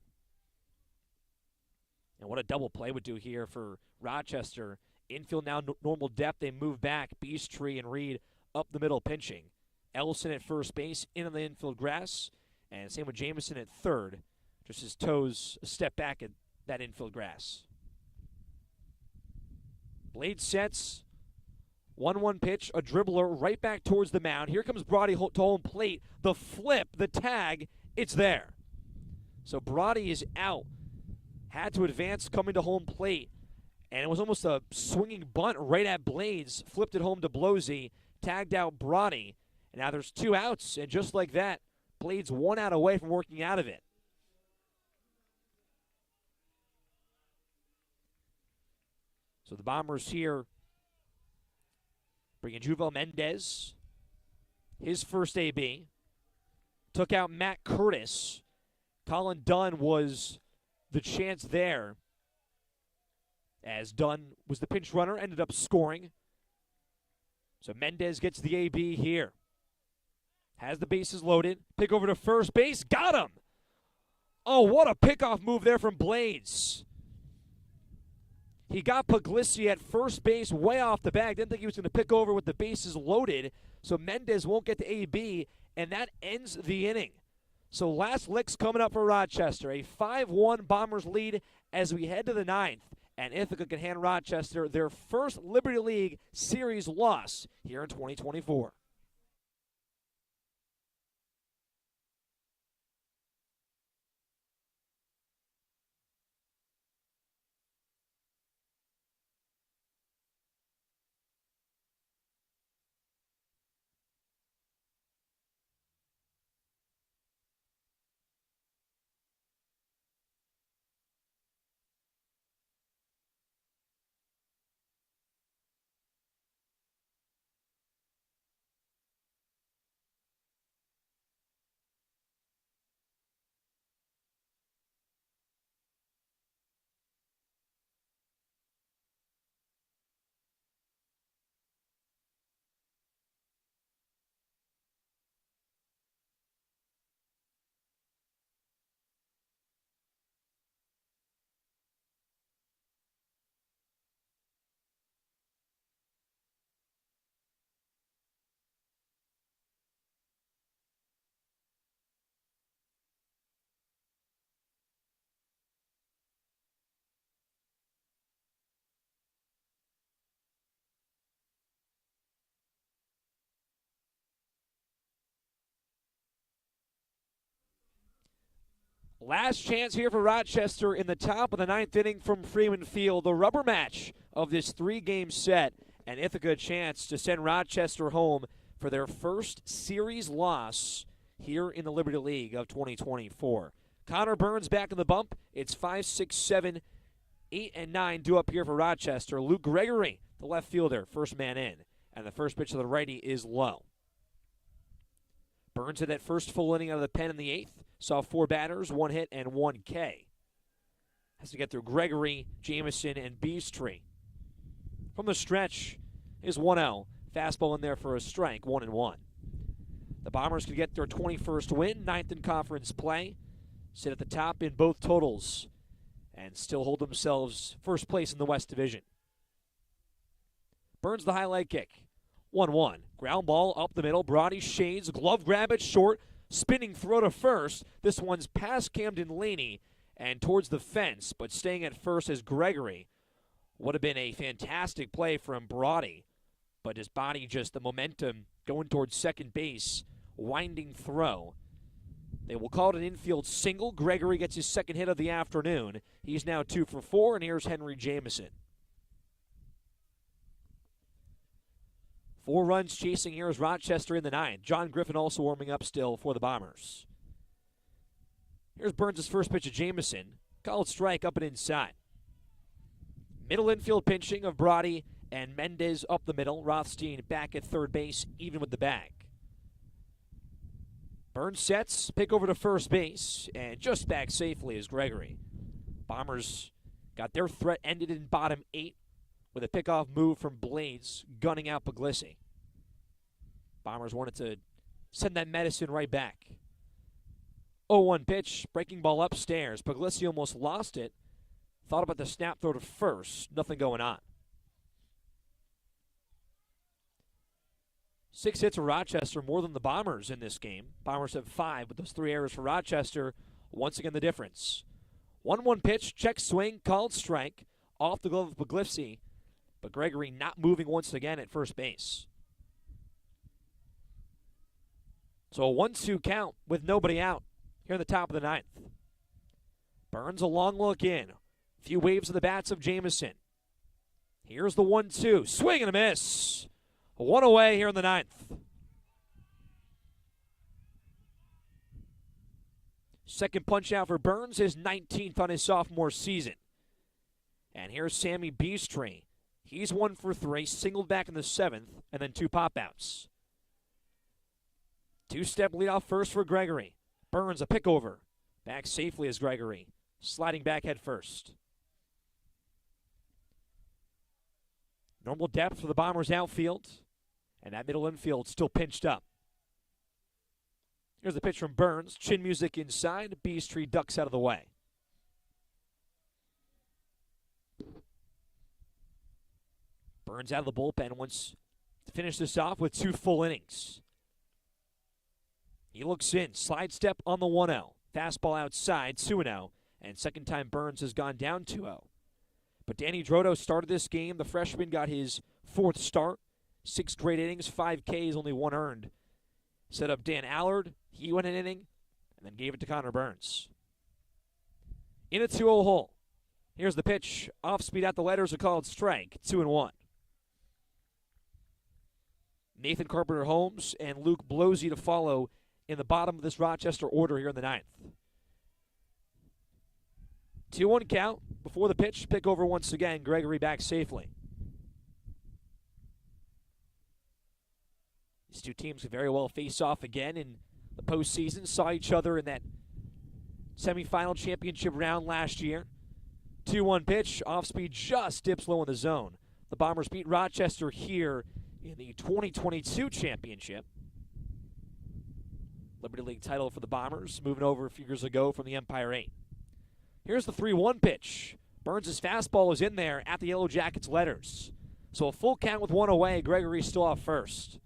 And what a double play would do here for Rochester. Infield now normal depth. They move back. Beastry and Reed up the middle pinching. Ellison at first base, in on the infield grass. And same with Jameson at third. Just his toes a step back at that infield grass. Blade sets. 1-1 pitch, a dribbler right back towards the mound. Here comes Brody to home plate. The flip, the tag, it's there. So Brody is out. Had to advance coming to home plate. And it was almost a swinging bunt right at Blades. Flipped it home to Blosey. Tagged out Brody. And now there's 2 outs. And just like that, Blades 1 out away from working out of it. So the Bombers here bringing Juvel Mendez, his first AB. Took out Matt Curtis. Colin Dunn was the chance there, as Dunn was the pinch runner, ended up scoring. So Mendez gets the AB here. Has the bases loaded. Pick over to first base. Got him! Oh, what a pickoff move there from Blades. He got Puglisi at first base way off the bag. Didn't think he was going to pick over with the bases loaded, so Mendez won't get to AB, and that ends the inning. So last licks coming up for Rochester. A 5-1 Bombers lead as we head to the ninth, and Ithaca can hand Rochester their first Liberty League Series loss here in 2024. Last chance here for Rochester in the top of the ninth inning from Freeman Field. The rubber match of this three-game set, and Ithaca a chance to send Rochester home for their first series loss here in the Liberty League of 2024. Connor Burns back in the bump. It's 5, 6, 7, 8, and 9 due up here for Rochester. Luke Gregory, the left fielder, first man in, and the first pitch to the righty is low. Burns had that first full inning out of the pen in the eighth. Saw 4 batters, 1 hit, and 1 K. Has to get through Gregory, Jamison, and Beastree. From the stretch is 1-0. Fastball in there for a strike, 1-1. The Bombers could get their 21st win, 9th in conference play, sit at the top in both totals, and still hold themselves first place in the West Division. Burns the highlight kick. 1-1. Ground ball up the middle. Brody shades. Glove grab at short. Spinning throw to first. This one's past Camden Laney and towards the fence, but staying at first is Gregory. Would have been a fantastic play from Brody, but his body just the momentum going towards second base. Winding throw. They will call it an infield single. Gregory gets his second hit of the afternoon. He's now 2 for 4, and here's Henry Jamison. 4 runs chasing here is Rochester in the ninth. John Griffin also warming up still for the Bombers. Here's Burns' first pitch of Jamison. Called strike up and inside. Middle infield pinching of Brody and Mendez up the middle. Rothstein back at third base, even with the bag. Burns sets, pick over to first base, and just back safely is Gregory. Bombers got their threat ended in bottom 8 with a pickoff move from Blades, gunning out Puglisi. Bombers wanted to send that medicine right back. 0-1 pitch, breaking ball upstairs. Puglisi almost lost it. Thought about the snap throw to first. Nothing going on. 6 hits for Rochester, more than the Bombers in this game. Bombers have 5, but those 3 errors for Rochester, once again the difference. 1-1 pitch, check swing, called strike, off the glove of Puglisi, but Gregory not moving once again at first base. So a 1-2 count with nobody out here in the top of the ninth. Burns a long look in. Few waves of the bats of Jamison. Here's the 1-2. Swing and a miss. 1 away here in the ninth. Second punch out for Burns, his 19th on his sophomore season. And here's Sammy Beastree. He's 1 for 3, singled back in the 7th, and then 2 pop-outs. 2-step leadoff first for Gregory. Burns a pick over. Back safely as Gregory. Sliding back head first. Normal depth for the Bombers outfield. And that middle infield still pinched up. Here's the pitch from Burns. Chin music inside. Beastree ducks out of the way. Burns out of the bullpen wants to finish this off with 2 full innings. He looks in, slide step on the 1-0. Fastball outside, 2-0. And second time Burns has gone down 2-0. But Danny Droto started this game. The freshman got his 4th start. 6 great innings, 5 Ks, only 1 earned. Set up Dan Allard. He went an inning and then gave it to Connor Burns. In a 2-0 hole. Here's the pitch. Off speed at the letters, a called strike. 2-1. Nathan Carpenter-Holmes and Luke Blosey to follow in the bottom of this Rochester order here in the 9th. 2-1 count. Before the pitch, pick over once again. Gregory back safely. These two teams could very well face off again in the postseason. Saw each other in that semifinal championship round last year. 2-1 pitch. Off speed just dips low in the zone. The Bombers beat Rochester here in the 2022 championship. Liberty League title for the Bombers, moving over a few years ago from the Empire 8. Here's the 3-1 pitch. Burns' fastball is in there at the Yellow Jackets letters. So a full count with 1 away. Gregory's still off first.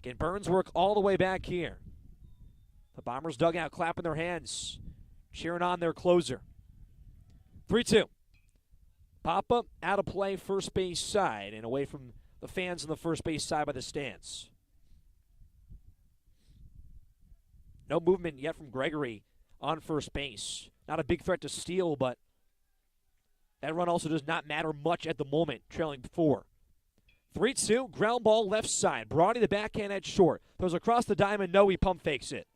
Can Burns work all the way back here? The Bombers dugout clapping their hands, cheering on their closer. 3-2. Pop-up, out of play, first base side, and away from the fans on the first base side by the stands. No movement yet from Gregory on first base. Not a big threat to steal, but that run also does not matter much at the moment, trailing 4. 3-2, ground ball left side. Brody the backhand at short. Throws across the diamond, no, he pump fakes it.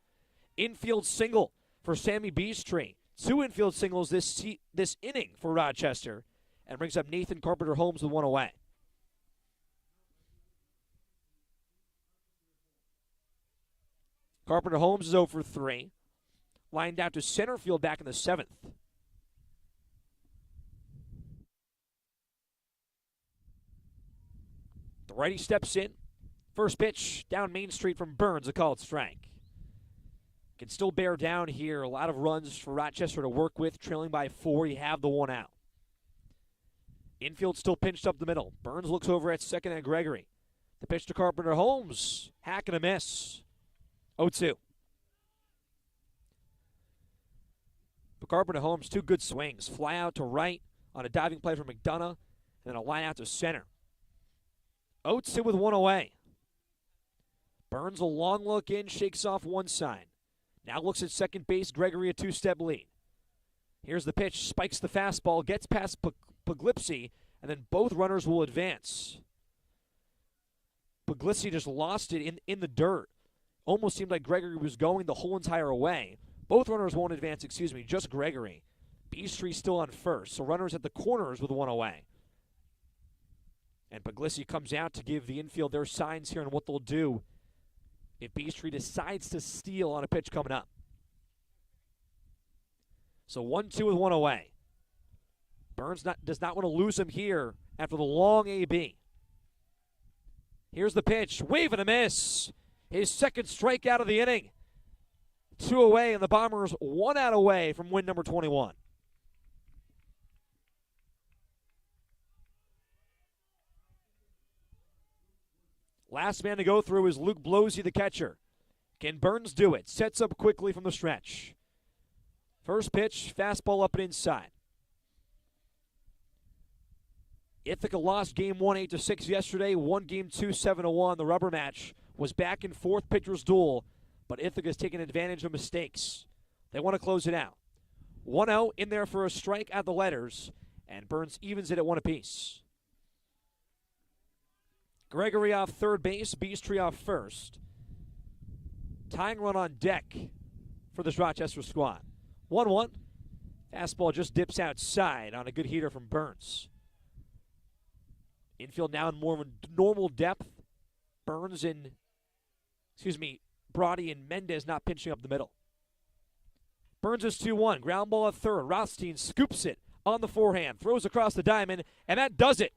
Infield single for Sammy Beastree. 2 infield singles this inning for Rochester, and brings up Nathan Carpenter-Holmes with 1 away. Carpenter-Holmes is 0 for 3. Lined out to center field back in the 7th. The righty steps in. First pitch down Main Street from Burns, a called strike. Can still bear down here. A lot of runs for Rochester to work with. Trailing by 4, you have the 1 out. Infield still pinched up the middle. Burns looks over at second at Gregory. The pitch to Carpenter-Holmes. Hack and a miss. 0-2. But Carpenter-Holmes, 2 good swings. Fly out to right on a diving play from McDonough, and then a line out to center. 0-2 with 1 away. Burns a long look in, shakes off one side. Now looks at second base, Gregory a 2-step lead. Here's the pitch, spikes the fastball, gets past Puglisi, and then both runners will advance. Puglisi just lost it in the dirt. Almost seemed like Gregory was going the whole entire way. Both runners won't advance, just Gregory. Beastree still on first, so runners at the corners with 1 away. And Puglisi comes out to give the infield their signs here on what they'll do if Beastree decides to steal on a pitch coming up. So 1-2 with 1 away. Burns does not want to lose him here after the long AB. Here's the pitch, wave and a miss. His second strikeout of the inning. 2 away, and the Bombers 1 out away from win number 21. Last man to go through is Luke Blosey, the catcher. Can Burns do it? Sets up quickly from the stretch. First pitch, fastball up and inside. Ithaca lost game 1 8-6 yesterday, won game 2 7-1. The rubber match was back and forth pitcher's duel, but Ithaca's taken advantage of mistakes. They want to close it out. 1-0 in there for a strike at the letters, and Burns evens it at 1 apiece. Gregory off third base, Beastree off first. Tying run on deck for this Rochester squad. 1-1. Fastball just dips outside on a good heater from Burns. Infield now in more of a normal depth. Burns and, Brody and Mendez not pinching up the middle. Burns is 2-1. Ground ball at third. Rothstein scoops it on the forehand. Throws across the diamond, and that does it.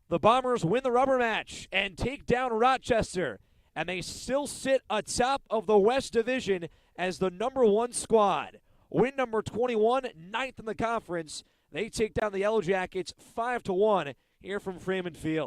The Bombers win the rubber match and take down Rochester. And they still sit atop of the West Division as the number 1 squad. Win number 21, 9th in the conference. They take down the Yellow Jackets 5-1 here from Freeman Field.